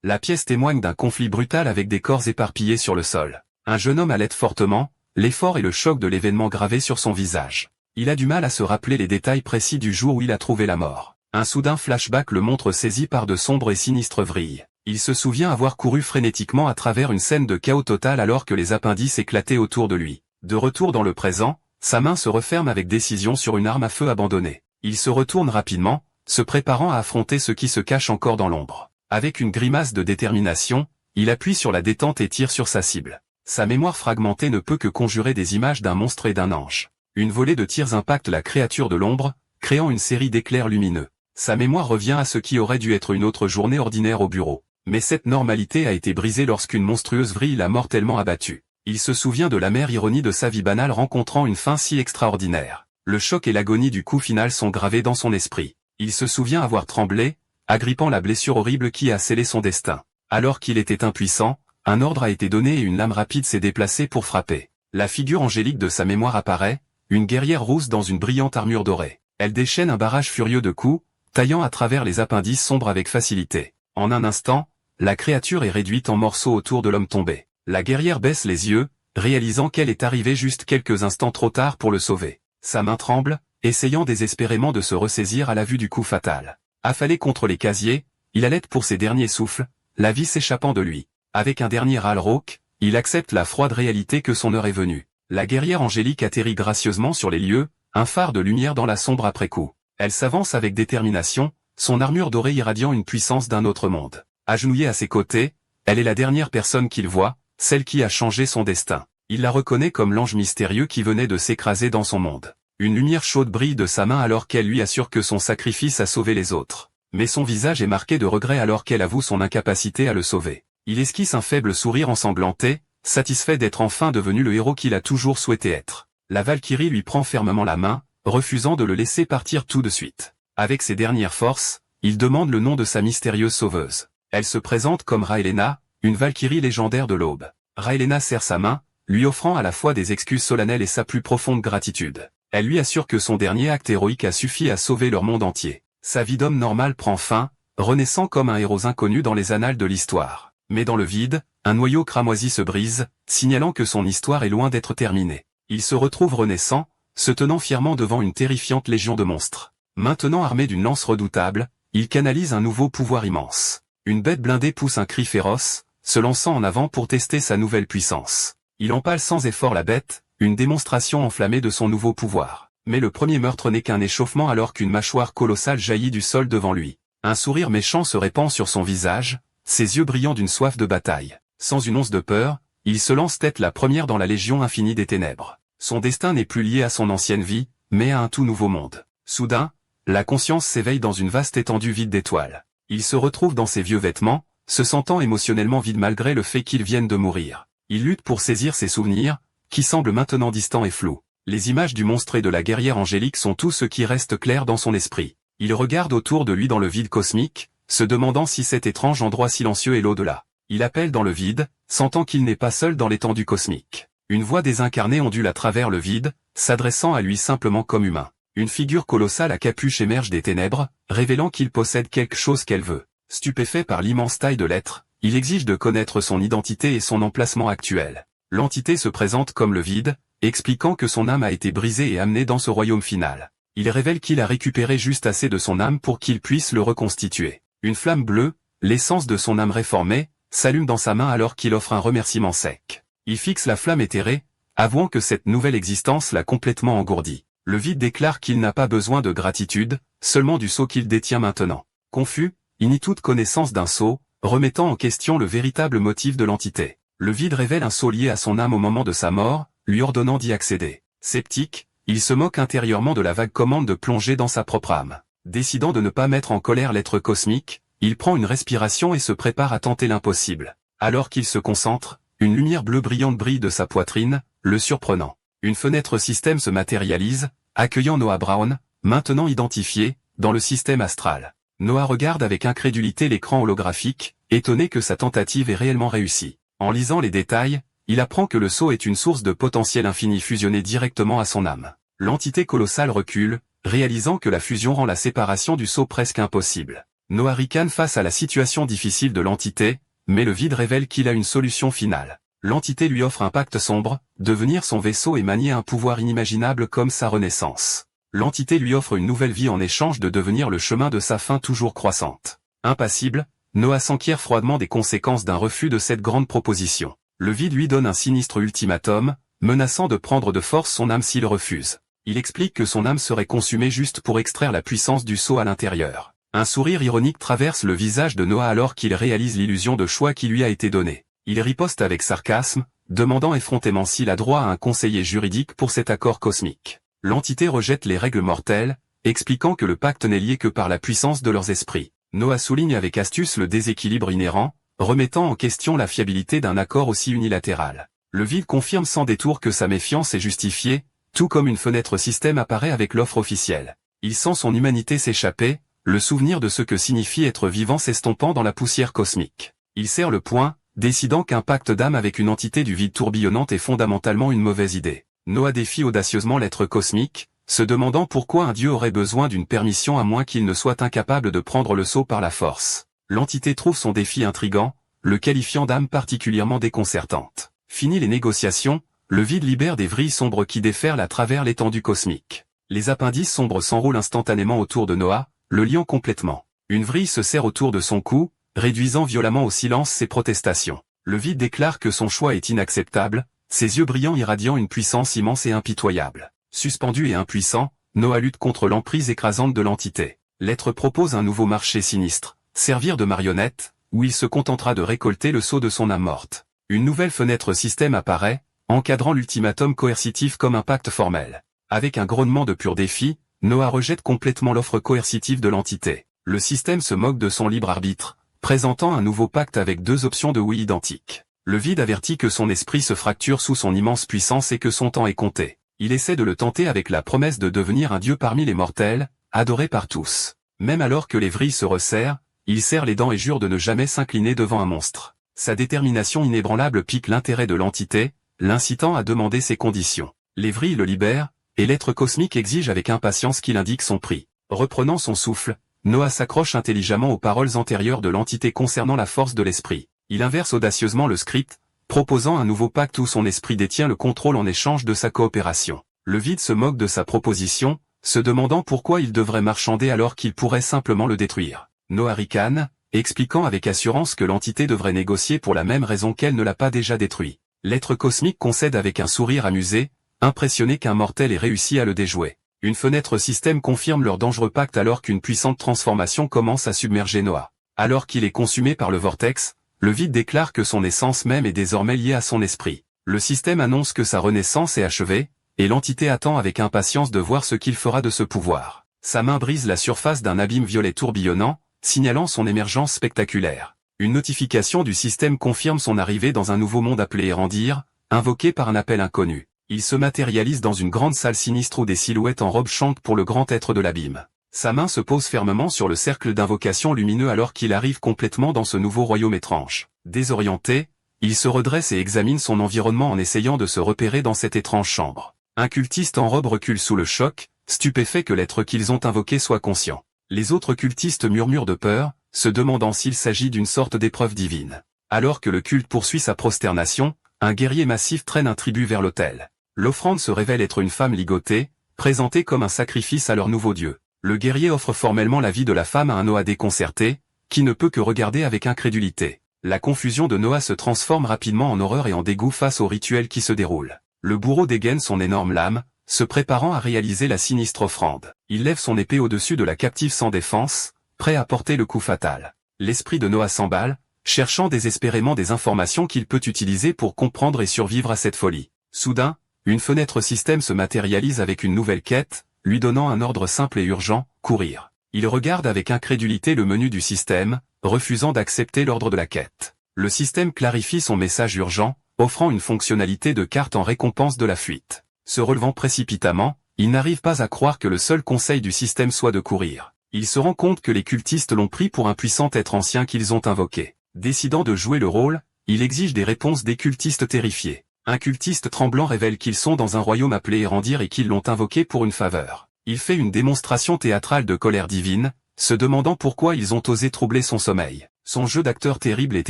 La pièce témoigne d'un conflit brutal avec des corps éparpillés sur le sol. Un jeune homme halète fortement, l'effort et le choc de l'événement gravé sur son visage. Il a du mal à se rappeler les détails précis du jour où il a trouvé la mort. Un soudain flashback le montre saisi par de sombres et sinistres vrilles. Il se souvient avoir couru frénétiquement à travers une scène de chaos total alors que les appendices éclataient autour de lui. De retour dans le présent, sa main se referme avec décision sur une arme à feu abandonnée. Il se retourne rapidement, se préparant à affronter ce qui se cache encore dans l'ombre. Avec une grimace de détermination, il appuie sur la détente et tire sur sa cible. Sa mémoire fragmentée ne peut que conjurer des images d'un monstre et d'un ange. Une volée de tirs impacte la créature de l'ombre, créant une série d'éclairs lumineux. Sa mémoire revient à ce qui aurait dû être une autre journée ordinaire au bureau. Mais cette normalité a été brisée lorsqu'une monstrueuse vrille l'a mortellement abattu. Il se souvient de l'amère ironie de sa vie banale rencontrant une fin si extraordinaire. Le choc et l'agonie du coup final sont gravés dans son esprit. Il se souvient avoir tremblé, agrippant la blessure horrible qui a scellé son destin. Alors qu'il était impuissant, un ordre a été donné et une lame rapide s'est déplacée pour frapper. La figure angélique de sa mémoire apparaît, une guerrière rousse dans une brillante armure dorée. Elle déchaîne un barrage furieux de coups, taillant à travers les appendices sombres avec facilité. En un instant, la créature est réduite en morceaux autour de l'homme tombé. La guerrière baisse les yeux, réalisant qu'elle est arrivée juste quelques instants trop tard pour le sauver. Sa main tremble, essayant désespérément de se ressaisir à la vue du coup fatal. Affalé contre les casiers, il halète pour ses derniers souffles, la vie s'échappant de lui. Avec un dernier râle rauque, il accepte la froide réalité que son heure est venue. La guerrière angélique atterrit gracieusement sur les lieux, un phare de lumière dans la sombre après-coup. Elle s'avance avec détermination, son armure dorée irradiant une puissance d'un autre monde. Agenouillée à ses côtés, elle est la dernière personne qu'il voit, celle qui a changé son destin. Il la reconnaît comme l'ange mystérieux qui venait de s'écraser dans son monde. Une lumière chaude brille de sa main alors qu'elle lui assure que son sacrifice a sauvé les autres. Mais son visage est marqué de regret alors qu'elle avoue son incapacité à le sauver. Il esquisse un faible sourire ensanglanté, satisfait d'être enfin devenu le héros qu'il a toujours souhaité être. La Valkyrie lui prend fermement la main, refusant de le laisser partir tout de suite. Avec ses dernières forces, il demande le nom de sa mystérieuse sauveuse. Elle se présente comme Rhaelena, une Valkyrie légendaire de l'aube. Rhaelena serre sa main, lui offrant à la fois des excuses solennelles et sa plus profonde gratitude. Elle lui assure que son dernier acte héroïque a suffi à sauver leur monde entier. Sa vie d'homme normal prend fin, renaissant comme un héros inconnu dans les annales de l'histoire. Mais dans le vide, un noyau cramoisi se brise, signalant que son histoire est loin d'être terminée. Il se retrouve renaissant, se tenant fièrement devant une terrifiante légion de monstres. Maintenant armé d'une lance redoutable, il canalise un nouveau pouvoir immense. Une bête blindée pousse un cri féroce, se lançant en avant pour tester sa nouvelle puissance. Il empale sans effort la bête, une démonstration enflammée de son nouveau pouvoir. Mais le premier meurtre n'est qu'un échauffement alors qu'une mâchoire colossale jaillit du sol devant lui. Un sourire méchant se répand sur son visage, ses yeux brillant d'une soif de bataille. Sans une once de peur, il se lance tête la première dans la légion infinie des ténèbres. Son destin n'est plus lié à son ancienne vie, mais à un tout nouveau monde. Soudain, la conscience s'éveille dans une vaste étendue vide d'étoiles. Il se retrouve dans ses vieux vêtements, se sentant émotionnellement vide malgré le fait qu'il vienne de mourir. Il lutte pour saisir ses souvenirs, qui semblent maintenant distants et flous. Les images du monstre et de la guerrière angélique sont tout ce qui reste clair dans son esprit. Il regarde autour de lui dans le vide cosmique, se demandant si cet étrange endroit silencieux est l'au-delà. Il appelle dans le vide, sentant qu'il n'est pas seul dans l'étendue cosmique. Une voix désincarnée ondule à travers le vide, s'adressant à lui simplement comme humain. Une figure colossale à capuche émerge des ténèbres, révélant qu'il possède quelque chose qu'elle veut. Stupéfait par l'immense taille de l'être, il exige de connaître son identité et son emplacement actuel. L'entité se présente comme le vide, expliquant que son âme a été brisée et amenée dans ce royaume final. Il révèle qu'il a récupéré juste assez de son âme pour qu'il puisse le reconstituer. Une flamme bleue, l'essence de son âme réformée, s'allume dans sa main alors qu'il offre un remerciement sec. Il fixe la flamme éthérée, avouant que cette nouvelle existence l'a complètement engourdi. Le vide déclare qu'il n'a pas besoin de gratitude, seulement du sceau qu'il détient maintenant. Confus, il nie toute connaissance d'un sceau, remettant en question le véritable motif de l'entité. Le vide révèle un sceau lié à son âme au moment de sa mort, lui ordonnant d'y accéder. Sceptique, il se moque intérieurement de la vague commande de plonger dans sa propre âme. Décidant de ne pas mettre en colère l'être cosmique, il prend une respiration et se prépare à tenter l'impossible. Alors qu'il se concentre, une lumière bleue brillante brille de sa poitrine, le surprenant. Une fenêtre système se matérialise, accueillant Noah Brown, maintenant identifié, dans le système astral. Noah regarde avec incrédulité l'écran holographique, étonné que sa tentative ait réellement réussi. En lisant les détails, il apprend que le sceau est une source de potentiel infini fusionné directement à son âme. L'entité colossale recule, réalisant que la fusion rend la séparation du sceau presque impossible. Noah ricane face à la situation difficile de l'entité, mais le vide révèle qu'il a une solution finale. L'entité lui offre un pacte sombre, devenir son vaisseau et manier un pouvoir inimaginable comme sa renaissance. L'entité lui offre une nouvelle vie en échange de devenir le chemin de sa fin toujours croissante. Impassible, Noah s'enquiert froidement des conséquences d'un refus de cette grande proposition. Le vide lui donne un sinistre ultimatum, menaçant de prendre de force son âme s'il refuse. Il explique que son âme serait consumée juste pour extraire la puissance du sceau à l'intérieur. Un sourire ironique traverse le visage de Noah alors qu'il réalise l'illusion de choix qui lui a été donnée. Il riposte avec sarcasme, demandant effrontément s'il a droit à un conseiller juridique pour cet accord cosmique. L'entité rejette les règles mortelles, expliquant que le pacte n'est lié que par la puissance de leurs esprits. Noah souligne avec astuce le déséquilibre inhérent, remettant en question la fiabilité d'un accord aussi unilatéral. Le vide confirme sans détour que sa méfiance est justifiée, tout comme une fenêtre système apparaît avec l'offre officielle. Il sent son humanité s'échapper, le souvenir de ce que signifie être vivant s'estompant dans la poussière cosmique. Il serre le poing, décidant qu'un pacte d'âme avec une entité du vide tourbillonnante est fondamentalement une mauvaise idée. Noah défie audacieusement l'être cosmique, se demandant pourquoi un dieu aurait besoin d'une permission à moins qu'il ne soit incapable de prendre le sceau par la force. L'entité trouve son défi intrigant, le qualifiant d'âme particulièrement déconcertante. Fini les négociations, le vide libère des vrilles sombres qui déferlent à travers l'étendue cosmique. Les appendices sombres s'enroulent instantanément autour de Noah, le liant complètement. Une vrille se serre autour de son cou, réduisant violemment au silence ses protestations. Le vide déclare que son choix est inacceptable, ses yeux brillants irradiant une puissance immense et impitoyable. Suspendu et impuissant, Noah lutte contre l'emprise écrasante de l'entité. L'être propose un nouveau marché sinistre, servir de marionnette, où il se contentera de récolter le sceau de son âme morte. Une nouvelle fenêtre système apparaît, encadrant l'ultimatum coercitif comme un pacte formel. Avec un grognement de pur défi, Noah rejette complètement l'offre coercitive de l'entité. Le système se moque de son libre arbitre, présentant un nouveau pacte avec deux options de oui identiques. Le vide avertit que son esprit se fracture sous son immense puissance et que son temps est compté. Il essaie de le tenter avec la promesse de devenir un dieu parmi les mortels, adoré par tous. Même alors que les vrilles se resserrent, il serre les dents et jure de ne jamais s'incliner devant un monstre. Sa détermination inébranlable pique l'intérêt de l'entité, l'incitant à demander ses conditions. Les vrilles le libèrent, et l'être cosmique exige avec impatience qu'il indique son prix. Reprenant son souffle, Noah s'accroche intelligemment aux paroles antérieures de l'entité concernant la force de l'esprit. Il inverse audacieusement le script, proposant un nouveau pacte où son esprit détient le contrôle en échange de sa coopération. Le vide se moque de sa proposition, se demandant pourquoi il devrait marchander alors qu'il pourrait simplement le détruire. Noah ricane, expliquant avec assurance que l'entité devrait négocier pour la même raison qu'elle ne l'a pas déjà détruit. L'être cosmique concède avec un sourire amusé, impressionné qu'un mortel ait réussi à le déjouer. Une fenêtre système confirme leur dangereux pacte alors qu'une puissante transformation commence à submerger Noah. Alors qu'il est consumé par le vortex, le vide déclare que son essence même est désormais liée à son esprit. Le système annonce que sa renaissance est achevée, et l'entité attend avec impatience de voir ce qu'il fera de ce pouvoir. Sa main brise la surface d'un abîme violet tourbillonnant, signalant son émergence spectaculaire. Une notification du système confirme son arrivée dans un nouveau monde appelé Erandir, invoqué par un appel inconnu. Il se matérialise dans une grande salle sinistre où des silhouettes en robe chantent pour le grand être de l'abîme. Sa main se pose fermement sur le cercle d'invocation lumineux alors qu'il arrive complètement dans ce nouveau royaume étrange. Désorienté, il se redresse et examine son environnement en essayant de se repérer dans cette étrange chambre. Un cultiste en robe recule sous le choc, stupéfait que l'être qu'ils ont invoqué soit conscient. Les autres cultistes murmurent de peur, se demandant s'il s'agit d'une sorte d'épreuve divine. Alors que le culte poursuit sa prosternation, un guerrier massif traîne un tribut vers l'autel. L'offrande se révèle être une femme ligotée, présentée comme un sacrifice à leur nouveau dieu. Le guerrier offre formellement la vie de la femme à un Noah déconcerté, qui ne peut que regarder avec incrédulité. La confusion de Noah se transforme rapidement en horreur et en dégoût face au rituel qui se déroule. Le bourreau dégaine son énorme lame, se préparant à réaliser la sinistre offrande. Il lève son épée au-dessus de la captive sans défense, prêt à porter le coup fatal. L'esprit de Noah s'emballe, cherchant désespérément des informations qu'il peut utiliser pour comprendre et survivre à cette folie. Soudain, une fenêtre système se matérialise avec une nouvelle quête, lui donnant un ordre simple et urgent, courir. Il regarde avec incrédulité le menu du système, refusant d'accepter l'ordre de la quête. Le système clarifie son message urgent, offrant une fonctionnalité de carte en récompense de la fuite. Se relevant précipitamment, il n'arrive pas à croire que le seul conseil du système soit de courir. Il se rend compte que les cultistes l'ont pris pour un puissant être ancien qu'ils ont invoqué. Décidant de jouer le rôle, il exige des réponses des cultistes terrifiés. Un cultiste tremblant révèle qu'ils sont dans un royaume appelé Erandir et qu'ils l'ont invoqué pour une faveur. Il fait une démonstration théâtrale de colère divine, se demandant pourquoi ils ont osé troubler son sommeil. Son jeu d'acteur terrible est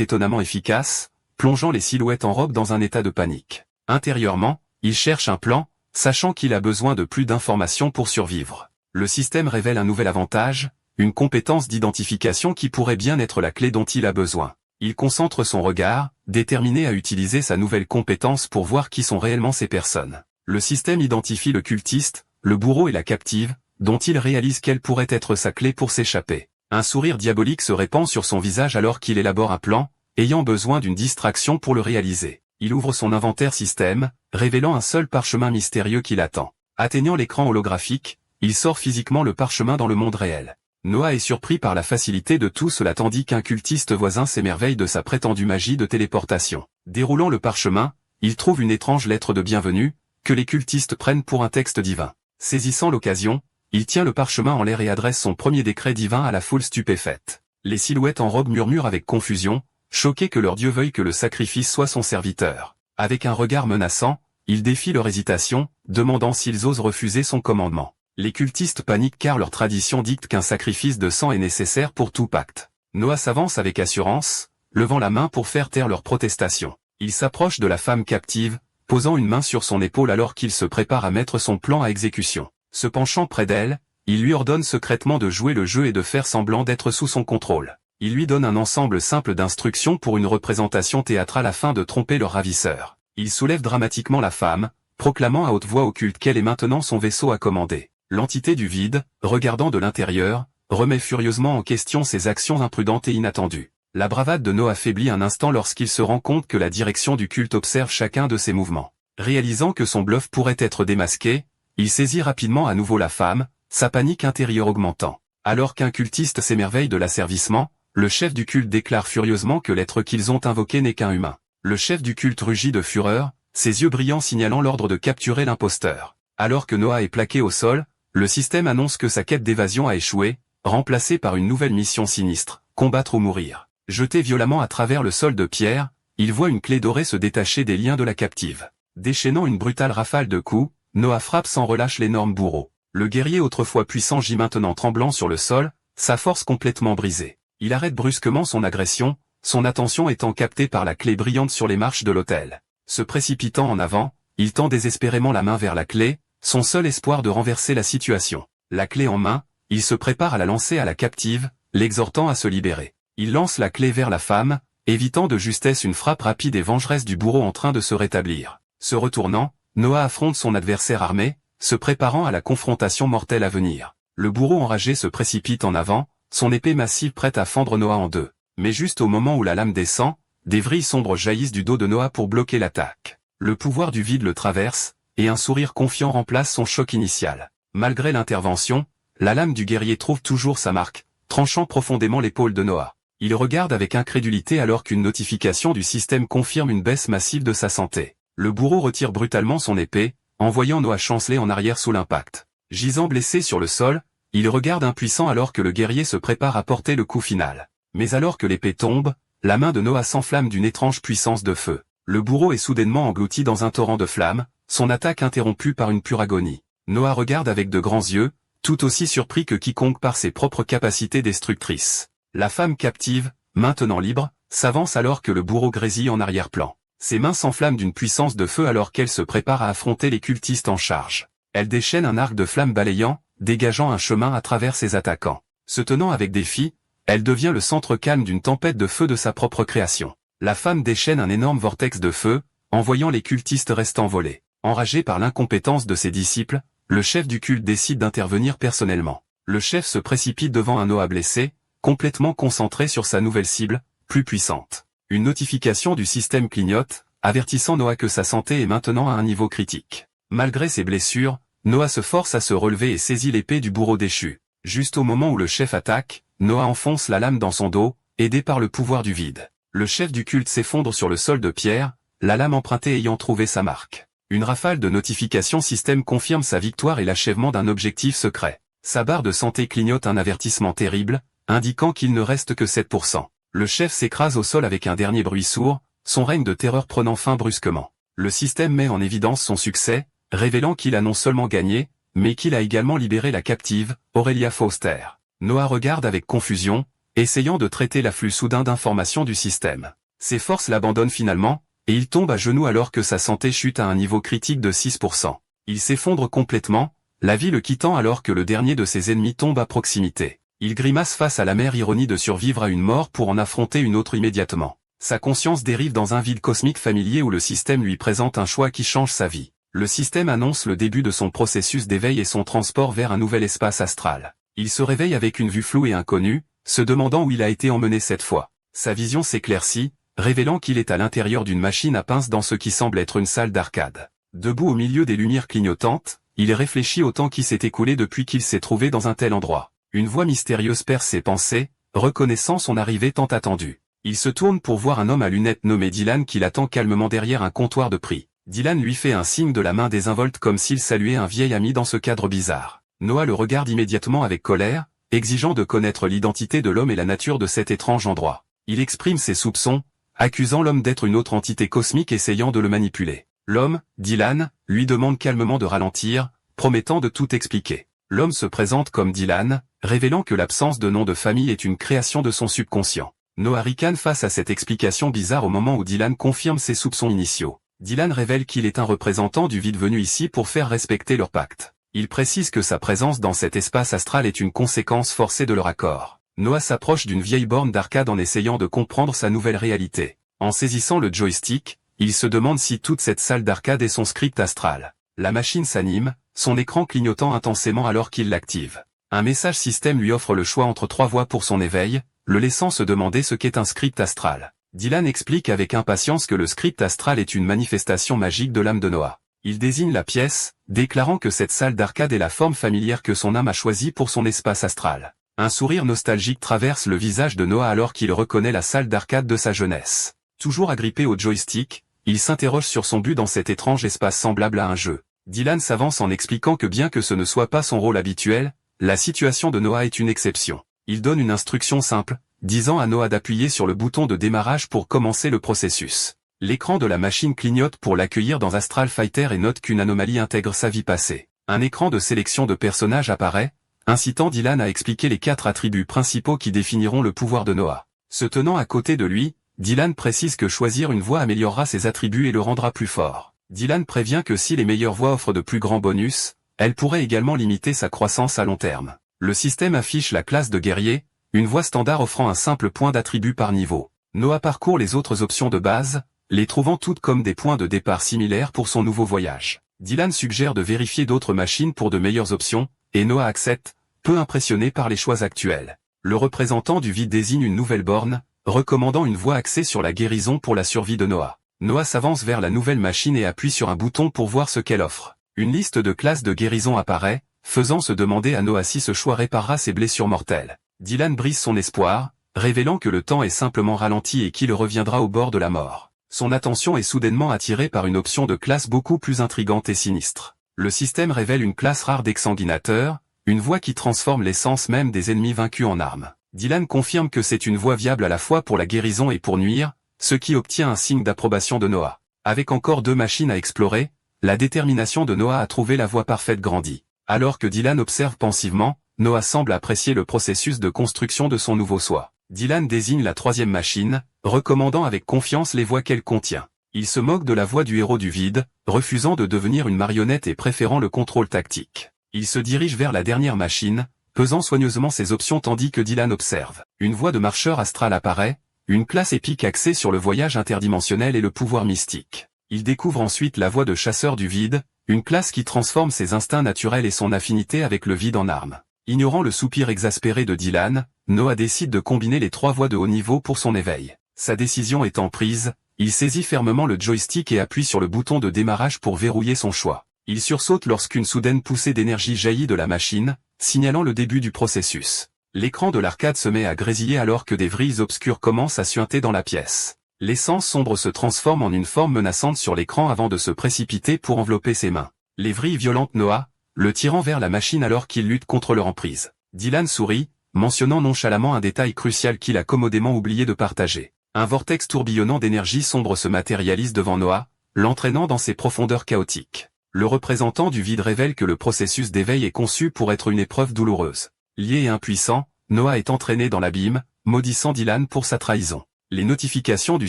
étonnamment efficace, plongeant les silhouettes en robe dans un état de panique. Intérieurement, il cherche un plan, sachant qu'il a besoin de plus d'informations pour survivre. Le système révèle un nouvel avantage, une compétence d'identification qui pourrait bien être la clé dont il a besoin. Il concentre son regard, déterminé à utiliser sa nouvelle compétence pour voir qui sont réellement ces personnes. Le système identifie le cultiste, le bourreau et la captive, dont il réalise quelle pourrait être sa clé pour s'échapper. Un sourire diabolique se répand sur son visage alors qu'il élabore un plan, ayant besoin d'une distraction pour le réaliser. Il ouvre son inventaire système, révélant un seul parchemin mystérieux qui l'attend. Atteignant l'écran holographique, il sort physiquement le parchemin dans le monde réel. Noah est surpris par la facilité de tout cela tandis qu'un cultiste voisin s'émerveille de sa prétendue magie de téléportation. Déroulant le parchemin, il trouve une étrange lettre de bienvenue, que les cultistes prennent pour un texte divin. Saisissant l'occasion, il tient le parchemin en l'air et adresse son premier décret divin à la foule stupéfaite. Les silhouettes en robe murmurent avec confusion, choqués que leur dieu veuille que le sacrifice soit son serviteur. Avec un regard menaçant, il défie leur hésitation, demandant s'ils osent refuser son commandement. Les cultistes paniquent car leur tradition dicte qu'un sacrifice de sang est nécessaire pour tout pacte. Noah s'avance avec assurance, levant la main pour faire taire leurs protestations. Il s'approche de la femme captive, posant une main sur son épaule alors qu'il se prépare à mettre son plan à exécution. Se penchant près d'elle, il lui ordonne secrètement de jouer le jeu et de faire semblant d'être sous son contrôle. Il lui donne un ensemble simple d'instructions pour une représentation théâtrale afin de tromper leur ravisseur. Il soulève dramatiquement la femme, proclamant à haute voix au culte qu'elle est maintenant son vaisseau à commander. L'entité du vide, regardant de l'intérieur, remet furieusement en question ses actions imprudentes et inattendues. La bravade de Noah faiblit un instant lorsqu'il se rend compte que la direction du culte observe chacun de ses mouvements. Réalisant que son bluff pourrait être démasqué, il saisit rapidement à nouveau la femme, sa panique intérieure augmentant. Alors qu'un cultiste s'émerveille de l'asservissement, le chef du culte déclare furieusement que l'être qu'ils ont invoqué n'est qu'un humain. Le chef du culte rugit de fureur, ses yeux brillants signalant l'ordre de capturer l'imposteur. Alors que Noah est plaqué au sol, le système annonce que sa quête d'évasion a échoué, remplacée par une nouvelle mission sinistre, combattre ou mourir. Jeté violemment à travers le sol de pierre, il voit une clé dorée se détacher des liens de la captive. Déchaînant une brutale rafale de coups, Noah frappe sans relâche l'énorme bourreau. Le guerrier autrefois puissant gît maintenant tremblant sur le sol, sa force complètement brisée. Il arrête brusquement son agression, son attention étant captée par la clé brillante sur les marches de l'autel. Se précipitant en avant, il tend désespérément la main vers la clé, son seul espoir de renverser la situation. La clé en main, il se prépare à la lancer à la captive, l'exhortant à se libérer. Il lance la clé vers la femme, évitant de justesse une frappe rapide et vengeresse du bourreau en train de se rétablir. Se retournant, Noah affronte son adversaire armé, se préparant à la confrontation mortelle à venir. Le bourreau enragé se précipite en avant, son épée massive prête à fendre Noah en deux. Mais juste au moment où la lame descend, des vrilles sombres jaillissent du dos de Noah pour bloquer l'attaque. Le pouvoir du vide le traverse, et un sourire confiant remplace son choc initial. Malgré l'intervention, la lame du guerrier trouve toujours sa marque, tranchant profondément l'épaule de Noah. Il regarde avec incrédulité alors qu'une notification du système confirme une baisse massive de sa santé. Le bourreau retire brutalement son épée, envoyant Noah chanceler en arrière sous l'impact. Gisant blessé sur le sol, il regarde impuissant alors que le guerrier se prépare à porter le coup final. Mais alors que l'épée tombe, la main de Noah s'enflamme d'une étrange puissance de feu. Le bourreau est soudainement englouti dans un torrent de flammes, son attaque interrompue par une pure agonie. Noah regarde avec de grands yeux, tout aussi surpris que quiconque par ses propres capacités destructrices. La femme captive, maintenant libre, s'avance alors que le bourreau grésille en arrière-plan. Ses mains s'enflamment d'une puissance de feu alors qu'elle se prépare à affronter les cultistes en charge. Elle déchaîne un arc de flammes balayant, dégageant un chemin à travers ses attaquants. Se tenant avec défi, elle devient le centre calme d'une tempête de feu de sa propre création. La femme déchaîne un énorme vortex de feu, envoyant les cultistes restants voler. Enragé par l'incompétence de ses disciples, le chef du culte décide d'intervenir personnellement. Le chef se précipite devant un Noah blessé, complètement concentré sur sa nouvelle cible, plus puissante. Une notification du système clignote, avertissant Noah que sa santé est maintenant à un niveau critique. Malgré ses blessures, Noah se force à se relever et saisit l'épée du bourreau déchu. Juste au moment où le chef attaque, Noah enfonce la lame dans son dos, aidé par le pouvoir du vide. Le chef du culte s'effondre sur le sol de pierre, la lame empruntée ayant trouvé sa marque. Une rafale de notifications système confirme sa victoire et l'achèvement d'un objectif secret. Sa barre de santé clignote un avertissement terrible, indiquant qu'il ne reste que 7%. Le chef s'écrase au sol avec un dernier bruit sourd, son règne de terreur prenant fin brusquement. Le système met en évidence son succès, révélant qu'il a non seulement gagné, mais qu'il a également libéré la captive, Aurelia Foster. Noah regarde avec confusion, essayant de traiter l'afflux soudain d'informations du système. Ses forces l'abandonnent finalement, et il tombe à genoux alors que sa santé chute à un niveau critique de 6%. Il s'effondre complètement, la vie le quittant alors que le dernier de ses ennemis tombe à proximité. Il grimace face à l'amère ironie de survivre à une mort pour en affronter une autre immédiatement. Sa conscience dérive dans un vide cosmique familier où le système lui présente un choix qui change sa vie. Le système annonce le début de son processus d'éveil et son transport vers un nouvel espace astral. Il se réveille avec une vue floue et inconnue, se demandant où il a été emmené cette fois. Sa vision s'éclaircit, révélant qu'il est à l'intérieur d'une machine à pince dans ce qui semble être une salle d'arcade. Debout au milieu des lumières clignotantes, il réfléchit au temps qui s'est écoulé depuis qu'il s'est trouvé dans un tel endroit. Une voix mystérieuse perce ses pensées, reconnaissant son arrivée tant attendue. Il se tourne pour voir un homme à lunettes nommé Dylan qui l'attend calmement derrière un comptoir de prix. Dylan lui fait un signe de la main désinvolte comme s'il saluait un vieil ami dans ce cadre bizarre. Noah le regarde immédiatement avec colère, exigeant de connaître l'identité de l'homme et la nature de cet étrange endroit. Il exprime ses soupçons, accusant l'homme d'être une autre entité cosmique essayant de le manipuler. L'homme, Dylan, lui demande calmement de ralentir, promettant de tout expliquer. L'homme se présente comme Dylan, révélant que l'absence de nom de famille est une création de son subconscient. Noah ricane face à cette explication bizarre au moment où Dylan confirme ses soupçons initiaux. Dylan révèle qu'il est un représentant du vide venu ici pour faire respecter leur pacte. Il précise que sa présence dans cet espace astral est une conséquence forcée de leur accord. Noah s'approche d'une vieille borne d'arcade en essayant de comprendre sa nouvelle réalité. En saisissant le joystick, il se demande si toute cette salle d'arcade est son script astral. La machine s'anime, son écran clignotant intensément alors qu'il l'active. Un message système lui offre le choix entre 3 voies pour son éveil, le laissant se demander ce qu'est un script astral. Dylan explique avec impatience que le script astral est une manifestation magique de l'âme de Noah. Il désigne la pièce, déclarant que cette salle d'arcade est la forme familière que son âme a choisie pour son espace astral. Un sourire nostalgique traverse le visage de Noah alors qu'il reconnaît la salle d'arcade de sa jeunesse. Toujours agrippé au joystick, il s'interroge sur son but dans cet étrange espace semblable à un jeu. Dylan s'avance en expliquant que bien que ce ne soit pas son rôle habituel, la situation de Noah est une exception. Il donne une instruction simple, disant à Noah d'appuyer sur le bouton de démarrage pour commencer le processus. L'écran de la machine clignote pour l'accueillir dans Astral Fighter et note qu'une anomalie intègre sa vie passée. Un écran de sélection de personnages apparaît, incitant Dylan à expliquer les 4 attributs principaux qui définiront le pouvoir de Noah. Se tenant à côté de lui, Dylan précise que choisir une voie améliorera ses attributs et le rendra plus fort. Dylan prévient que si les meilleures voies offrent de plus grands bonus, elles pourraient également limiter sa croissance à long terme. Le système affiche la classe de guerrier, une voie standard offrant un simple point d'attribut par niveau. Noah parcourt les autres options de base, les trouvant toutes comme des points de départ similaires pour son nouveau voyage. Dylan suggère de vérifier d'autres machines pour de meilleures options, et Noah accepte, peu impressionné par les choix actuels. Le représentant du vide désigne une nouvelle borne, recommandant une voie axée sur la guérison pour la survie de Noah. Noah s'avance vers la nouvelle machine et appuie sur un bouton pour voir ce qu'elle offre. Une liste de classes de guérison apparaît, faisant se demander à Noah si ce choix réparera ses blessures mortelles. Dylan brise son espoir, révélant que le temps est simplement ralenti et qu'il reviendra au bord de la mort. Son attention est soudainement attirée par une option de classe beaucoup plus intrigante et sinistre. Le système révèle une classe rare d'exsanguinateur, une voie qui transforme l'essence même des ennemis vaincus en armes. Dylan confirme que c'est une voie viable à la fois pour la guérison et pour nuire, ce qui obtient un signe d'approbation de Noah. Avec encore 2 machines à explorer, la détermination de Noah à trouver la voie parfaite grandit. Alors que Dylan observe pensivement, Noah semble apprécier le processus de construction de son nouveau soi. Dylan désigne la 3e machine, recommandant avec confiance les voies qu'elle contient. Il se moque de la voie du héros du vide, refusant de devenir une marionnette et préférant le contrôle tactique. Il se dirige vers la dernière machine, pesant soigneusement ses options tandis que Dylan observe. Une voie de marcheur astral apparaît, une classe épique axée sur le voyage interdimensionnel et le pouvoir mystique. Il découvre ensuite la voie de chasseur du vide, une classe qui transforme ses instincts naturels et son affinité avec le vide en arme. Ignorant le soupir exaspéré de Dylan, Noah décide de combiner les 3 voies de haut niveau pour son éveil. Sa décision étant prise, il saisit fermement le joystick et appuie sur le bouton de démarrage pour verrouiller son choix. Il sursaute lorsqu'une soudaine poussée d'énergie jaillit de la machine, signalant le début du processus. L'écran de l'arcade se met à grésiller alors que des vrilles obscures commencent à suinter dans la pièce. L'essence sombre se transforme en une forme menaçante sur l'écran avant de se précipiter pour envelopper ses mains. Les vrilles violentent Noah, le tirant vers la machine alors qu'il lutte contre leur emprise. Dylan sourit, mentionnant nonchalamment un détail crucial qu'il a commodément oublié de partager. Un vortex tourbillonnant d'énergie sombre se matérialise devant Noah, l'entraînant dans ses profondeurs chaotiques. Le représentant du vide révèle que le processus d'éveil est conçu pour être une épreuve douloureuse. Lié et impuissant, Noah est entraîné dans l'abîme, maudissant Dylan pour sa trahison. Les notifications du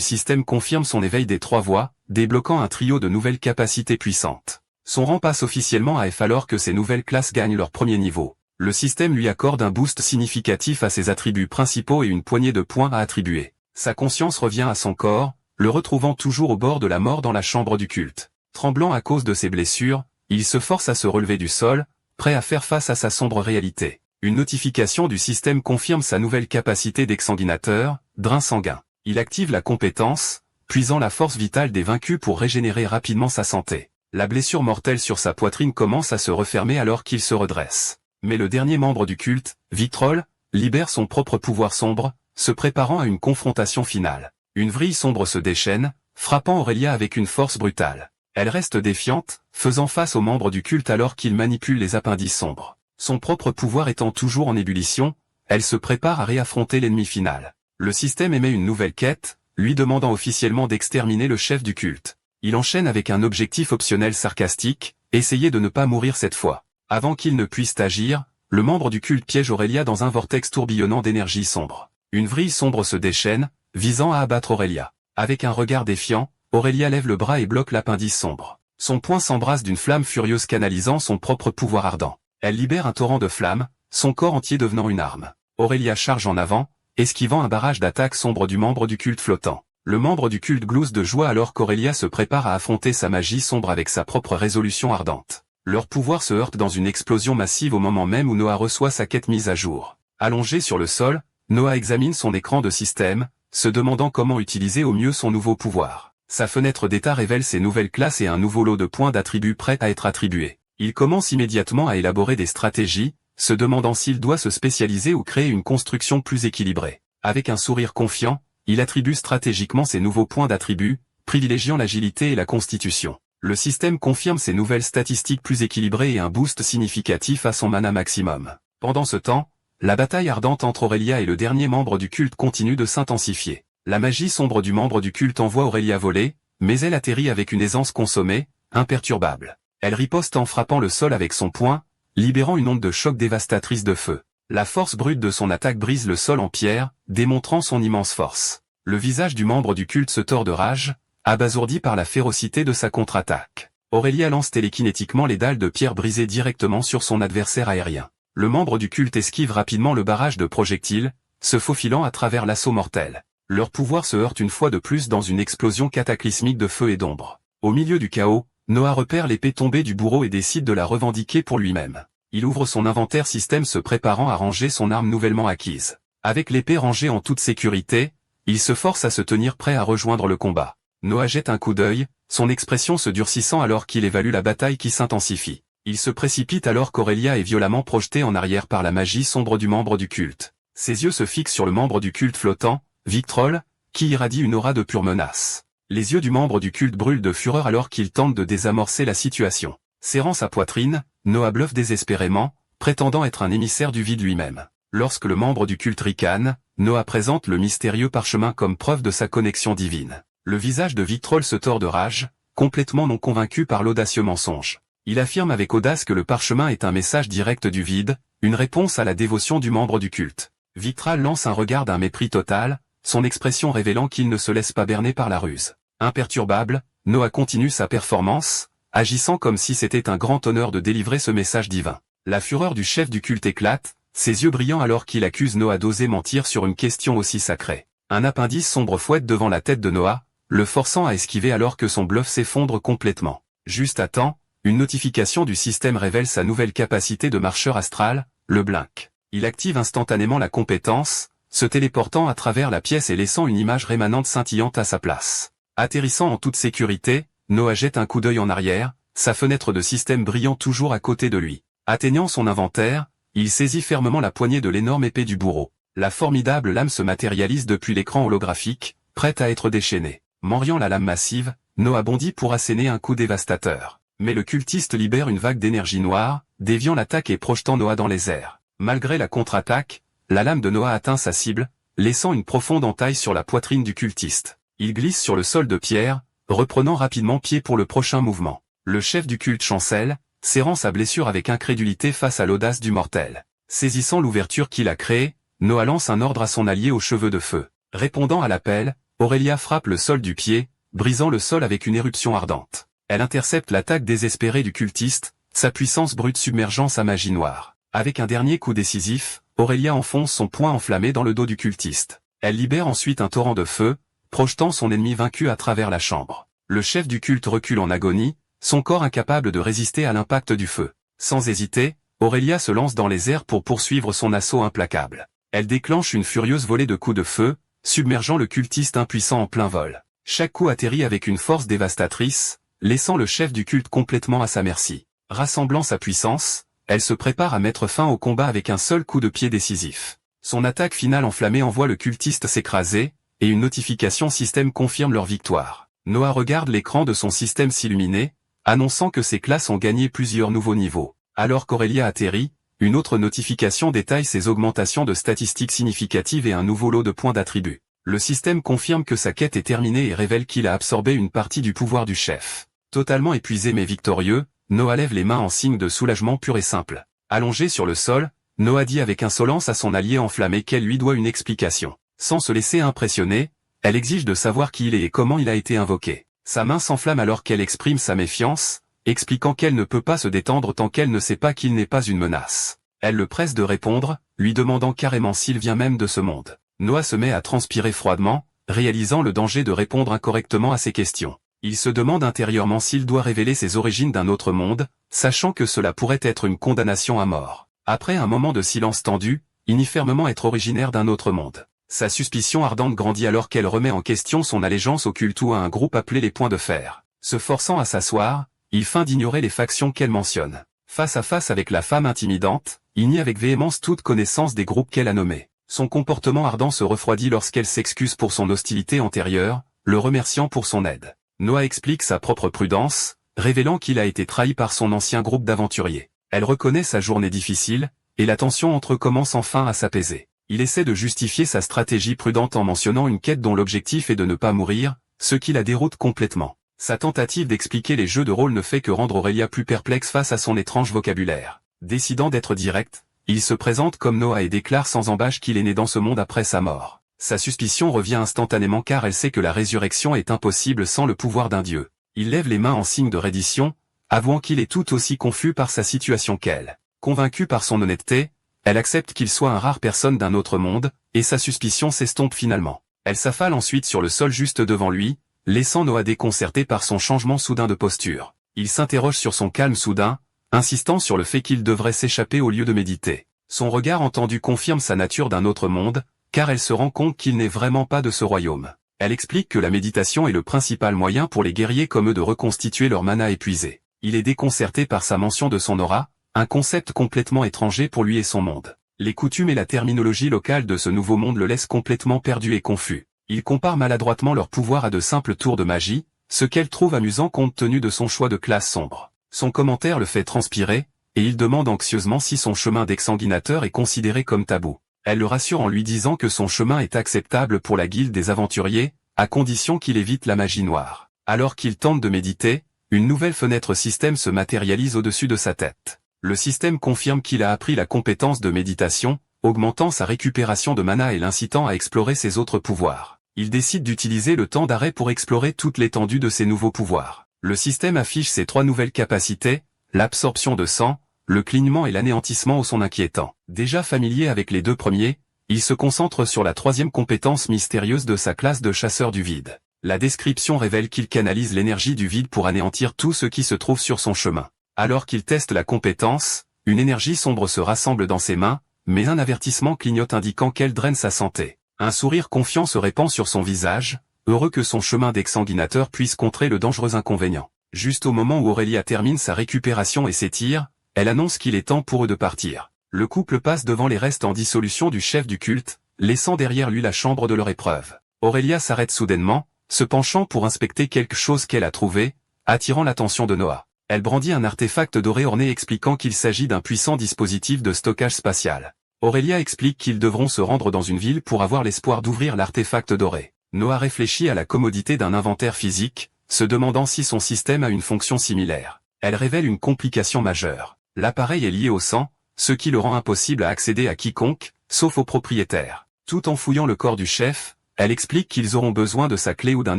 système confirment son éveil des 3 voies, débloquant un trio de nouvelles capacités puissantes. Son rang passe officiellement à F alors que ses nouvelles classes gagnent leur premier niveau. Le système lui accorde un boost significatif à ses attributs principaux et une poignée de points à attribuer. Sa conscience revient à son corps, le retrouvant toujours au bord de la mort dans la chambre du culte. Tremblant à cause de ses blessures, il se force à se relever du sol, prêt à faire face à sa sombre réalité. Une notification du système confirme sa nouvelle capacité d'exsanguinateur, drain sanguin. Il active la compétence, puisant la force vitale des vaincus pour régénérer rapidement sa santé. La blessure mortelle sur sa poitrine commence à se refermer alors qu'il se redresse. Mais le dernier membre du culte, Victrol, libère son propre pouvoir sombre, se préparant à une confrontation finale. Une vrille sombre se déchaîne, frappant Aurélia avec une force brutale. Elle reste défiante, faisant face aux membres du culte alors qu'il manipule les appendices sombres. Son propre pouvoir étant toujours en ébullition, elle se prépare à réaffronter l'ennemi final. Le système émet une nouvelle quête, lui demandant officiellement d'exterminer le chef du culte. Il enchaîne avec un objectif optionnel sarcastique, essayer de ne pas mourir cette fois. Avant qu'il ne puisse agir, le membre du culte piège Aurélia dans un vortex tourbillonnant d'énergie sombre. Une vrille sombre se déchaîne, visant à abattre Aurélia. Avec un regard défiant, Aurélia lève le bras et bloque l'appendice sombre. Son poing s'embrasse d'une flamme furieuse canalisant son propre pouvoir ardent. Elle libère un torrent de flammes, son corps entier devenant une arme. Aurélia charge en avant, esquivant un barrage d'attaques sombres du membre du culte flottant. Le membre du culte glousse de joie alors qu'Aurélia se prépare à affronter sa magie sombre avec sa propre résolution ardente. Leur pouvoir se heurte dans une explosion massive au moment même où Noah reçoit sa quête mise à jour. Allongé sur le sol, Noah examine son écran de système, se demandant comment utiliser au mieux son nouveau pouvoir. Sa fenêtre d'état révèle ses nouvelles classes et un nouveau lot de points d'attributs prêts à être attribués. Il commence immédiatement à élaborer des stratégies, se demandant s'il doit se spécialiser ou créer une construction plus équilibrée. Avec un sourire confiant, il attribue stratégiquement ses nouveaux points d'attributs, privilégiant l'agilité et la constitution. Le système confirme ses nouvelles statistiques plus équilibrées et un boost significatif à son mana maximum. Pendant ce temps, la bataille ardente entre Aurélia et le dernier membre du culte continue de s'intensifier. La magie sombre du membre du culte envoie Aurélia voler, mais elle atterrit avec une aisance consommée, imperturbable. Elle riposte en frappant le sol avec son poing, libérant une onde de choc dévastatrice de feu. La force brute de son attaque brise le sol en pierre, démontrant son immense force. Le visage du membre du culte se tord de rage, abasourdi par la férocité de sa contre-attaque. Aurélia lance télékinétiquement les dalles de pierre brisées directement sur son adversaire aérien. Le membre du culte esquive rapidement le barrage de projectiles, se faufilant à travers l'assaut mortel. Leur pouvoir se heurte une fois de plus dans une explosion cataclysmique de feu et d'ombre. Au milieu du chaos, Noah repère l'épée tombée du bourreau et décide de la revendiquer pour lui-même. Il ouvre son inventaire système se préparant à ranger son arme nouvellement acquise. Avec l'épée rangée en toute sécurité, il se force à se tenir prêt à rejoindre le combat. Noah jette un coup d'œil, son expression se durcissant alors qu'il évalue la bataille qui s'intensifie. Il se précipite alors qu'Aurélia est violemment projetée en arrière par la magie sombre du membre du culte. Ses yeux se fixent sur le membre du culte flottant, Victrol, qui irradie une aura de pure menace. Les yeux du membre du culte brûlent de fureur alors qu'il tente de désamorcer la situation. Serrant sa poitrine, Noah bluffe désespérément, prétendant être un émissaire du vide lui-même. Lorsque le membre du culte ricane, Noah présente le mystérieux parchemin comme preuve de sa connexion divine. Le visage de Victrol se tord de rage, complètement non convaincu par l'audacieux mensonge. Il affirme avec audace que le parchemin est un message direct du vide, une réponse à la dévotion du membre du culte. Victrol lance un regard d'un mépris total, son expression révélant qu'il ne se laisse pas berner par la ruse. Imperturbable, Noah continue sa performance, agissant comme si c'était un grand honneur de délivrer ce message divin. La fureur du chef du culte éclate, ses yeux brillants alors qu'il accuse Noah d'oser mentir sur une question aussi sacrée. Un appendice sombre fouette devant la tête de Noah, le forçant à esquiver alors que son bluff s'effondre complètement. Juste à temps, une notification du système révèle sa nouvelle capacité de marcheur astral, le Blink. Il active instantanément la compétence, se téléportant à travers la pièce et laissant une image rémanente scintillante à sa place. Atterrissant en toute sécurité, Noah jette un coup d'œil en arrière, sa fenêtre de système brillant toujours à côté de lui. Atteignant son inventaire, il saisit fermement la poignée de l'énorme épée du bourreau. La formidable lame se matérialise depuis l'écran holographique, prête à être déchaînée. Manriant la lame massive, Noah bondit pour asséner un coup dévastateur. Mais le cultiste libère une vague d'énergie noire, déviant l'attaque et projetant Noah dans les airs. Malgré la contre-attaque, la lame de Noah atteint sa cible, laissant une profonde entaille sur la poitrine du cultiste. Il glisse sur le sol de pierre, reprenant rapidement pied pour le prochain mouvement. Le chef du culte chancelle, serrant sa blessure avec incrédulité face à l'audace du mortel. Saisissant l'ouverture qu'il a créée, Noah lance un ordre à son allié aux cheveux de feu. Répondant à l'appel, Aurelia frappe le sol du pied, brisant le sol avec une éruption ardente. Elle intercepte l'attaque désespérée du cultiste, sa puissance brute submergeant sa magie noire. Avec un dernier coup décisif, Aurelia enfonce son poing enflammé dans le dos du cultiste. Elle libère ensuite un torrent de feu, projetant son ennemi vaincu à travers la chambre. Le chef du culte recule en agonie, son corps incapable de résister à l'impact du feu. Sans hésiter, Aurelia se lance dans les airs pour poursuivre son assaut implacable. Elle déclenche une furieuse volée de coups de feu, submergeant le cultiste impuissant en plein vol. Chaque coup atterrit avec une force dévastatrice, laissant le chef du culte complètement à sa merci. Rassemblant sa puissance, elle se prépare à mettre fin au combat avec un seul coup de pied décisif. Son attaque finale enflammée envoie le cultiste s'écraser, et une notification système confirme leur victoire. Noah regarde l'écran de son système s'illuminer, annonçant que ses classes ont gagné plusieurs nouveaux niveaux. Alors qu'Aurelia atterrit, une autre notification détaille ses augmentations de statistiques significatives et un nouveau lot de points d'attribut. Le système confirme que sa quête est terminée et révèle qu'il a absorbé une partie du pouvoir du chef. Totalement épuisé mais victorieux, Noah lève les mains en signe de soulagement pur et simple. Allongé sur le sol, Noah dit avec insolence à son allié enflammé qu'elle lui doit une explication. Sans se laisser impressionner, elle exige de savoir qui il est et comment il a été invoqué. Sa main s'enflamme alors qu'elle exprime sa méfiance, expliquant qu'elle ne peut pas se détendre tant qu'elle ne sait pas qu'il n'est pas une menace. Elle le presse de répondre, lui demandant carrément s'il vient même de ce monde. Noah se met à transpirer froidement, réalisant le danger de répondre incorrectement à ses questions. Il se demande intérieurement s'il doit révéler ses origines d'un autre monde, sachant que cela pourrait être une condamnation à mort. Après un moment de silence tendu, il nie fermement être originaire d'un autre monde. Sa suspicion ardente grandit alors qu'elle remet en question son allégeance au culte ou à un groupe appelé les Points de Fer. Se forçant à s'asseoir, il feint d'ignorer les factions qu'elle mentionne. Face à face avec la femme intimidante, il nie avec véhémence toute connaissance des groupes qu'elle a nommés. Son comportement ardent se refroidit lorsqu'elle s'excuse pour son hostilité antérieure, le remerciant pour son aide. Noah explique sa propre prudence, révélant qu'il a été trahi par son ancien groupe d'aventuriers. Elle reconnaît sa journée difficile, et la tension entre eux commence enfin à s'apaiser. Il essaie de justifier sa stratégie prudente en mentionnant une quête dont l'objectif est de ne pas mourir, ce qui la déroute complètement. Sa tentative d'expliquer les jeux de rôle ne fait que rendre Aurelia plus perplexe face à son étrange vocabulaire. Décidant d'être direct, il se présente comme Noah et déclare sans embâche qu'il est né dans ce monde après sa mort. Sa suspicion revient instantanément car elle sait que la résurrection est impossible sans le pouvoir d'un dieu. Il lève les mains en signe de reddition, avouant qu'il est tout aussi confus par sa situation qu'elle. Convaincue par son honnêteté, elle accepte qu'il soit un rare personne d'un autre monde, et sa suspicion s'estompe finalement. Elle s'affale ensuite sur le sol juste devant lui, laissant Noah déconcerté par son changement soudain de posture. Il s'interroge sur son calme soudain, insistant sur le fait qu'il devrait s'échapper au lieu de méditer. Son regard entendu confirme sa nature d'un autre monde, car elle se rend compte qu'il n'est vraiment pas de ce royaume. Elle explique que la méditation est le principal moyen pour les guerriers comme eux de reconstituer leur mana épuisé. Il est déconcerté par sa mention de son aura, un concept complètement étranger pour lui et son monde. Les coutumes et la terminologie locale de ce nouveau monde le laissent complètement perdu et confus. Il compare maladroitement leur pouvoir à de simples tours de magie, ce qu'elle trouve amusant compte tenu de son choix de classe sombre. Son commentaire le fait transpirer, et il demande anxieusement si son chemin d'exsanguinateur est considéré comme tabou. Elle le rassure en lui disant que son chemin est acceptable pour la guilde des aventuriers, à condition qu'il évite la magie noire. Alors qu'il tente de méditer, une nouvelle fenêtre système se matérialise au-dessus de sa tête. Le système confirme qu'il a appris la compétence de méditation, augmentant sa récupération de mana et l'incitant à explorer ses autres pouvoirs. Il décide d'utiliser le temps d'arrêt pour explorer toute l'étendue de ses nouveaux pouvoirs. Le système affiche ses 3 nouvelles capacités, l'absorption de sang, le clignement et l'anéantissement au son inquiétant. Déjà familier avec les 2 premiers, il se concentre sur la 3e compétence mystérieuse de sa classe de chasseur du vide. La description révèle qu'il canalise l'énergie du vide pour anéantir tout ce qui se trouve sur son chemin. Alors qu'il teste la compétence, une énergie sombre se rassemble dans ses mains, mais un avertissement clignote indiquant qu'elle draine sa santé. Un sourire confiant se répand sur son visage, heureux que son chemin d'exsanguinateur puisse contrer le dangereux inconvénient. Juste au moment où Aurelia termine sa récupération et s'étire, elle annonce qu'il est temps pour eux de partir. Le couple passe devant les restes en dissolution du chef du culte, laissant derrière lui la chambre de leur épreuve. Aurelia s'arrête soudainement, se penchant pour inspecter quelque chose qu'elle a trouvé, attirant l'attention de Noah. Elle brandit un artefact doré orné expliquant qu'il s'agit d'un puissant dispositif de stockage spatial. Aurelia explique qu'ils devront se rendre dans une ville pour avoir l'espoir d'ouvrir l'artefact doré. Noah réfléchit à la commodité d'un inventaire physique, se demandant si son système a une fonction similaire. Elle révèle une complication majeure. L'appareil est lié au sang, ce qui le rend impossible à accéder à quiconque, sauf aux propriétaires. Tout en fouillant le corps du chef, elle explique qu'ils auront besoin de sa clé ou d'un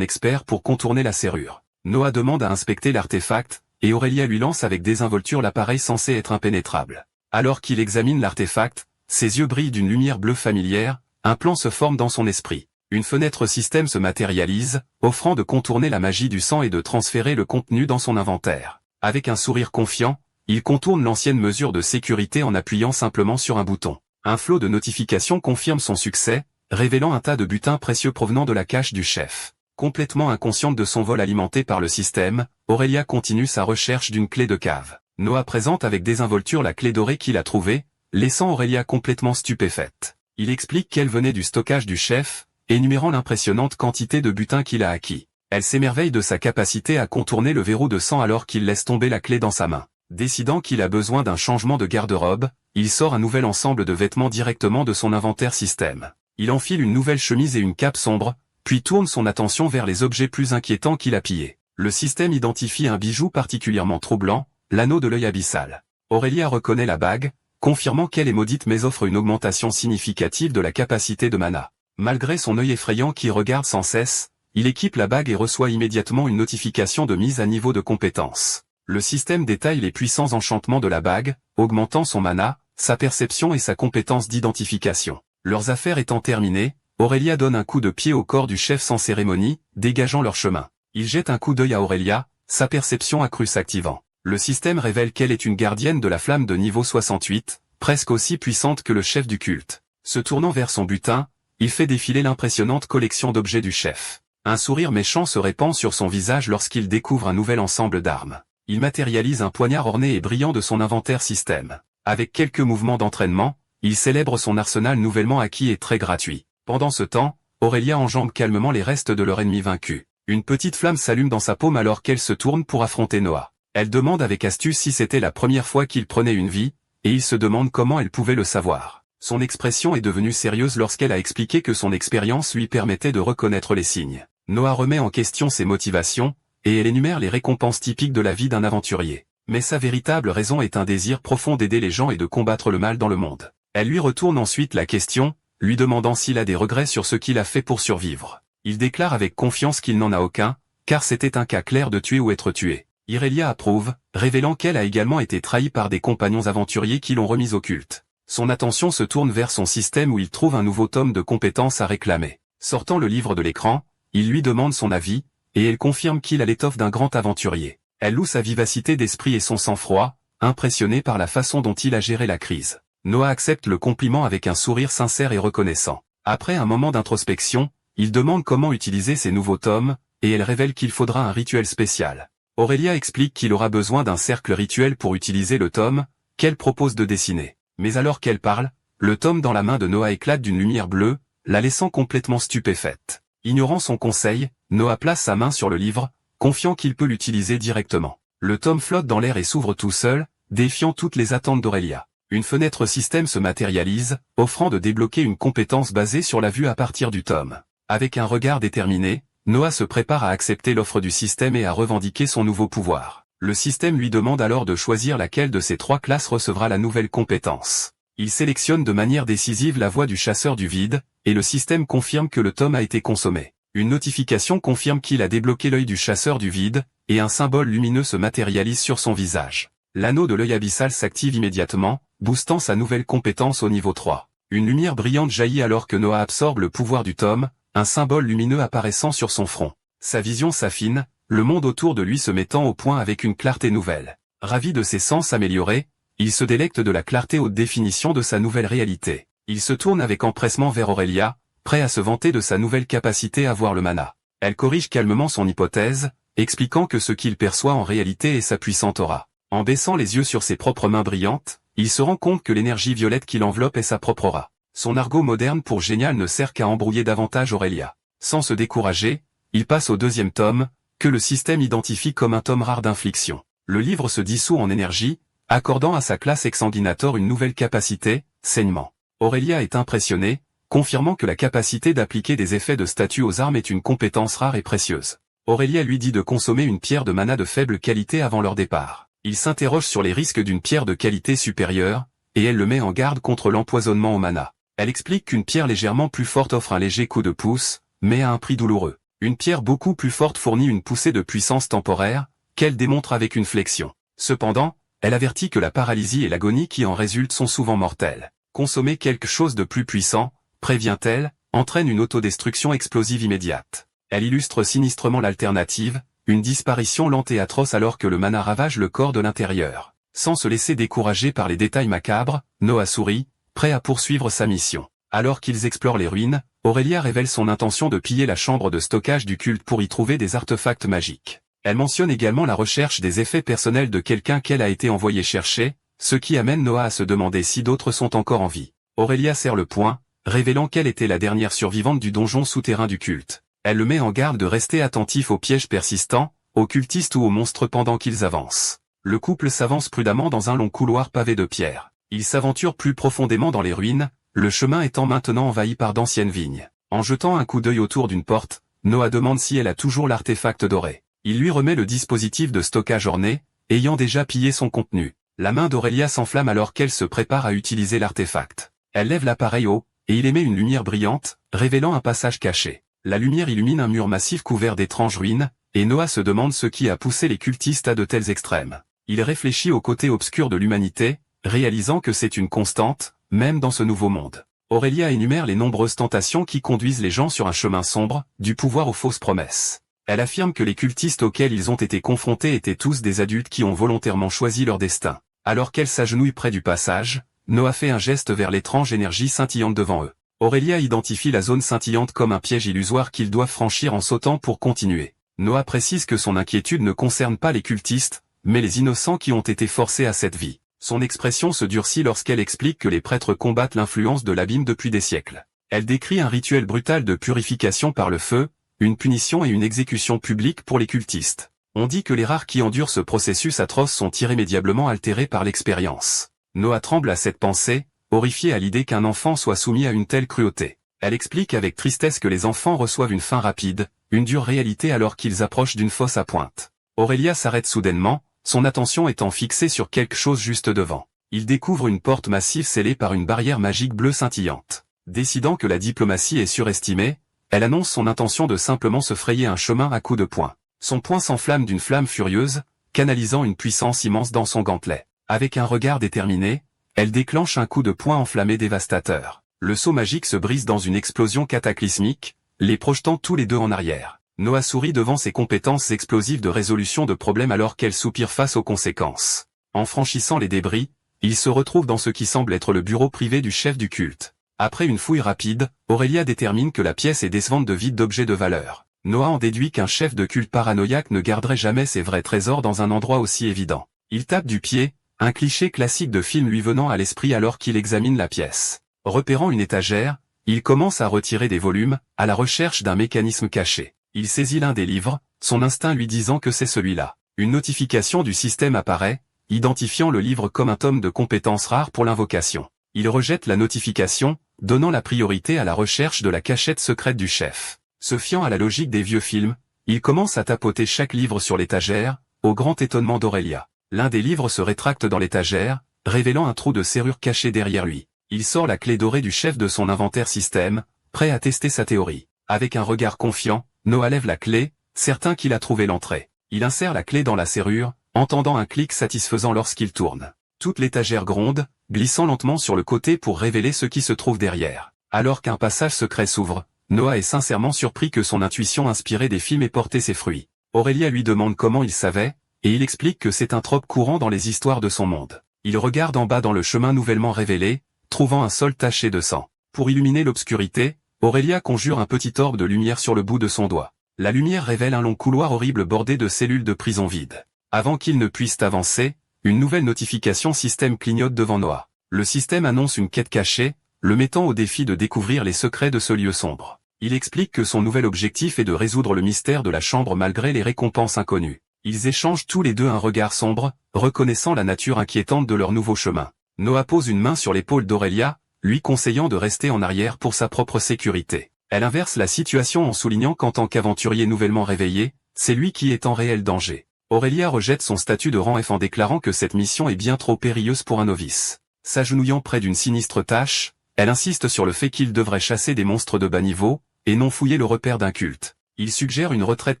expert pour contourner la serrure. Noah demande à inspecter l'artefact, et Aurélia lui lance avec désinvolture l'appareil censé être impénétrable. Alors qu'il examine l'artefact, ses yeux brillent d'une lumière bleue familière, un plan se forme dans son esprit. Une fenêtre système se matérialise, offrant de contourner la magie du sang et de transférer le contenu dans son inventaire. Avec un sourire confiant, il contourne l'ancienne mesure de sécurité en appuyant simplement sur un bouton. Un flot de notifications confirme son succès, révélant un tas de butin précieux provenant de la cache du chef. Complètement inconsciente de son vol alimenté par le système, Aurélia continue sa recherche d'une clé de cave. Noah présente avec désinvolture la clé dorée qu'il a trouvée, laissant Aurélia complètement stupéfaite. Il explique qu'elle venait du stockage du chef, énumérant l'impressionnante quantité de butin qu'il a acquis. Elle s'émerveille de sa capacité à contourner le verrou de sang alors qu'il laisse tomber la clé dans sa main. Décidant qu'il a besoin d'un changement de garde-robe, il sort un nouvel ensemble de vêtements directement de son inventaire système. Il enfile une nouvelle chemise et une cape sombre, puis tourne son attention vers les objets plus inquiétants qu'il a pillés. Le système identifie un bijou particulièrement troublant, l'anneau de l'œil abyssal. Aurélia reconnaît la bague, confirmant qu'elle est maudite mais offre une augmentation significative de la capacité de mana. Malgré son œil effrayant qui regarde sans cesse, il équipe la bague et reçoit immédiatement une notification de mise à niveau de compétence. Le système détaille les puissants enchantements de la bague, augmentant son mana, sa perception et sa compétence d'identification. Leurs affaires étant terminées, Aurélia donne un coup de pied au corps du chef sans cérémonie, dégageant leur chemin. Il jette un coup d'œil à Aurélia, sa perception accrue s'activant. Le système révèle qu'elle est une gardienne de la flamme de niveau 68, presque aussi puissante que le chef du culte. Se tournant vers son butin, il fait défiler l'impressionnante collection d'objets du chef. Un sourire méchant se répand sur son visage lorsqu'il découvre un nouvel ensemble d'armes. Il matérialise un poignard orné et brillant de son inventaire système. Avec quelques mouvements d'entraînement, il célèbre son arsenal nouvellement acquis et très gratuit. Pendant ce temps, Aurélia enjambe calmement les restes de leur ennemi vaincu. Une petite flamme s'allume dans sa paume alors qu'elle se tourne pour affronter Noah. Elle demande avec astuce si c'était la première fois qu'il prenait une vie, et il se demande comment elle pouvait le savoir. Son expression est devenue sérieuse lorsqu'elle a expliqué que son expérience lui permettait de reconnaître les signes. Noah remet en question ses motivations, et elle énumère les récompenses typiques de la vie d'un aventurier. Mais sa véritable raison est un désir profond d'aider les gens et de combattre le mal dans le monde. Elle lui retourne ensuite la question, lui demandant s'il a des regrets sur ce qu'il a fait pour survivre. Il déclare avec confiance qu'il n'en a aucun, car c'était un cas clair de tuer ou être tué. Aurélia approuve, révélant qu'elle a également été trahie par des compagnons aventuriers qui l'ont remise au culte. Son attention se tourne vers son système où il trouve un nouveau tome de compétences à réclamer. Sortant le livre de l'écran, il lui demande son avis, et elle confirme qu'il a l'étoffe d'un grand aventurier. Elle loue sa vivacité d'esprit et son sang-froid, impressionnée par la façon dont il a géré la crise. Noah accepte le compliment avec un sourire sincère et reconnaissant. Après un moment d'introspection, il demande comment utiliser ces nouveaux tomes, et elle révèle qu'il faudra un rituel spécial. Aurélia explique qu'il aura besoin d'un cercle rituel pour utiliser le tome, qu'elle propose de dessiner. Mais alors qu'elle parle, le tome dans la main de Noah éclate d'une lumière bleue, la laissant complètement stupéfaite. Ignorant son conseil, Noah place sa main sur le livre, confiant qu'il peut l'utiliser directement. Le tome flotte dans l'air et s'ouvre tout seul, défiant toutes les attentes d'Aurélia. Une fenêtre système se matérialise, offrant de débloquer une compétence basée sur la vue à partir du tome. Avec un regard déterminé, Noah se prépare à accepter l'offre du système et à revendiquer son nouveau pouvoir. Le système lui demande alors de choisir laquelle de ces 3 classes recevra la nouvelle compétence. Il sélectionne de manière décisive la voie du chasseur du vide, et le système confirme que le tome a été consommé. Une notification confirme qu'il a débloqué l'œil du chasseur du vide, et un symbole lumineux se matérialise sur son visage. L'anneau de l'œil abyssal s'active immédiatement, boostant sa nouvelle compétence au niveau 3. Une lumière brillante jaillit alors que Noah absorbe le pouvoir du tome, un symbole lumineux apparaissant sur son front. Sa vision s'affine, le monde autour de lui se mettant au point avec une clarté nouvelle. Ravi de ses sens améliorés, il se délecte de la clarté haute définition de sa nouvelle réalité. Il se tourne avec empressement vers Aurélia, prêt à se vanter de sa nouvelle capacité à voir le mana. Elle corrige calmement son hypothèse, expliquant que ce qu'il perçoit en réalité est sa puissante aura. En baissant les yeux sur ses propres mains brillantes, il se rend compte que l'énergie violette qui l'enveloppe est sa propre aura. Son argot moderne pour génial ne sert qu'à embrouiller davantage Aurélia. Sans se décourager, il passe au 2e tome, que le système identifie comme un tome rare d'infliction. Le livre se dissout en énergie, accordant à sa classe exsanguinator une nouvelle capacité, saignement. Aurélia est impressionnée, confirmant que la capacité d'appliquer des effets de statut aux armes est une compétence rare et précieuse. Aurélia lui dit de consommer une pierre de mana de faible qualité avant leur départ. Il s'interroge sur les risques d'une pierre de qualité supérieure, et elle le met en garde contre l'empoisonnement au mana. Elle explique qu'une pierre légèrement plus forte offre un léger coup de pouce, mais à un prix douloureux. Une pierre beaucoup plus forte fournit une poussée de puissance temporaire, qu'elle démontre avec une flexion. Cependant, elle avertit que la paralysie et l'agonie qui en résultent sont souvent mortelles. Consommer quelque chose de plus puissant, prévient-elle, entraîne une autodestruction explosive immédiate. Elle illustre sinistrement l'alternative, une disparition lente et atroce alors que le mana ravage le corps de l'intérieur. Sans se laisser décourager par les détails macabres, Noah sourit, prêt à poursuivre sa mission. Alors qu'ils explorent les ruines, Aurélia révèle son intention de piller la chambre de stockage du culte pour y trouver des artefacts magiques. Elle mentionne également la recherche des effets personnels de quelqu'un qu'elle a été envoyé chercher, ce qui amène Noah à se demander si d'autres sont encore en vie. Aurélia serre le poing, révélant qu'elle était la dernière survivante du donjon souterrain du culte. Elle le met en garde de rester attentif aux pièges persistants, aux cultistes ou aux monstres pendant qu'ils avancent. Le couple s'avance prudemment dans un long couloir pavé de pierres. Ils s'aventurent plus profondément dans les ruines, le chemin étant maintenant envahi par d'anciennes vignes. En jetant un coup d'œil autour d'une porte, Noah demande si elle a toujours l'artefact doré. Il lui remet le dispositif de stockage orné, ayant déjà pillé son contenu. La main d'Aurélia s'enflamme alors qu'elle se prépare à utiliser l'artefact. Elle lève l'appareil haut, et il émet une lumière brillante, révélant un passage caché. La lumière illumine un mur massif couvert d'étranges ruines, et Noah se demande ce qui a poussé les cultistes à de tels extrêmes. Il réfléchit au côté obscur de l'humanité, réalisant que c'est une constante, même dans ce nouveau monde. Aurélia énumère les nombreuses tentations qui conduisent les gens sur un chemin sombre, du pouvoir aux fausses promesses. Elle affirme que les cultistes auxquels ils ont été confrontés étaient tous des adultes qui ont volontairement choisi leur destin. Alors qu'elle s'agenouille près du passage, Noah fait un geste vers l'étrange énergie scintillante devant eux. Aurélia identifie la zone scintillante comme un piège illusoire qu'ils doivent franchir en sautant pour continuer. Noah précise que son inquiétude ne concerne pas les cultistes, mais les innocents qui ont été forcés à cette vie. Son expression se durcit lorsqu'elle explique que les prêtres combattent l'influence de l'abîme depuis des siècles. Elle décrit un rituel brutal de purification par le feu, une punition et une exécution publique pour les cultistes. On dit que les rares qui endurent ce processus atroce sont irrémédiablement altérés par l'expérience. Noah tremble à cette pensée, horrifiée à l'idée qu'un enfant soit soumis à une telle cruauté. Elle explique avec tristesse que les enfants reçoivent une fin rapide, une dure réalité alors qu'ils approchent d'une fosse à pointe. Aurélia s'arrête soudainement, son attention étant fixée sur quelque chose juste devant. Il découvre une porte massive scellée par une barrière magique bleue scintillante. Décidant que la diplomatie est surestimée, elle annonce son intention de simplement se frayer un chemin à coups de poing. Son poing s'enflamme d'une flamme furieuse, canalisant une puissance immense dans son gantelet. Avec un regard déterminé, elle déclenche un coup de poing enflammé dévastateur. Le sceau magique se brise dans une explosion cataclysmique, les projetant tous les deux en arrière. Noah sourit devant ses compétences explosives de résolution de problèmes alors qu'elle soupire face aux conséquences. En franchissant les débris, il se retrouve dans ce qui semble être le bureau privé du chef du culte. Après une fouille rapide, Aurélia détermine que la pièce est décevante de vide d'objets de valeur. Noah en déduit qu'un chef de culte paranoïaque ne garderait jamais ses vrais trésors dans un endroit aussi évident. Il tape du pied, un cliché classique de film lui venant à l'esprit alors qu'il examine la pièce. Repérant une étagère, il commence à retirer des volumes, à la recherche d'un mécanisme caché. Il saisit l'un des livres, son instinct lui disant que c'est celui-là. Une notification du système apparaît, identifiant le livre comme un tome de compétences rares pour l'invocation. Il rejette la notification, donnant la priorité à la recherche de la cachette secrète du chef. Se fiant à la logique des vieux films, il commence à tapoter chaque livre sur l'étagère, au grand étonnement d'Aurélia. L'un des livres se rétracte dans l'étagère, révélant un trou de serrure caché derrière lui. Il sort la clé dorée du chef de son inventaire système, prêt à tester sa théorie. Avec un regard confiant, Noah lève la clé, certain qu'il a trouvé l'entrée. Il insère la clé dans la serrure, entendant un clic satisfaisant lorsqu'il tourne. Toute l'étagère gronde, glissant lentement sur le côté pour révéler ce qui se trouve derrière. Alors qu'un passage secret s'ouvre, Noah est sincèrement surpris que son intuition inspirée des films ait porté ses fruits. Aurélia lui demande comment il savait, et il explique que c'est un trope courant dans les histoires de son monde. Il regarde en bas dans le chemin nouvellement révélé, trouvant un sol taché de sang. Pour illuminer l'obscurité, Aurélia conjure un petit orbe de lumière sur le bout de son doigt. La lumière révèle un long couloir horrible bordé de cellules de prison vides. Avant qu'il ne puisse avancer, une nouvelle notification système clignote devant Noah. Le système annonce une quête cachée, le mettant au défi de découvrir les secrets de ce lieu sombre. Il explique que son nouvel objectif est de résoudre le mystère de la chambre malgré les récompenses inconnues. Ils échangent tous les deux un regard sombre, reconnaissant la nature inquiétante de leur nouveau chemin. Noah pose une main sur l'épaule d'Aurélia, lui conseillant de rester en arrière pour sa propre sécurité. Elle inverse la situation en soulignant qu'en tant qu'aventurier nouvellement réveillé, c'est lui qui est en réel danger. Aurélia rejette son statut de rang F en déclarant que cette mission est bien trop périlleuse pour un novice. S'agenouillant près d'une sinistre tâche, elle insiste sur le fait qu'il devrait chasser des monstres de bas niveau, et non fouiller le repère d'un culte. Il suggère une retraite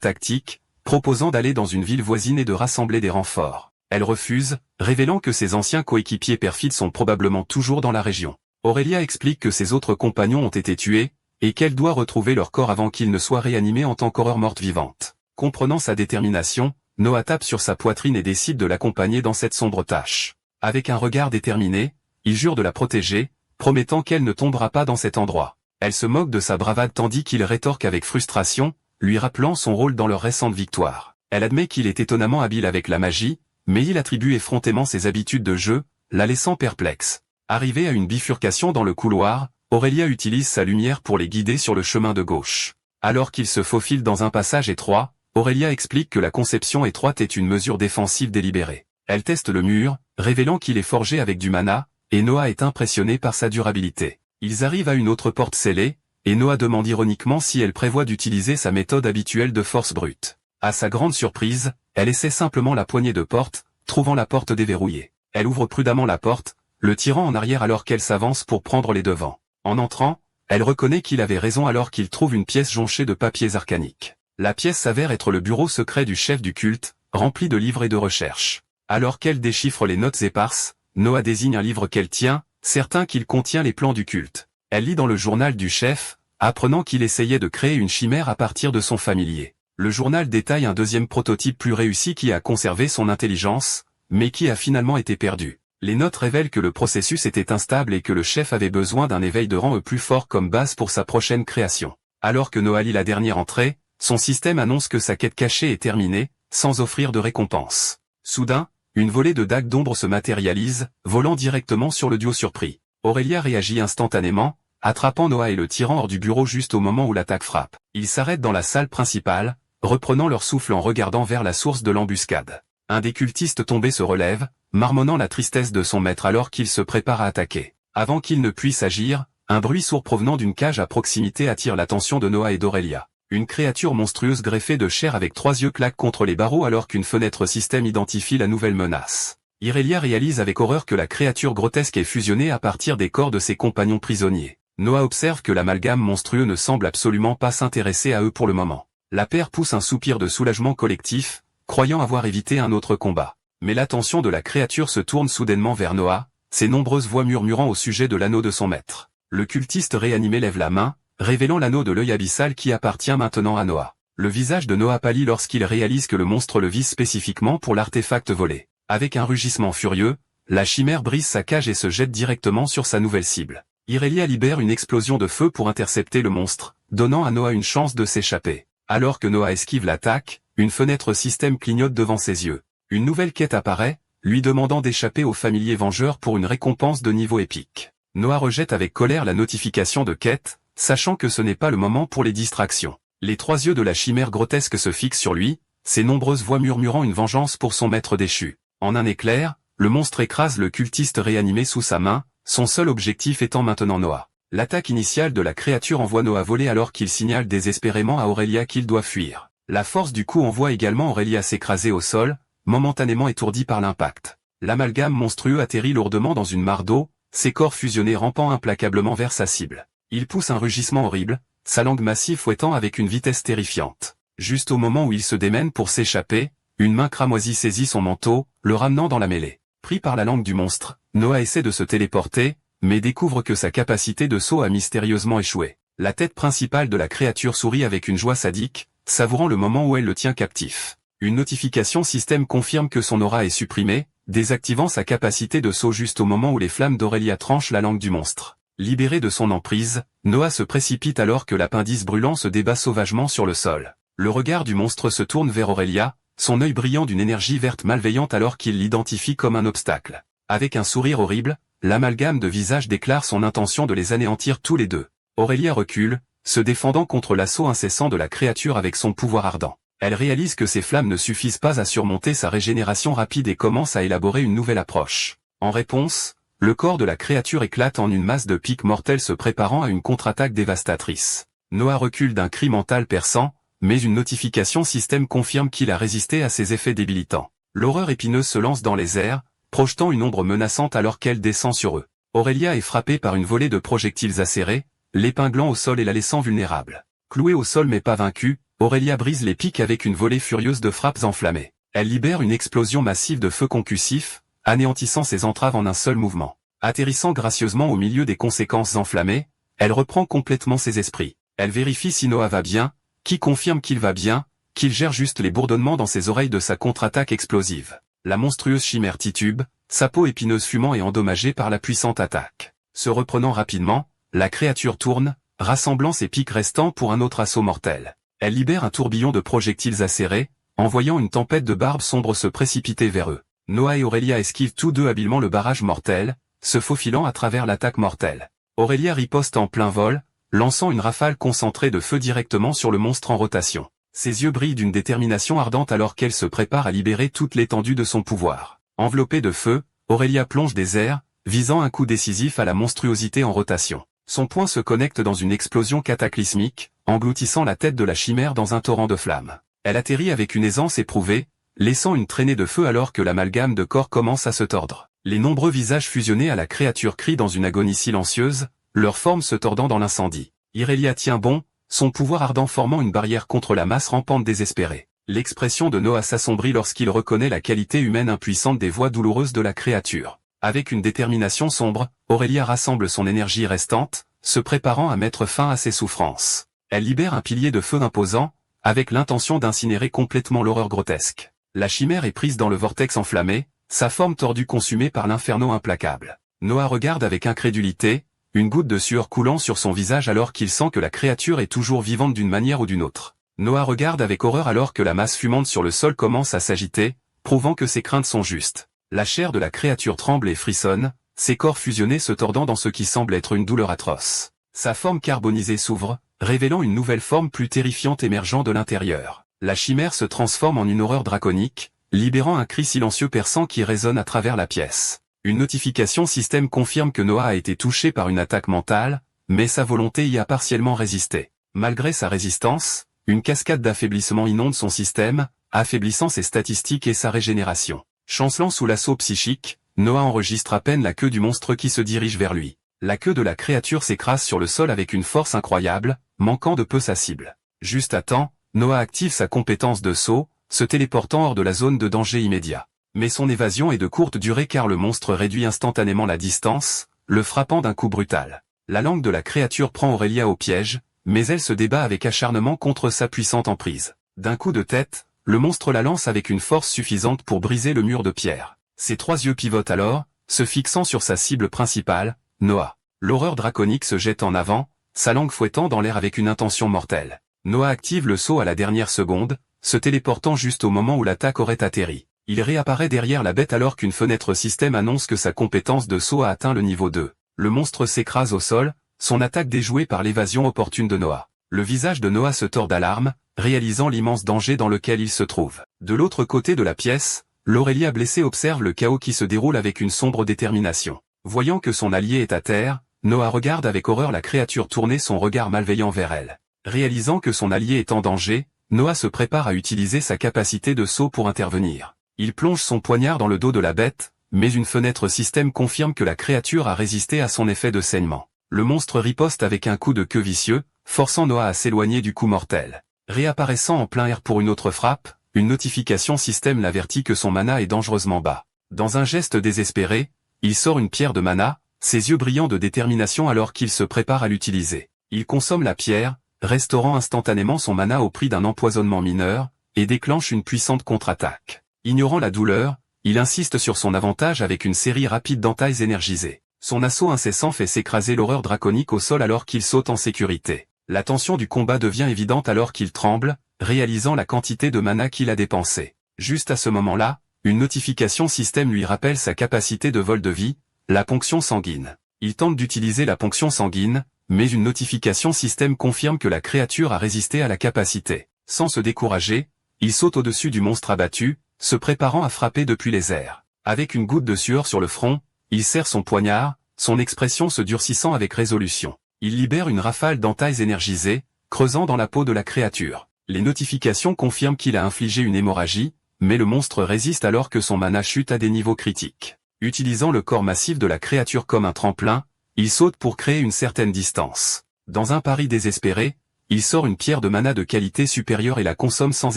tactique, proposant d'aller dans une ville voisine et de rassembler des renforts. Elle refuse, révélant que ses anciens coéquipiers perfides sont probablement toujours dans la région. Aurelia explique que ses autres compagnons ont été tués, et qu'elle doit retrouver leur corps avant qu'ils ne soient réanimés en tant qu'horreur morte vivante. Comprenant sa détermination, Noah tape sur sa poitrine et décide de l'accompagner dans cette sombre tâche. Avec un regard déterminé, il jure de la protéger, promettant qu'elle ne tombera pas dans cet endroit. Elle se moque de sa bravade tandis qu'il rétorque avec frustration, lui rappelant son rôle dans leur récente victoire. Elle admet qu'il est étonnamment habile avec la magie, mais il attribue effrontément ses habitudes de jeu, la laissant perplexe. Arrivée à une bifurcation dans le couloir, Aurelia utilise sa lumière pour les guider sur le chemin de gauche. Alors qu'ils se faufilent dans un passage étroit, Aurelia explique que la conception étroite est une mesure défensive délibérée. Elle teste le mur, révélant qu'il est forgé avec du mana, et Noah est impressionné par sa durabilité. Ils arrivent à une autre porte scellée, et Noah demande ironiquement si elle prévoit d'utiliser sa méthode habituelle de force brute. À sa grande surprise, elle essaie simplement la poignée de porte, trouvant la porte déverrouillée. Elle ouvre prudemment la porte, le tirant en arrière alors qu'elle s'avance pour prendre les devants. En entrant, elle reconnaît qu'il avait raison alors qu'il trouve une pièce jonchée de papiers arcaniques. La pièce s'avère être le bureau secret du chef du culte, rempli de livres et de recherches. Alors qu'elle déchiffre les notes éparses, Noah désigne un livre qu'elle tient, certain qu'il contient les plans du culte. Elle lit dans le journal du chef, apprenant qu'il essayait de créer une chimère à partir de son familier. Le journal détaille un deuxième prototype plus réussi qui a conservé son intelligence, mais qui a finalement été perdu. Les notes révèlent que le processus était instable et que le chef avait besoin d'un éveil de rang plus fort comme base pour sa prochaine création. Alors que Noah lit la dernière entrée, son système annonce que sa quête cachée est terminée, sans offrir de récompense. Soudain, une volée de dagues d'ombre se matérialise, volant directement sur le duo surpris. Aurelia réagit instantanément, attrapant Noah et le tirant hors du bureau juste au moment où l'attaque frappe. Ils s'arrêtent dans la salle principale, reprenant leur souffle en regardant vers la source de l'embuscade. Un des cultistes tombés se relève, marmonnant la tristesse de son maître alors qu'il se prépare à attaquer. Avant qu'il ne puisse agir, un bruit sourd provenant d'une cage à proximité attire l'attention de Noah et d'Aurelia. Une créature monstrueuse greffée de chair avec 3 yeux claque contre les barreaux alors qu'une fenêtre système identifie la nouvelle menace. Aurelia réalise avec horreur que la créature grotesque est fusionnée à partir des corps de ses compagnons prisonniers. Noah observe que l'amalgame monstrueux ne semble absolument pas s'intéresser à eux pour le moment. La paire pousse un soupir de soulagement collectif, croyant avoir évité un autre combat. Mais l'attention de la créature se tourne soudainement vers Noah, ses nombreuses voix murmurant au sujet de l'anneau de son maître. Le cultiste réanimé lève la main, révélant l'anneau de l'œil abyssal qui appartient maintenant à Noah. Le visage de Noah pâlit lorsqu'il réalise que le monstre le vise spécifiquement pour l'artefact volé. Avec un rugissement furieux, la chimère brise sa cage et se jette directement sur sa nouvelle cible. Aurelia libère une explosion de feu pour intercepter le monstre, donnant à Noah une chance de s'échapper. Alors que Noah esquive l'attaque, une fenêtre système clignote devant ses yeux. Une nouvelle quête apparaît, lui demandant d'échapper au familier vengeur pour une récompense de niveau épique. Noah rejette avec colère la notification de quête, sachant que ce n'est pas le moment pour les distractions. Les 3 yeux de la chimère grotesque se fixent sur lui, ses nombreuses voix murmurant une vengeance pour son maître déchu. En un éclair, le monstre écrase le cultiste réanimé sous sa main, son seul objectif étant maintenant Noah. L'attaque initiale de la créature envoie Noah voler alors qu'il signale désespérément à Aurelia qu'il doit fuir. La force du coup envoie également Aurelia s'écraser au sol, momentanément étourdie par l'impact. L'amalgame monstrueux atterrit lourdement dans une mare d'eau, ses corps fusionnés rampant implacablement vers sa cible. Il pousse un rugissement horrible, sa langue massive fouettant avec une vitesse terrifiante. Juste au moment où il se démène pour s'échapper, une main cramoisie saisit son manteau, le ramenant dans la mêlée. Pris par la langue du monstre, Noah essaie de se téléporter, mais découvre que sa capacité de saut a mystérieusement échoué. La tête principale de la créature sourit avec une joie sadique, savourant le moment où elle le tient captif. Une notification système confirme que son aura est supprimée, désactivant sa capacité de saut juste au moment où les flammes d'Aurelia tranchent la langue du monstre. Libéré de son emprise, Noah se précipite alors que l'appendice brûlant se débat sauvagement sur le sol. Le regard du monstre se tourne vers Aurelia, son œil brillant d'une énergie verte malveillante alors qu'il l'identifie comme un obstacle. Avec un sourire horrible, l'amalgame de visage déclare son intention de les anéantir tous les deux. Aurelia recule, se défendant contre l'assaut incessant de la créature avec son pouvoir ardent. Elle réalise que ses flammes ne suffisent pas à surmonter sa régénération rapide et commence à élaborer une nouvelle approche. En réponse, le corps de la créature éclate en une masse de pics mortels se préparant à une contre-attaque dévastatrice. Noah recule d'un cri mental perçant, mais une notification système confirme qu'il a résisté à ses effets débilitants. L'horreur épineuse se lance dans les airs, projetant une ombre menaçante alors qu'elle descend sur eux. Aurelia est frappée par une volée de projectiles acérés, l'épinglant au sol et la laissant vulnérable. Clouée au sol mais pas vaincue, Aurelia brise les pics avec une volée furieuse de frappes enflammées. Elle libère une explosion massive de feu concussif, anéantissant ses entraves en un seul mouvement. Atterrissant gracieusement au milieu des conséquences enflammées, elle reprend complètement ses esprits. Elle vérifie si Noah va bien, qui confirme qu'il va bien, qu'il gère juste les bourdonnements dans ses oreilles de sa contre-attaque explosive. La monstrueuse chimère titube, sa peau épineuse fumant et endommagée par la puissante attaque. Se reprenant rapidement, la créature tourne, rassemblant ses pics restants pour un autre assaut mortel. Elle libère un tourbillon de projectiles acérés, envoyant une tempête de barbes sombres se précipiter vers eux. Noah et Aurelia esquivent tous deux habilement le barrage mortel, se faufilant à travers l'attaque mortelle. Aurelia riposte en plein vol, lançant une rafale concentrée de feu directement sur le monstre en rotation. Ses yeux brillent d'une détermination ardente alors qu'elle se prépare à libérer toute l'étendue de son pouvoir. Enveloppée de feu, Aurelia plonge des airs, visant un coup décisif à la monstruosité en rotation. Son poing se connecte dans une explosion cataclysmique, engloutissant la tête de la chimère dans un torrent de flammes. Elle atterrit avec une aisance éprouvée, laissant une traînée de feu alors que l'amalgame de corps commence à se tordre. Les nombreux visages fusionnés à la créature crient dans une agonie silencieuse, leur forme se tordant dans l'incendie. Irelia tient bon, son pouvoir ardent formant une barrière contre la masse rampante désespérée. L'expression de Noah s'assombrit lorsqu'il reconnaît la qualité humaine impuissante des voix douloureuses de la créature. Avec une détermination sombre, Aurelia rassemble son énergie restante, se préparant à mettre fin à ses souffrances. Elle libère un pilier de feu imposant, avec l'intention d'incinérer complètement l'horreur grotesque. La chimère est prise dans le vortex enflammé, sa forme tordue consumée par l'inferno implacable. Noah regarde avec incrédulité, une goutte de sueur coulant sur son visage alors qu'il sent que la créature est toujours vivante d'une manière ou d'une autre. Noah regarde avec horreur alors que la masse fumante sur le sol commence à s'agiter, prouvant que ses craintes sont justes. La chair de la créature tremble et frissonne, ses corps fusionnés se tordant dans ce qui semble être une douleur atroce. Sa forme carbonisée s'ouvre, révélant une nouvelle forme plus terrifiante émergeant de l'intérieur. La chimère se transforme en une horreur draconique, libérant un cri silencieux perçant qui résonne à travers la pièce. Une notification système confirme que Noah a été touché par une attaque mentale, mais sa volonté y a partiellement résisté. Malgré sa résistance, une cascade d'affaiblissement inonde son système, affaiblissant ses statistiques et sa régénération. Chancelant sous l'assaut psychique, Noah enregistre à peine la queue du monstre qui se dirige vers lui. La queue de la créature s'écrase sur le sol avec une force incroyable, manquant de peu sa cible. Juste à temps, Noah active sa compétence de saut, se téléportant hors de la zone de danger immédiat. Mais son évasion est de courte durée car le monstre réduit instantanément la distance, le frappant d'un coup brutal. La langue de la créature prend Aurelia au piège, mais elle se débat avec acharnement contre sa puissante emprise. D'un coup de tête, le monstre la lance avec une force suffisante pour briser le mur de pierre. Ses trois yeux pivotent alors, se fixant sur sa cible principale, Noah. L'horreur draconique se jette en avant, sa langue fouettant dans l'air avec une intention mortelle. Noah active le saut à la dernière seconde, se téléportant juste au moment où l'attaque aurait atterri. Il réapparaît derrière la bête alors qu'une fenêtre système annonce que sa compétence de saut a atteint le niveau 2. Le monstre s'écrase au sol, son attaque déjouée par l'évasion opportune de Noah. Le visage de Noah se tord d'alarme, réalisant l'immense danger dans lequel il se trouve. De l'autre côté de la pièce, l'Aurelia blessée observe le chaos qui se déroule avec une sombre détermination. Voyant que son allié est à terre, Noah regarde avec horreur la créature tourner son regard malveillant vers elle. Réalisant que son allié est en danger, Noah se prépare à utiliser sa capacité de saut pour intervenir. Il plonge son poignard dans le dos de la bête, mais une fenêtre système confirme que la créature a résisté à son effet de saignement. Le monstre riposte avec un coup de queue vicieux, forçant Noah à s'éloigner du coup mortel. Réapparaissant en plein air pour une autre frappe, une notification système l'avertit que son mana est dangereusement bas. Dans un geste désespéré, il sort une pierre de mana, ses yeux brillants de détermination alors qu'il se prépare à l'utiliser. Il consomme la pierre, restaurant instantanément son mana au prix d'un empoisonnement mineur, et déclenche une puissante contre-attaque. Ignorant la douleur, il insiste sur son avantage avec une série rapide d'entailles énergisées. Son assaut incessant fait s'écraser l'horreur draconique au sol alors qu'il saute en sécurité. La tension du combat devient évidente alors qu'il tremble, réalisant la quantité de mana qu'il a dépensé. Juste à ce moment-là, une notification système lui rappelle sa capacité de vol de vie, la ponction sanguine. Il tente d'utiliser la ponction sanguine, mais une notification système confirme que la créature a résisté à la capacité. Sans se décourager, il saute au-dessus du monstre abattu, se préparant à frapper depuis les airs. Avec une goutte de sueur sur le front, il serre son poignard, son expression se durcissant avec résolution. Il libère une rafale d'entailles énergisées, creusant dans la peau de la créature. Les notifications confirment qu'il a infligé une hémorragie, mais le monstre résiste alors que son mana chute à des niveaux critiques. Utilisant le corps massif de la créature comme un tremplin, il saute pour créer une certaine distance. Dans un pari désespéré, il sort une pierre de mana de qualité supérieure et la consomme sans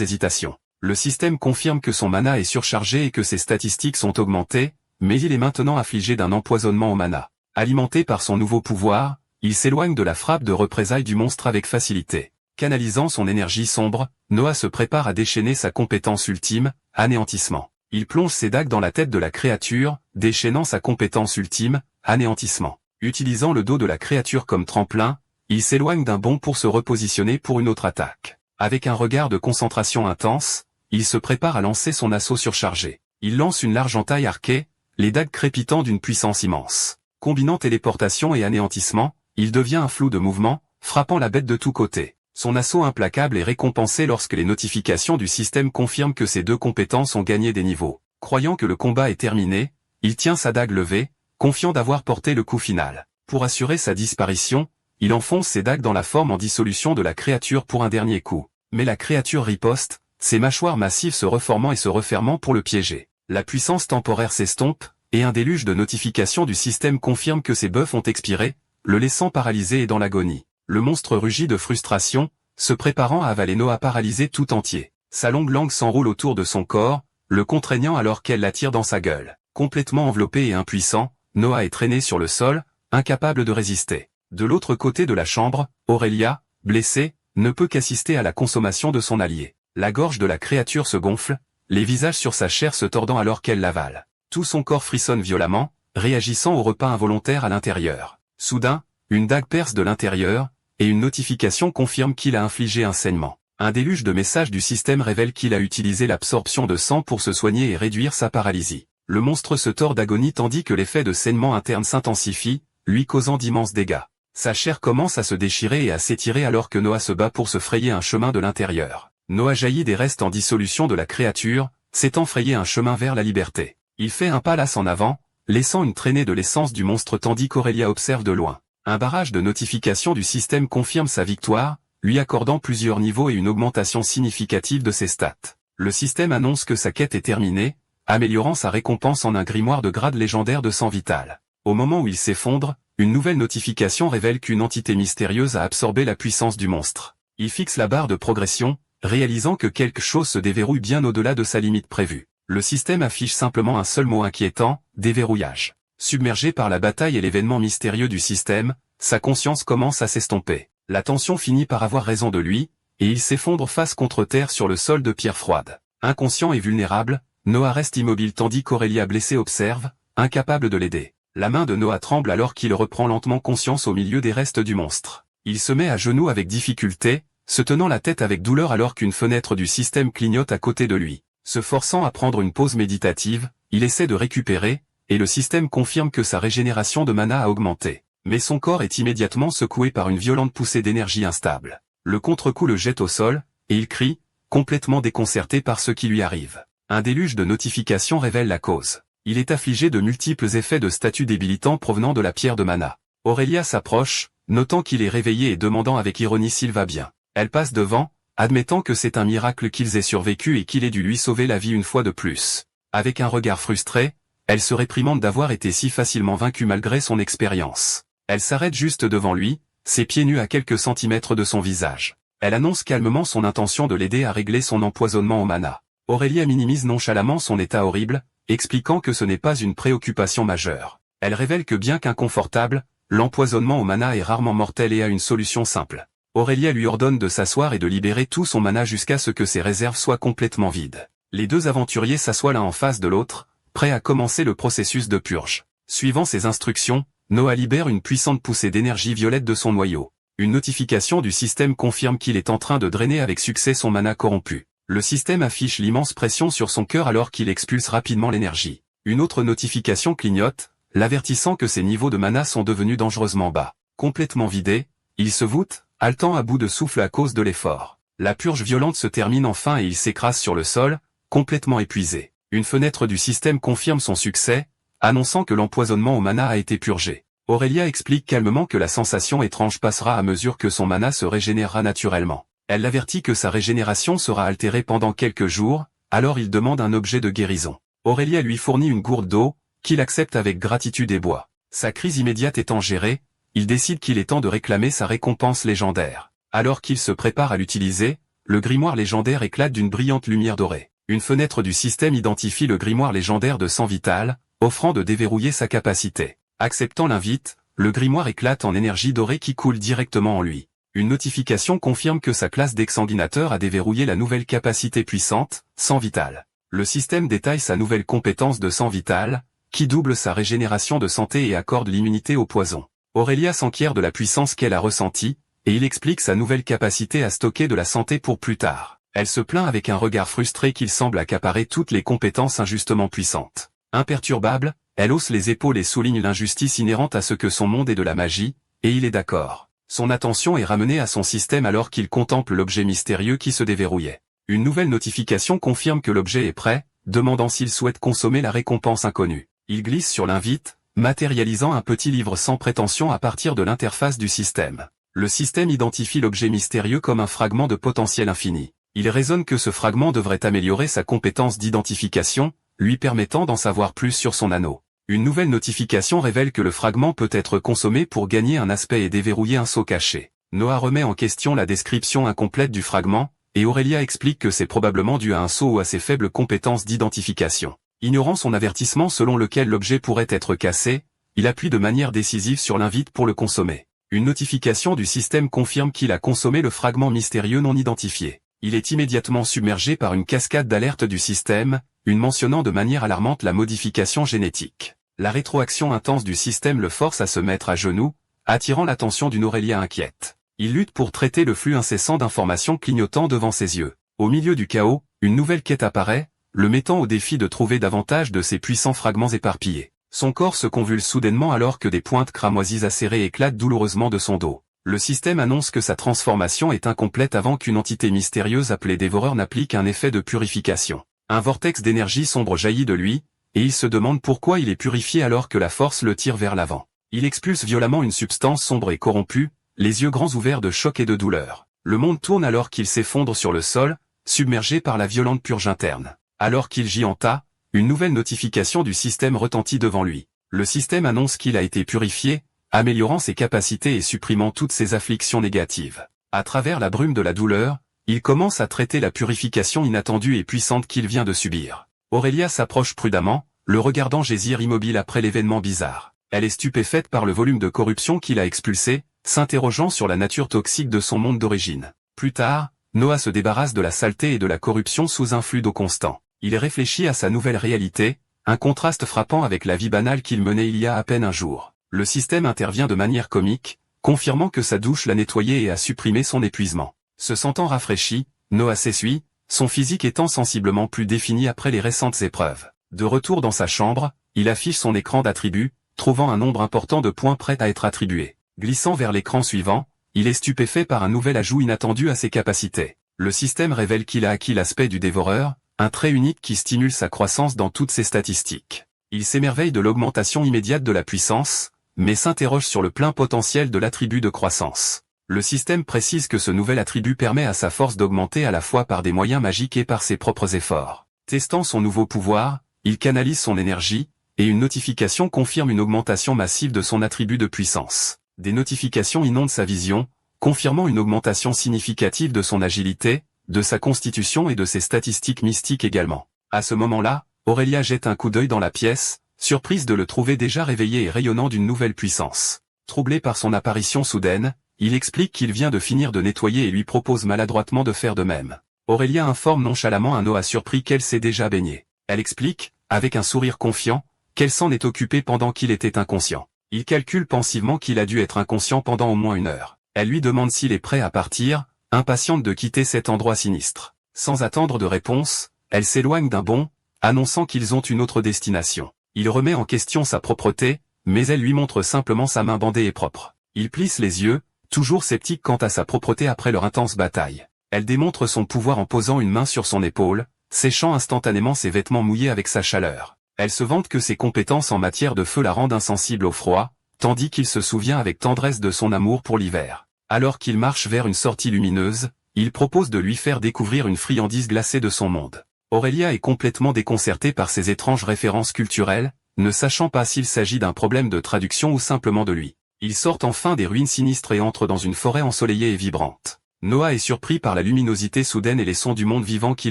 hésitation. Le système confirme que son mana est surchargé et que ses statistiques sont augmentées, mais il est maintenant affligé d'un empoisonnement au mana. Alimenté par son nouveau pouvoir, il s'éloigne de la frappe de représailles du monstre avec facilité. Canalisant son énergie sombre, Noah se prépare à déchaîner sa compétence ultime, anéantissement. Il plonge ses dagues dans la tête de la créature, déchaînant sa compétence ultime, anéantissement. Utilisant le dos de la créature comme tremplin, il s'éloigne d'un bond pour se repositionner pour une autre attaque. Avec un regard de concentration intense, il se prépare à lancer son assaut surchargé. Il lance une large entaille arquée, les dagues crépitant d'une puissance immense. Combinant téléportation et anéantissement, il devient un flou de mouvement, frappant la bête de tous côtés. Son assaut implacable est récompensé lorsque les notifications du système confirment que ses deux compétences ont gagné des niveaux. Croyant que le combat est terminé, il tient sa dague levée, confiant d'avoir porté le coup final. Pour assurer sa disparition, il enfonce ses dagues dans la forme en dissolution de la créature pour un dernier coup. Mais la créature riposte, ses mâchoires massives se reformant et se refermant pour le piéger. La puissance temporaire s'estompe, et un déluge de notifications du système confirme que ses buffs ont expiré, le laissant paralysé et dans l'agonie. Le monstre rugit de frustration, se préparant à avaler Noah paralysé tout entier. Sa longue langue s'enroule autour de son corps, le contraignant alors qu'elle l'attire dans sa gueule. Complètement enveloppé et impuissant, Noah est traîné sur le sol, incapable de résister. De l'autre côté de la chambre, Aurélia, blessée, ne peut qu'assister à la consommation de son allié. La gorge de la créature se gonfle, les visages sur sa chair se tordant alors qu'elle l'avale. Tout son corps frissonne violemment, réagissant au repas involontaire à l'intérieur. Soudain, une dague perce de l'intérieur, et une notification confirme qu'il a infligé un saignement. Un déluge de messages du système révèle qu'il a utilisé l'absorption de sang pour se soigner et réduire sa paralysie. Le monstre se tord d'agonie tandis que l'effet de saignement interne s'intensifie, lui causant d'immenses dégâts. Sa chair commence à se déchirer et à s'étirer alors que Noah se bat pour se frayer un chemin de l'intérieur. Noah jaillit des restes en dissolution de la créature, s'étant frayé un chemin vers la liberté. Il fait un pas en avant, laissant une traînée de l'essence du monstre tandis qu'Aurélia observe de loin. Un barrage de notifications du système confirme sa victoire, lui accordant plusieurs niveaux et une augmentation significative de ses stats. Le système annonce que sa quête est terminée, améliorant sa récompense en un grimoire de grade légendaire de sang vital. Au moment où il s'effondre, une nouvelle notification révèle qu'une entité mystérieuse a absorbé la puissance du monstre. Il fixe la barre de progression, réalisant que quelque chose se déverrouille bien au-delà de sa limite prévue. Le système affiche simplement un seul mot inquiétant, déverrouillage. Submergé par la bataille et l'événement mystérieux du système, sa conscience commence à s'estomper. La tension finit par avoir raison de lui, et il s'effondre face contre terre sur le sol de pierre froide. Inconscient et vulnérable, Noah reste immobile tandis qu'Aurélia blessée observe, incapable de l'aider. La main de Noah tremble alors qu'il reprend lentement conscience au milieu des restes du monstre. Il se met à genoux avec difficulté, se tenant la tête avec douleur alors qu'une fenêtre du système clignote à côté de lui. Se forçant à prendre une pause méditative, il essaie de récupérer, et le système confirme que sa régénération de mana a augmenté. Mais son corps est immédiatement secoué par une violente poussée d'énergie instable. Le contre-coup le jette au sol, et il crie, complètement déconcerté par ce qui lui arrive. Un déluge de notifications révèle la cause. Il est affligé de multiples effets de statut débilitants provenant de la pierre de mana. Aurélia s'approche, notant qu'il est réveillé et demandant avec ironie s'il va bien. Elle passe devant, admettant que c'est un miracle qu'ils aient survécu et qu'il ait dû lui sauver la vie une fois de plus. Avec un regard frustré, elle se réprimande d'avoir été si facilement vaincue malgré son expérience. Elle s'arrête juste devant lui, ses pieds nus à quelques centimètres de son visage. Elle annonce calmement son intention de l'aider à régler son empoisonnement au mana. Aurélia minimise nonchalamment son état horrible, expliquant que ce n'est pas une préoccupation majeure. Elle révèle que bien qu'inconfortable, l'empoisonnement au mana est rarement mortel et a une solution simple. Aurélia lui ordonne de s'asseoir et de libérer tout son mana jusqu'à ce que ses réserves soient complètement vides. Les deux aventuriers s'assoient l'un en face de l'autre, prêts à commencer le processus de purge. Suivant ses instructions, Noah libère une puissante poussée d'énergie violette de son noyau. Une notification du système confirme qu'il est en train de drainer avec succès son mana corrompu. Le système affiche l'immense pression sur son cœur alors qu'il expulse rapidement l'énergie. Une autre notification clignote, l'avertissant que ses niveaux de mana sont devenus dangereusement bas. Complètement vidé, il se voûte, haletant à bout de souffle à cause de l'effort. La purge violente se termine enfin et il s'écrase sur le sol, complètement épuisé. Une fenêtre du système confirme son succès, annonçant que l'empoisonnement au mana a été purgé. Aurélia explique calmement que la sensation étrange passera à mesure que son mana se régénérera naturellement. Elle l'avertit que sa régénération sera altérée pendant quelques jours, alors il demande un objet de guérison. Aurélia lui fournit une gourde d'eau, qu'il accepte avec gratitude et boit. Sa crise immédiate étant gérée, il décide qu'il est temps de réclamer sa récompense légendaire. Alors qu'il se prépare à l'utiliser, le grimoire légendaire éclate d'une brillante lumière dorée. Une fenêtre du système identifie le grimoire légendaire de sang vital, offrant de déverrouiller sa capacité. Acceptant l'invite, le grimoire éclate en énergie dorée qui coule directement en lui. Une notification confirme que sa classe d'exsanguinateur a déverrouillé la nouvelle capacité puissante, sang vital. Le système détaille sa nouvelle compétence de sang vital, qui double sa régénération de santé et accorde l'immunité au poison. Aurélia s'enquiert de la puissance qu'elle a ressentie, et il explique sa nouvelle capacité à stocker de la santé pour plus tard. Elle se plaint avec un regard frustré qu'il semble accaparer toutes les compétences injustement puissantes. Imperturbable, elle hausse les épaules et souligne l'injustice inhérente à ce que son monde est de la magie, et il est d'accord. Son attention est ramenée à son système alors qu'il contemple l'objet mystérieux qui se déverrouillait. Une nouvelle notification confirme que l'objet est prêt, demandant s'il souhaite consommer la récompense inconnue. Il glisse sur l'invite, matérialisant un petit livre sans prétention à partir de l'interface du système. Le système identifie l'objet mystérieux comme un fragment de potentiel infini. Il raisonne que ce fragment devrait améliorer sa compétence d'identification, lui permettant d'en savoir plus sur son anneau. Une nouvelle notification révèle que le fragment peut être consommé pour gagner un aspect et déverrouiller un sceau caché. Noah remet en question la description incomplète du fragment, et Aurélia explique que c'est probablement dû à un sceau ou à ses faibles compétences d'identification. Ignorant son avertissement selon lequel l'objet pourrait être cassé, il appuie de manière décisive sur l'invite pour le consommer. Une notification du système confirme qu'il a consommé le fragment mystérieux non identifié. Il est immédiatement submergé par une cascade d'alertes du système, une mentionnant de manière alarmante la modification génétique. La rétroaction intense du système le force à se mettre à genoux, attirant l'attention d'une Aurélia inquiète. Il lutte pour traiter le flux incessant d'informations clignotant devant ses yeux. Au milieu du chaos, une nouvelle quête apparaît, le mettant au défi de trouver davantage de ces puissants fragments éparpillés. Son corps se convulse soudainement alors que des pointes cramoisies acérées éclatent douloureusement de son dos. Le système annonce que sa transformation est incomplète avant qu'une entité mystérieuse appelée Dévoreur n'applique un effet de purification. Un vortex d'énergie sombre jaillit de lui, et il se demande pourquoi il est purifié alors que la force le tire vers l'avant. Il expulse violemment une substance sombre et corrompue, les yeux grands ouverts de choc et de douleur. Le monde tourne alors qu'il s'effondre sur le sol, submergé par la violente purge interne. Alors qu'il gît en tas, une nouvelle notification du système retentit devant lui. Le système annonce qu'il a été purifié, améliorant ses capacités et supprimant toutes ses afflictions négatives. À travers la brume de la douleur, il commence à traiter la purification inattendue et puissante qu'il vient de subir. Aurélia s'approche prudemment, le regardant gésir immobile après l'événement bizarre. Elle est stupéfaite par le volume de corruption qu'il a expulsé, s'interrogeant sur la nature toxique de son monde d'origine. Plus tard, Noah se débarrasse de la saleté et de la corruption sous un flux d'eau constant. Il réfléchit à sa nouvelle réalité, un contraste frappant avec la vie banale qu'il menait il y a à peine un jour. Le système intervient de manière comique, confirmant que sa douche l'a nettoyé et a supprimé son épuisement. Se sentant rafraîchi, Noah s'essuie, son physique étant sensiblement plus défini après les récentes épreuves. De retour dans sa chambre, il affiche son écran d'attributs, trouvant un nombre important de points prêts à être attribués. Glissant vers l'écran suivant, il est stupéfait par un nouvel ajout inattendu à ses capacités. Le système révèle qu'il a acquis l'aspect du dévoreur, un trait unique qui stimule sa croissance dans toutes ses statistiques. Il s'émerveille de l'augmentation immédiate de la puissance, mais s'interroge sur le plein potentiel de l'attribut de croissance. Le système précise que ce nouvel attribut permet à sa force d'augmenter à la fois par des moyens magiques et par ses propres efforts. Testant son nouveau pouvoir, il canalise son énergie, et une notification confirme une augmentation massive de son attribut de puissance. Des notifications inondent sa vision, confirmant une augmentation significative de son agilité, de sa constitution et de ses statistiques mystiques également. À ce moment-là, Aurélia jette un coup d'œil dans la pièce, surprise de le trouver déjà réveillé et rayonnant d'une nouvelle puissance. Troublé par son apparition soudaine, il explique qu'il vient de finir de nettoyer et lui propose maladroitement de faire de même. Aurélia informe nonchalamment à Noah surpris qu'elle s'est déjà baignée. Elle explique, avec un sourire confiant, qu'elle s'en est occupée pendant qu'il était inconscient. Il calcule pensivement qu'il a dû être inconscient pendant au moins 1 heure. Elle lui demande s'il est prêt à partir, impatiente de quitter cet endroit sinistre. Sans attendre de réponse, elle s'éloigne d'un bond, annonçant qu'ils ont une autre destination. Il remet en question sa propreté, mais elle lui montre simplement sa main bandée et propre. Il plisse les yeux, toujours sceptique quant à sa propreté après leur intense bataille. Elle démontre son pouvoir en posant une main sur son épaule, séchant instantanément ses vêtements mouillés avec sa chaleur. Elle se vante que ses compétences en matière de feu la rendent insensible au froid, tandis qu'il se souvient avec tendresse de son amour pour l'hiver. Alors qu'il marche vers une sortie lumineuse, il propose de lui faire découvrir une friandise glacée de son monde. Aurélia est complètement déconcertée par ces étranges références culturelles, ne sachant pas s'il s'agit d'un problème de traduction ou simplement de lui. Ils sortent enfin des ruines sinistres et entrent dans une forêt ensoleillée et vibrante. Noah est surpris par la luminosité soudaine et les sons du monde vivant qui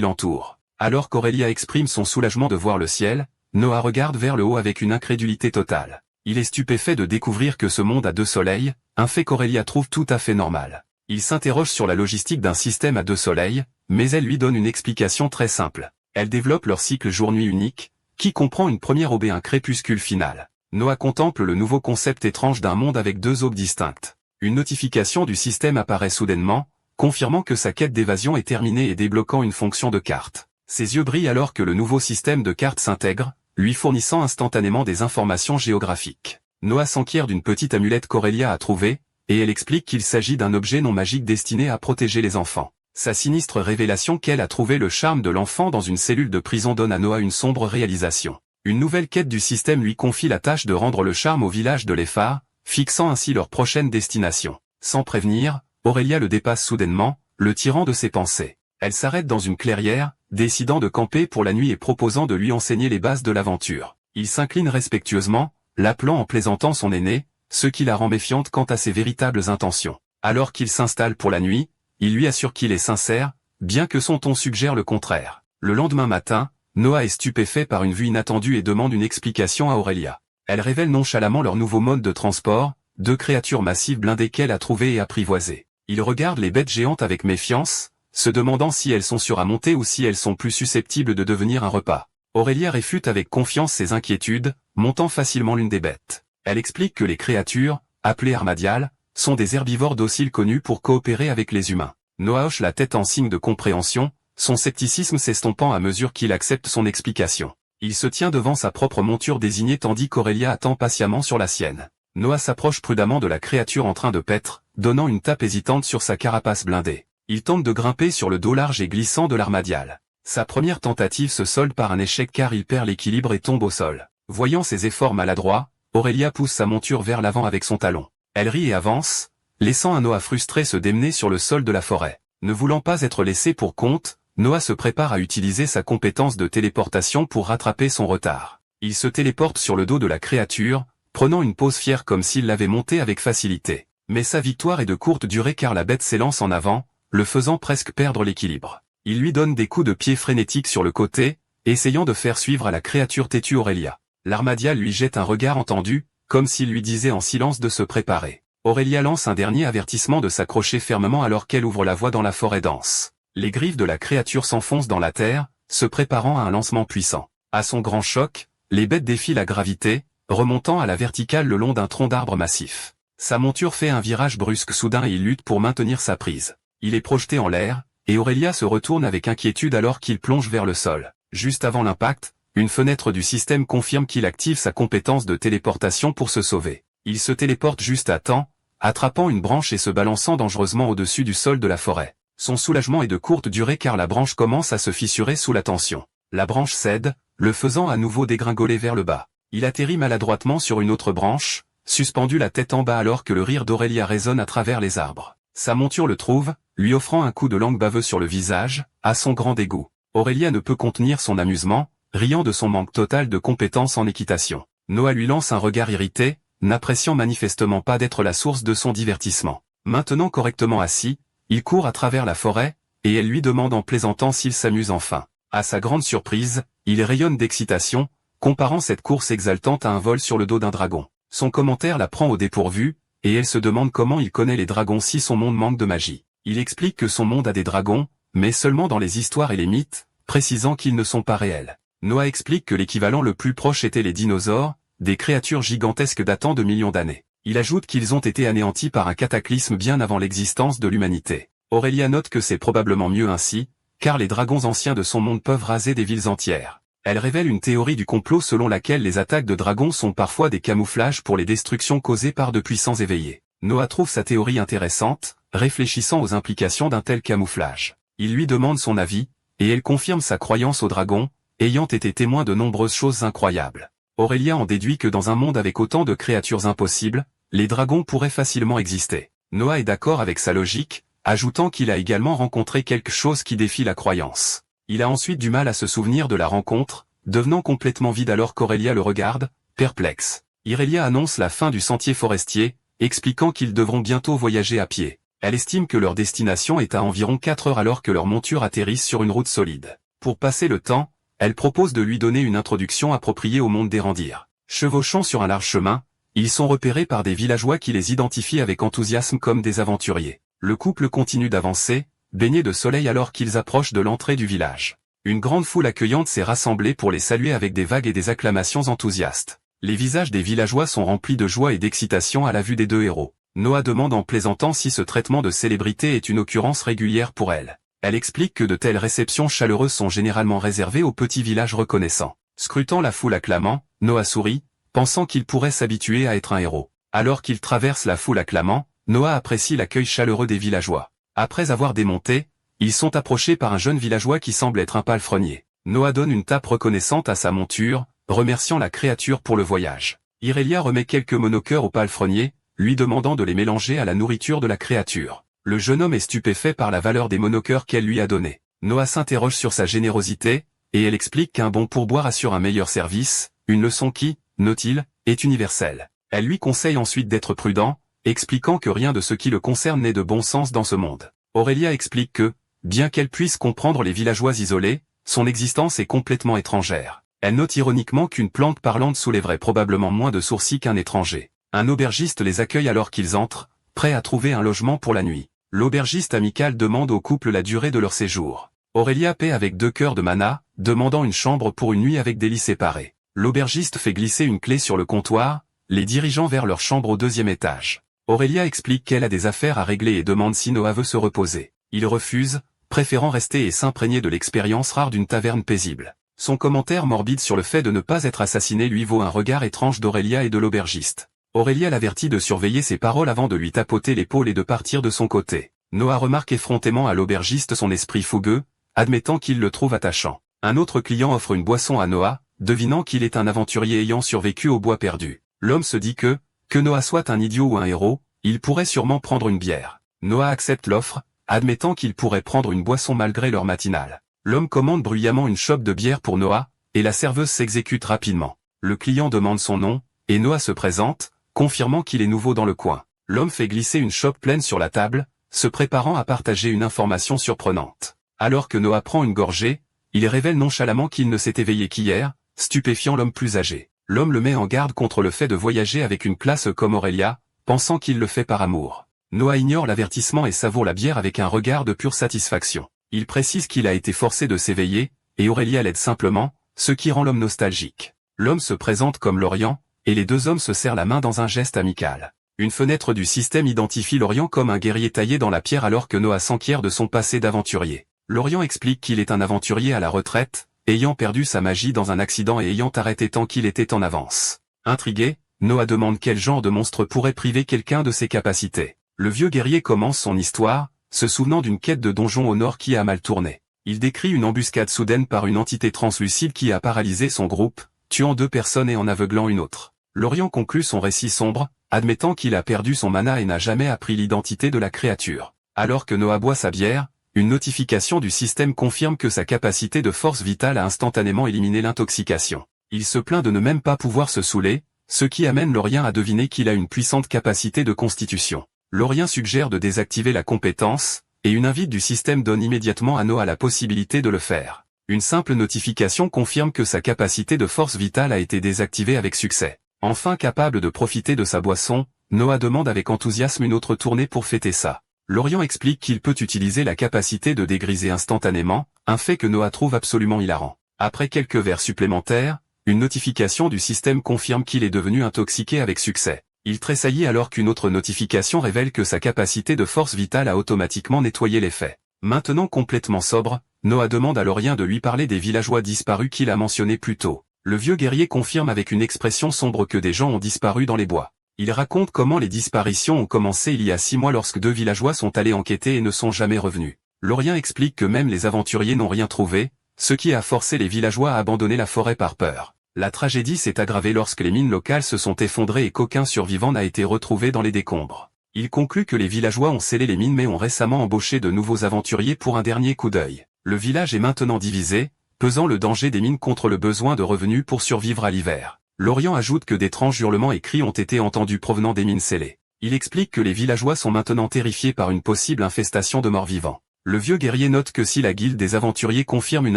l'entoure. Alors qu'Aurélia exprime son soulagement de voir le ciel, Noah regarde vers le haut avec une incrédulité totale. Il est stupéfait de découvrir que ce monde a 2 soleils, un fait qu'Aurélia trouve tout à fait normal. Il s'interroge sur la logistique d'un système à 2 soleils, mais elle lui donne une explication très simple. Elle développe leur cycle jour-nuit unique, qui comprend une première aube et un crépuscule final. Noah contemple le nouveau concept étrange d'un monde avec 2 aubes distinctes. Une notification du système apparaît soudainement, confirmant que sa quête d'évasion est terminée et débloquant une fonction de carte. Ses yeux brillent alors que le nouveau système de cartes s'intègre, lui fournissant instantanément des informations géographiques. Noah s'enquiert d'une petite amulette qu'Aurélia a trouvée, et elle explique qu'il s'agit d'un objet non magique destiné à protéger les enfants. Sa sinistre révélation qu'elle a trouvé le charme de l'enfant dans une cellule de prison donne à Noah une sombre réalisation. Une nouvelle quête du système lui confie la tâche de rendre le charme au village de Léphar, fixant ainsi leur prochaine destination. Sans prévenir, Aurélia le dépasse soudainement, le tirant de ses pensées. Elle s'arrête dans une clairière, décidant de camper pour la nuit et proposant de lui enseigner les bases de l'aventure. Il s'incline respectueusement, l'appelant en plaisantant son aîné, ce qui la rend méfiante quant à ses véritables intentions. Alors qu'il s'installe pour la nuit, il lui assure qu'il est sincère, bien que son ton suggère le contraire. Le lendemain matin, Noah est stupéfait par une vue inattendue et demande une explication à Aurélia. Elle révèle nonchalamment leur nouveau mode de transport, 2 créatures massives blindées qu'elle a trouvées et apprivoisées. Il regarde les bêtes géantes avec méfiance, se demandant si elles sont sûres à monter ou si elles sont plus susceptibles de devenir un repas. Aurélia réfute avec confiance ses inquiétudes, montant facilement l'une des bêtes. Elle explique que les créatures, appelées armadiales, sont des herbivores dociles connus pour coopérer avec les humains. Noah hoche la tête en signe de compréhension, son scepticisme s'estompant à mesure qu'il accepte son explication. Il se tient devant sa propre monture désignée tandis qu'Aurélia attend patiemment sur la sienne. Noah s'approche prudemment de la créature en train de paître, donnant une tape hésitante sur sa carapace blindée. Il tente de grimper sur le dos large et glissant de l'armadiale. Sa première tentative se solde par un échec car il perd l'équilibre et tombe au sol. Voyant ses efforts maladroits, Aurélia pousse sa monture vers l'avant avec son talon. Elle rit et avance, laissant un Noah frustré se démener sur le sol de la forêt. Ne voulant pas être laissé pour compte, Noah se prépare à utiliser sa compétence de téléportation pour rattraper son retard. Il se téléporte sur le dos de la créature, prenant une pose fière comme s'il l'avait montée avec facilité. Mais sa victoire est de courte durée car la bête s'élance en avant, le faisant presque perdre l'équilibre. Il lui donne des coups de pied frénétiques sur le côté, essayant de faire suivre à la créature têtue Aurélia. L'armadia lui jette un regard entendu, comme s'il lui disait en silence de se préparer. Aurélia lance un dernier avertissement de s'accrocher fermement alors qu'elle ouvre la voie dans la forêt dense. Les griffes de la créature s'enfoncent dans la terre, se préparant à un lancement puissant. À son grand choc, les bêtes défient la gravité, remontant à la verticale le long d'un tronc d'arbre massif. Sa monture fait un virage brusque soudain et il lutte pour maintenir sa prise. Il est projeté en l'air, et Aurélia se retourne avec inquiétude alors qu'il plonge vers le sol. Juste avant l'impact, une fenêtre du système confirme qu'il active sa compétence de téléportation pour se sauver. Il se téléporte juste à temps, attrapant une branche et se balançant dangereusement au-dessus du sol de la forêt. Son soulagement est de courte durée car la branche commence à se fissurer sous la tension. La branche cède, le faisant à nouveau dégringoler vers le bas. Il atterrit maladroitement sur une autre branche, suspendu la tête en bas alors que le rire d'Aurélia résonne à travers les arbres. Sa monture le trouve, lui offrant un coup de langue baveux sur le visage, à son grand dégoût. Aurélia ne peut contenir son amusement, riant de son manque total de compétences en équitation. Noah lui lance un regard irrité, n'appréciant manifestement pas d'être la source de son divertissement. Maintenant correctement assis, il court à travers la forêt, et elle lui demande en plaisantant s'il s'amuse enfin. À sa grande surprise, il rayonne d'excitation, comparant cette course exaltante à un vol sur le dos d'un dragon. Son commentaire la prend au dépourvu, et elle se demande comment il connaît les dragons si son monde manque de magie. Il explique que son monde a des dragons, mais seulement dans les histoires et les mythes, précisant qu'ils ne sont pas réels. Noah explique que l'équivalent le plus proche était les dinosaures, des créatures gigantesques datant de millions d'années. Il ajoute qu'ils ont été anéantis par un cataclysme bien avant l'existence de l'humanité. Aurélia note que c'est probablement mieux ainsi, car les dragons anciens de son monde peuvent raser des villes entières. Elle révèle une théorie du complot selon laquelle les attaques de dragons sont parfois des camouflages pour les destructions causées par de puissants éveillés. Noah trouve sa théorie intéressante, réfléchissant aux implications d'un tel camouflage. Il lui demande son avis, et elle confirme sa croyance aux dragons, ayant été témoin de nombreuses choses incroyables. Aurélia en déduit que dans un monde avec autant de créatures impossibles, les dragons pourraient facilement exister. Noah est d'accord avec sa logique, ajoutant qu'il a également rencontré quelque chose qui défie la croyance. Il a ensuite du mal à se souvenir de la rencontre, devenant complètement vide alors qu'Aurélia le regarde, perplexe. Irélia annonce la fin du sentier forestier, expliquant qu'ils devront bientôt voyager à pied. Elle estime que leur destination est à environ 4 heures alors que leur monture atterrisse sur une route solide. Pour passer le temps, elle propose de lui donner une introduction appropriée au monde des rendirent. Chevauchant sur un large chemin, ils sont repérés par des villageois qui les identifient avec enthousiasme comme des aventuriers. Le couple continue d'avancer, baigné de soleil alors qu'ils approchent de l'entrée du village. Une grande foule accueillante s'est rassemblée pour les saluer avec des vagues et des acclamations enthousiastes. Les visages des villageois sont remplis de joie et d'excitation à la vue des deux héros. Noah demande en plaisantant si ce traitement de célébrité est une occurrence régulière pour elle. Elle explique que de telles réceptions chaleureuses sont généralement réservées aux petits villages reconnaissants. Scrutant la foule acclamant, Noah sourit, pensant qu'il pourrait s'habituer à être un héros. Alors qu'il traverse la foule acclamant, Noah apprécie l'accueil chaleureux des villageois. Après avoir démonté, ils sont approchés par un jeune villageois qui semble être un palefrenier. Noah donne une tape reconnaissante à sa monture, remerciant la créature pour le voyage. Irélia remet quelques monocœurs au palefrenier, lui demandant de les mélanger à la nourriture de la créature. Le jeune homme est stupéfait par la valeur des monocœurs qu'elle lui a donnés. Noah s'interroge sur sa générosité, et elle explique qu'un bon pourboire assure un meilleur service, une leçon qui, note-t-il, est universelle. Elle lui conseille ensuite d'être prudent, expliquant que rien de ce qui le concerne n'est de bon sens dans ce monde. Aurélia explique que, bien qu'elle puisse comprendre les villageois isolés, son existence est complètement étrangère. Elle note ironiquement qu'une plante parlante soulèverait probablement moins de sourcils qu'un étranger. Un aubergiste les accueille alors qu'ils entrent, prêts à trouver un logement pour la nuit. L'aubergiste amical demande au couple la durée de leur séjour. Aurélia paie avec 2 cœurs de mana, demandant une chambre pour une nuit avec des lits séparés. L'aubergiste fait glisser une clé sur le comptoir, les dirigeant vers leur chambre au 2e étage. Aurélia explique qu'elle a des affaires à régler et demande si Noah veut se reposer. Il refuse, préférant rester et s'imprégner de l'expérience rare d'une taverne paisible. Son commentaire morbide sur le fait de ne pas être assassiné lui vaut un regard étrange d'Aurélia et de l'aubergiste. Aurélia l'avertit de surveiller ses paroles avant de lui tapoter l'épaule et de partir de son côté. Noah remarque effrontément à l'aubergiste son esprit fougueux, admettant qu'il le trouve attachant. Un autre client offre une boisson à Noah, devinant qu'il est un aventurier ayant survécu au bois perdu. L'homme se dit que Noah soit un idiot ou un héros, il pourrait sûrement prendre une bière. Noah accepte l'offre, admettant qu'il pourrait prendre une boisson malgré l'heure matinale. L'homme commande bruyamment une chope de bière pour Noah, et la serveuse s'exécute rapidement. Le client demande son nom, et Noah se présente, confirmant qu'il est nouveau dans le coin. L'homme fait glisser une chope pleine sur la table, se préparant à partager une information surprenante. Alors que Noah prend une gorgée, il révèle nonchalamment qu'il ne s'est éveillé qu'hier, stupéfiant l'homme plus âgé. L'homme le met en garde contre le fait de voyager avec une classe comme Aurélia, pensant qu'il le fait par amour. Noah ignore l'avertissement et savoure la bière avec un regard de pure satisfaction. Il précise qu'il a été forcé de s'éveiller, et Aurélia l'aide simplement, ce qui rend l'homme nostalgique. L'homme se présente comme Lorient, et les deux hommes se serrent la main dans un geste amical. Une fenêtre du système identifie Lorient comme un guerrier taillé dans la pierre alors que Noah s'enquiert de son passé d'aventurier. Lorient explique qu'il est un aventurier à la retraite, ayant perdu sa magie dans un accident et ayant arrêté tant qu'il était en avance. Intrigué, Noah demande quel genre de monstre pourrait priver quelqu'un de ses capacités. Le vieux guerrier commence son histoire, se souvenant d'une quête de donjon au nord qui a mal tourné. Il décrit une embuscade soudaine par une entité translucide qui a paralysé son groupe, tuant 2 personnes et en aveuglant une autre. Lorient conclut son récit sombre, admettant qu'il a perdu son mana et n'a jamais appris l'identité de la créature. Alors que Noah boit sa bière, une notification du système confirme que sa capacité de force vitale a instantanément éliminé l'intoxication. Il se plaint de ne même pas pouvoir se saouler, ce qui amène Lorient à deviner qu'il a une puissante capacité de constitution. Lorient suggère de désactiver la compétence, et une invite du système donne immédiatement à Noah la possibilité de le faire. Une simple notification confirme que sa capacité de force vitale a été désactivée avec succès. Enfin capable de profiter de sa boisson, Noah demande avec enthousiasme une autre tournée pour fêter ça. Lorient explique qu'il peut utiliser la capacité de dégriser instantanément, un fait que Noah trouve absolument hilarant. Après quelques verres supplémentaires, une notification du système confirme qu'il est devenu intoxiqué avec succès. Il tressaillit alors qu'une autre notification révèle que sa capacité de force vitale a automatiquement nettoyé l'effet. Maintenant complètement sobre, Noah demande à Lorient de lui parler des villageois disparus qu'il a mentionnés plus tôt. Le vieux guerrier confirme avec une expression sombre que des gens ont disparu dans les bois. Il raconte comment les disparitions ont commencé il y a 6 mois lorsque 2 villageois sont allés enquêter et ne sont jamais revenus. Lorient explique que même les aventuriers n'ont rien trouvé, ce qui a forcé les villageois à abandonner la forêt par peur. La tragédie s'est aggravée lorsque les mines locales se sont effondrées et qu'aucun survivant n'a été retrouvé dans les décombres. Il conclut que les villageois ont scellé les mines mais ont récemment embauché de nouveaux aventuriers pour un dernier coup d'œil. Le village est maintenant divisé, pesant le danger des mines contre le besoin de revenus pour survivre à l'hiver. Lorient ajoute que d'étranges hurlements et cris ont été entendus provenant des mines scellées. Il explique que les villageois sont maintenant terrifiés par une possible infestation de morts-vivants. Le vieux guerrier note que si la guilde des aventuriers confirme une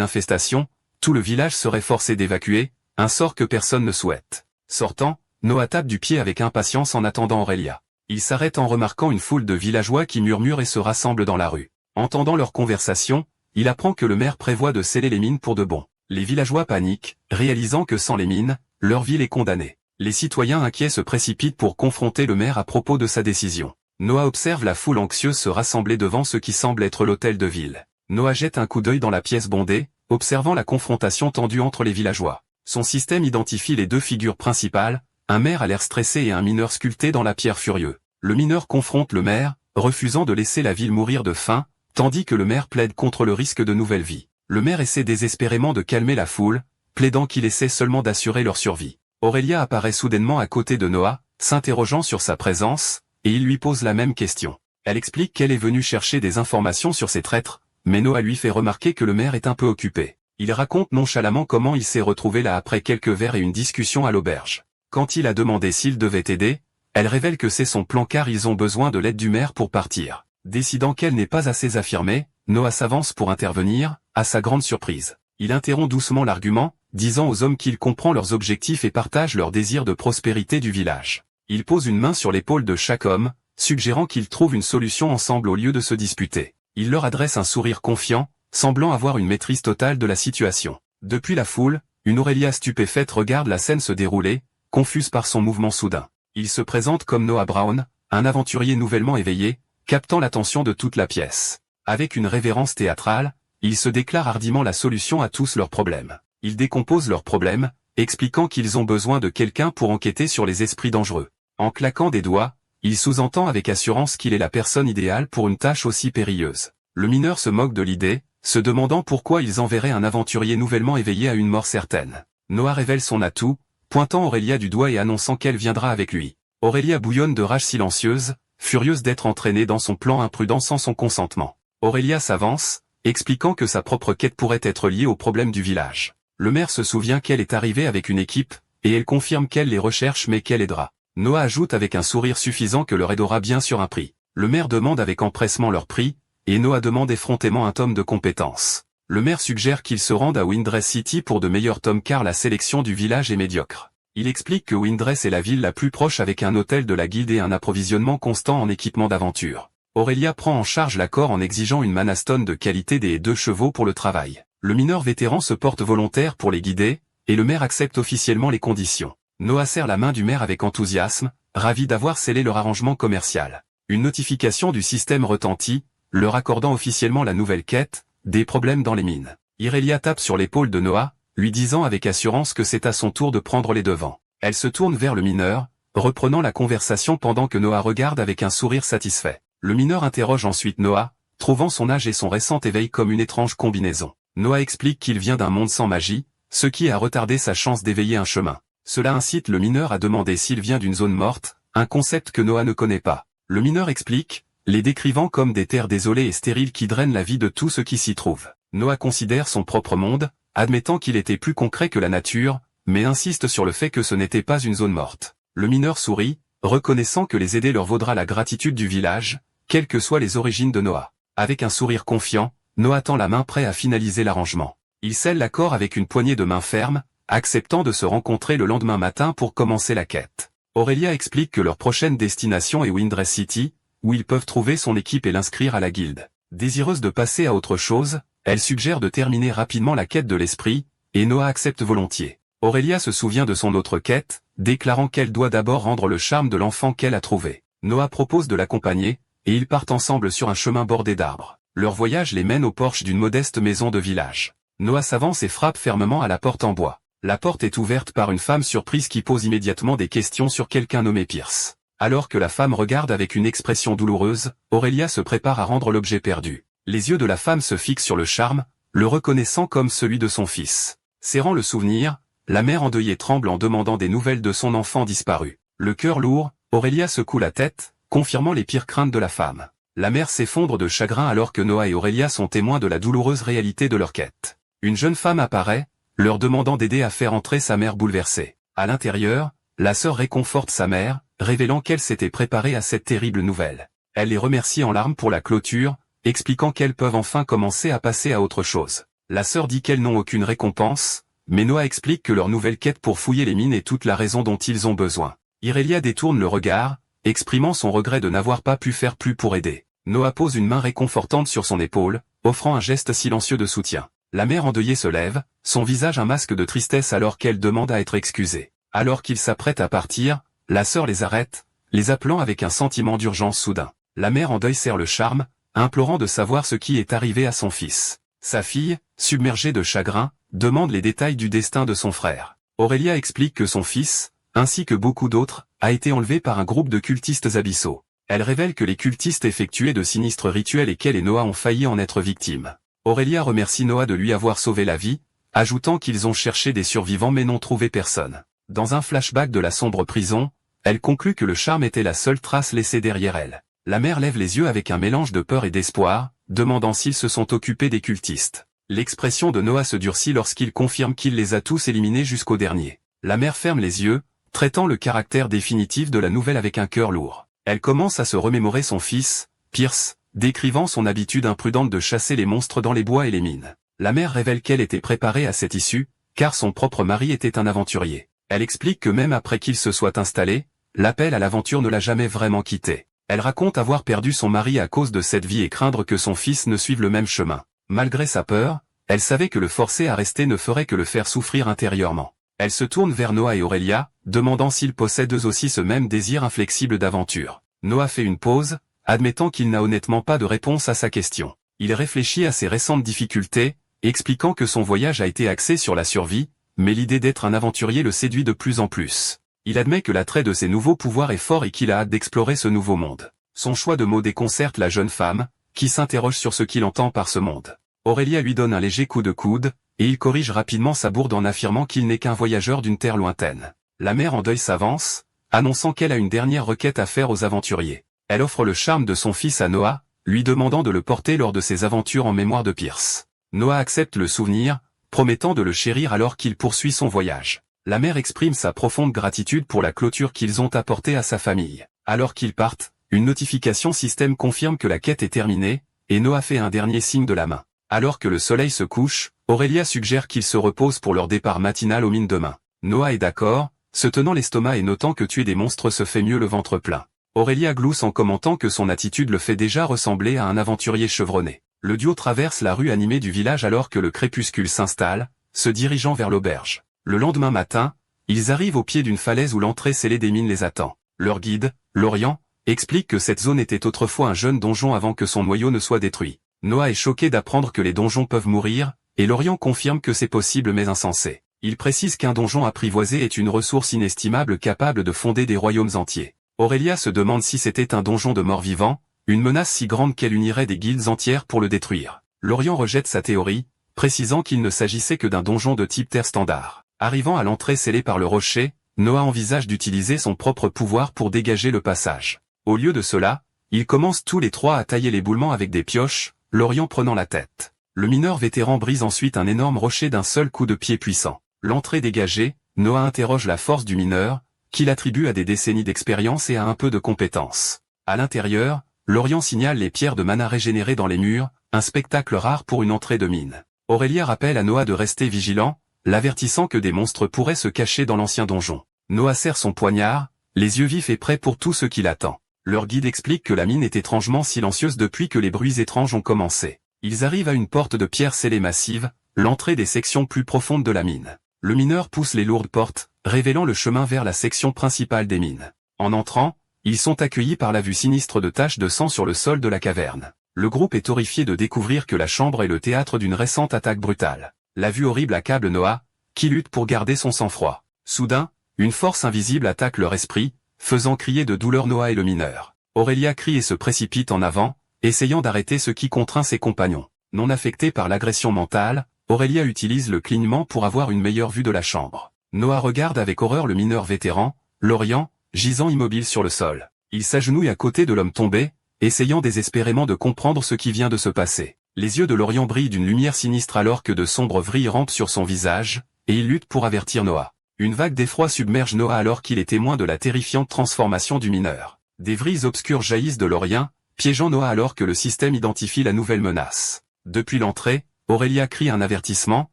infestation, tout le village serait forcé d'évacuer, un sort que personne ne souhaite. Sortant, Noah tape du pied avec impatience en attendant Aurélia. Il s'arrête en remarquant une foule de villageois qui murmurent et se rassemblent dans la rue. Entendant leur conversation, il apprend que le maire prévoit de sceller les mines pour de bon. Les villageois paniquent, réalisant que sans les mines, leur ville est condamnée. Les citoyens inquiets se précipitent pour confronter le maire à propos de sa décision. Noah observe la foule anxieuse se rassembler devant ce qui semble être l'hôtel de ville. Noah jette un coup d'œil dans la pièce bondée, observant la confrontation tendue entre les villageois. Son système identifie les deux figures principales, un maire à l'air stressé et un mineur sculpté dans la pierre furieux. Le mineur confronte le maire, refusant de laisser la ville mourir de faim, tandis que le maire plaide contre le risque de nouvelle vie. Le maire essaie désespérément de calmer la foule, plaidant qu'il essaie seulement d'assurer leur survie. Aurélia apparaît soudainement à côté de Noah, s'interrogeant sur sa présence, et il lui pose la même question. Elle explique qu'elle est venue chercher des informations sur ces traîtres, mais Noah lui fait remarquer que le maire est un peu occupé. Il raconte nonchalamment comment il s'est retrouvé là après quelques verres et une discussion à l'auberge. Quand il a demandé s'il devait aider, elle révèle que c'est son plan car ils ont besoin de l'aide du maire pour partir. Décidant qu'elle n'est pas assez affirmée, Noah s'avance pour intervenir, à sa grande surprise. Il interrompt doucement l'argument, disant aux hommes qu'il comprend leurs objectifs et partage leur désir de prospérité du village. Il pose une main sur l'épaule de chaque homme, suggérant qu'ils trouvent une solution ensemble au lieu de se disputer. Il leur adresse un sourire confiant, semblant avoir une maîtrise totale de la situation. Depuis la foule, une Aurélia stupéfaite regarde la scène se dérouler, confuse par son mouvement soudain. Il se présente comme Noah Brown, un aventurier nouvellement éveillé, captant l'attention de toute la pièce. Avec une révérence théâtrale, il se déclare hardiment la solution à tous leurs problèmes. Il décompose leurs problèmes, expliquant qu'ils ont besoin de quelqu'un pour enquêter sur les esprits dangereux. En claquant des doigts, il sous-entend avec assurance qu'il est la personne idéale pour une tâche aussi périlleuse. Le mineur se moque de l'idée, se demandant pourquoi ils enverraient un aventurier nouvellement éveillé à une mort certaine. Noah révèle son atout, pointant Aurélia du doigt et annonçant qu'elle viendra avec lui. Aurélia bouillonne de rage silencieuse, furieuse d'être entraînée dans son plan imprudent sans son consentement. Aurélia s'avance, expliquant que sa propre quête pourrait être liée aux problèmes du village. Le maire se souvient qu'elle est arrivée avec une équipe, et elle confirme qu'elle les recherche mais qu'elle aidera. Noah ajoute avec un sourire suffisant que leur aide aura bien sûr un prix. Le maire demande avec empressement leur prix, et Noah demande effrontément un tome de compétences. Le maire suggère qu'ils se rendent à Windress City pour de meilleurs tomes car la sélection du village est médiocre. Il explique que Windress est la ville la plus proche avec un hôtel de la guilde et un approvisionnement constant en équipement d'aventure. Aurélia prend en charge l'accord en exigeant une manastone de qualité des 2 chevaux pour le travail. Le mineur vétéran se porte volontaire pour les guider, et le maire accepte officiellement les conditions. Noah serre la main du maire avec enthousiasme, ravi d'avoir scellé leur arrangement commercial. Une notification du système retentit, leur accordant officiellement la nouvelle quête, des problèmes dans les mines. Aurélia tape sur l'épaule de Noah, lui disant avec assurance que c'est à son tour de prendre les devants. Elle se tourne vers le mineur, reprenant la conversation pendant que Noah regarde avec un sourire satisfait. Le mineur interroge ensuite Noah, trouvant son âge et son récent éveil comme une étrange combinaison. Noah explique qu'il vient d'un monde sans magie, ce qui a retardé sa chance d'éveiller un chemin. Cela incite le mineur à demander s'il vient d'une zone morte, un concept que Noah ne connaît pas. Le mineur explique, les décrivant comme des terres désolées et stériles qui drainent la vie de tout ce qui s'y trouve. Noah considère son propre monde, admettant qu'il était plus concret que la nature, mais insiste sur le fait que ce n'était pas une zone morte. Le mineur sourit, reconnaissant que les aider leur vaudra la gratitude du village, quelles que soient les origines de Noah. Avec un sourire confiant, Noah tend la main prêt à finaliser l'arrangement. Il scelle l'accord avec une poignée de main ferme, acceptant de se rencontrer le lendemain matin pour commencer la quête. Aurélia explique que leur prochaine destination est Windress City, où ils peuvent trouver son équipe et l'inscrire à la guilde. Désireuse de passer à autre chose, elle suggère de terminer rapidement la quête de l'esprit, et Noah accepte volontiers. Aurélia se souvient de son autre quête, déclarant qu'elle doit d'abord rendre le charme de l'enfant qu'elle a trouvé. Noah propose de l'accompagner, et ils partent ensemble sur un chemin bordé d'arbres. Leur voyage les mène au porche d'une modeste maison de village. Noah s'avance et frappe fermement à la porte en bois. La porte est ouverte par une femme surprise qui pose immédiatement des questions sur quelqu'un nommé Pierce. Alors que la femme regarde avec une expression douloureuse, Aurélia se prépare à rendre l'objet perdu. Les yeux de la femme se fixent sur le charme, le reconnaissant comme celui de son fils. Serrant le souvenir, la mère endeuillée tremble en demandant des nouvelles de son enfant disparu. Le cœur lourd, Aurélia secoue la tête, confirmant les pires craintes de la femme. La mère s'effondre de chagrin alors que Noah et Aurélia sont témoins de la douloureuse réalité de leur quête. Une jeune femme apparaît, leur demandant d'aider à faire entrer sa mère bouleversée. À l'intérieur, la sœur réconforte sa mère, révélant qu'elle s'était préparée à cette terrible nouvelle. Elle les remercie en larmes pour la clôture, expliquant qu'elles peuvent enfin commencer à passer à autre chose. La sœur dit qu'elles n'ont aucune récompense, mais Noah explique que leur nouvelle quête pour fouiller les mines est toute la raison dont ils ont besoin. Irelia détourne le regard, exprimant son regret de n'avoir pas pu faire plus pour aider. Noah pose une main réconfortante sur son épaule, offrant un geste silencieux de soutien. La mère endeuillée se lève, son visage un masque de tristesse alors qu'elle demande à être excusée. Alors qu'ils s'apprêtent à partir, la sœur les arrête, les appelant avec un sentiment d'urgence soudain. La mère en deuil serre le charme, implorant de savoir ce qui est arrivé à son fils. Sa fille, submergée de chagrin, demande les détails du destin de son frère. Aurélia explique que son fils, ainsi que beaucoup d'autres, a été enlevé par un groupe de cultistes abyssaux. Elle révèle que les cultistes effectuaient de sinistres rituels et qu'elle et Noah ont failli en être victimes. Aurélia remercie Noah de lui avoir sauvé la vie, ajoutant qu'ils ont cherché des survivants mais n'ont trouvé personne. Dans un flashback de la sombre prison, elle conclut que le charme était la seule trace laissée derrière elle. La mère lève les yeux avec un mélange de peur et d'espoir, demandant s'ils se sont occupés des cultistes. L'expression de Noah se durcit lorsqu'il confirme qu'il les a tous éliminés jusqu'au dernier. La mère ferme les yeux, traitant le caractère définitif de la nouvelle avec un cœur lourd. Elle commence à se remémorer son fils, Pierce, décrivant son habitude imprudente de chasser les monstres dans les bois et les mines. La mère révèle qu'elle était préparée à cette issue, car son propre mari était un aventurier. Elle explique que même après qu'il se soit installé, l'appel à l'aventure ne l'a jamais vraiment quitté. Elle raconte avoir perdu son mari à cause de cette vie et craindre que son fils ne suive le même chemin. Malgré sa peur, elle savait que le forcer à rester ne ferait que le faire souffrir intérieurement. Elle se tourne vers Noah et Aurélia, demandant s'ils possèdent eux aussi ce même désir inflexible d'aventure. Noah fait une pause, admettant qu'il n'a honnêtement pas de réponse à sa question. Il réfléchit à ses récentes difficultés, expliquant que son voyage a été axé sur la survie, mais l'idée d'être un aventurier le séduit de plus en plus. Il admet que l'attrait de ses nouveaux pouvoirs est fort et qu'il a hâte d'explorer ce nouveau monde. Son choix de mots déconcerte la jeune femme, qui s'interroge sur ce qu'il entend par ce monde. Aurélia lui donne un léger coup de coude, et il corrige rapidement sa bourde en affirmant qu'il n'est qu'un voyageur d'une terre lointaine. La mère en deuil s'avance, annonçant qu'elle a une dernière requête à faire aux aventuriers. Elle offre le charme de son fils à Noah, lui demandant de le porter lors de ses aventures en mémoire de Pierce. Noah accepte le souvenir, promettant de le chérir alors qu'il poursuit son voyage. La mère exprime sa profonde gratitude pour la clôture qu'ils ont apportée à sa famille. Alors qu'ils partent, une notification système confirme que la quête est terminée, et Noah fait un dernier signe de la main. Alors que le soleil se couche, Aurélia suggère qu'ils se reposent pour leur départ matinal aux mines demain. Noah est d'accord, se tenant l'estomac et notant que tuer des monstres se fait mieux le ventre plein. Aurélia glousse en commentant que son attitude le fait déjà ressembler à un aventurier chevronné. Le duo traverse la rue animée du village alors que le crépuscule s'installe, se dirigeant vers l'auberge. Le lendemain matin, ils arrivent au pied d'une falaise où l'entrée scellée des mines les attend. Leur guide, Lorient, explique que cette zone était autrefois un jeune donjon avant que son noyau ne soit détruit. Noah est choqué d'apprendre que les donjons peuvent mourir, et Lorient confirme que c'est possible mais insensé. Il précise qu'un donjon apprivoisé est une ressource inestimable capable de fonder des royaumes entiers. Aurélia se demande si c'était un donjon de morts-vivants, une menace si grande qu'elle unirait des guildes entières pour le détruire. Lorient rejette sa théorie, précisant qu'il ne s'agissait que d'un donjon de type terre standard. Arrivant à l'entrée scellée par le rocher, Noah envisage d'utiliser son propre pouvoir pour dégager le passage. Au lieu de cela, ils commencent tous les trois à tailler l'éboulement avec des pioches, Lorient prenant la tête. Le mineur vétéran brise ensuite un énorme rocher d'un seul coup de pied puissant. L'entrée dégagée, Noah interroge la force du mineur, qu'il attribue à des décennies d'expérience et à un peu de compétence. À l'intérieur, Lorient signale les pierres de mana régénérées dans les murs, un spectacle rare pour une entrée de mine. Aurélia rappelle à Noah de rester vigilant, l'avertissant que des monstres pourraient se cacher dans l'ancien donjon. Noah serre son poignard, les yeux vifs et prêts pour tout ce qui l'attend. Leur guide explique que la mine est étrangement silencieuse depuis que les bruits étranges ont commencé. Ils arrivent à une porte de pierre scellée massive, l'entrée des sections plus profondes de la mine. Le mineur pousse les lourdes portes, révélant le chemin vers la section principale des mines. En entrant, ils sont accueillis par la vue sinistre de taches de sang sur le sol de la caverne. Le groupe est horrifié de découvrir que la chambre est le théâtre d'une récente attaque brutale. La vue horrible accable Noah, qui lutte pour garder son sang-froid. Soudain, une force invisible attaque leur esprit, faisant crier de douleur Noah et le mineur. Aurélia crie et se précipite en avant, essayant d'arrêter ce qui contraint ses compagnons. Non affectée par l'agression mentale, Aurélia utilise le clignement pour avoir une meilleure vue de la chambre. Noah regarde avec horreur le mineur vétéran, Lorient, gisant immobile sur le sol. Il s'agenouille à côté de l'homme tombé, essayant désespérément de comprendre ce qui vient de se passer. Les yeux de l'Orient brillent d'une lumière sinistre alors que de sombres vrilles rampent sur son visage, et il lutte pour avertir Noah. Une vague d'effroi submerge Noah alors qu'il est témoin de la terrifiante transformation du mineur. Des vrilles obscures jaillissent de l'Orient, piégeant Noah alors que le système identifie la nouvelle menace. Depuis l'entrée, Aurélia crie un avertissement,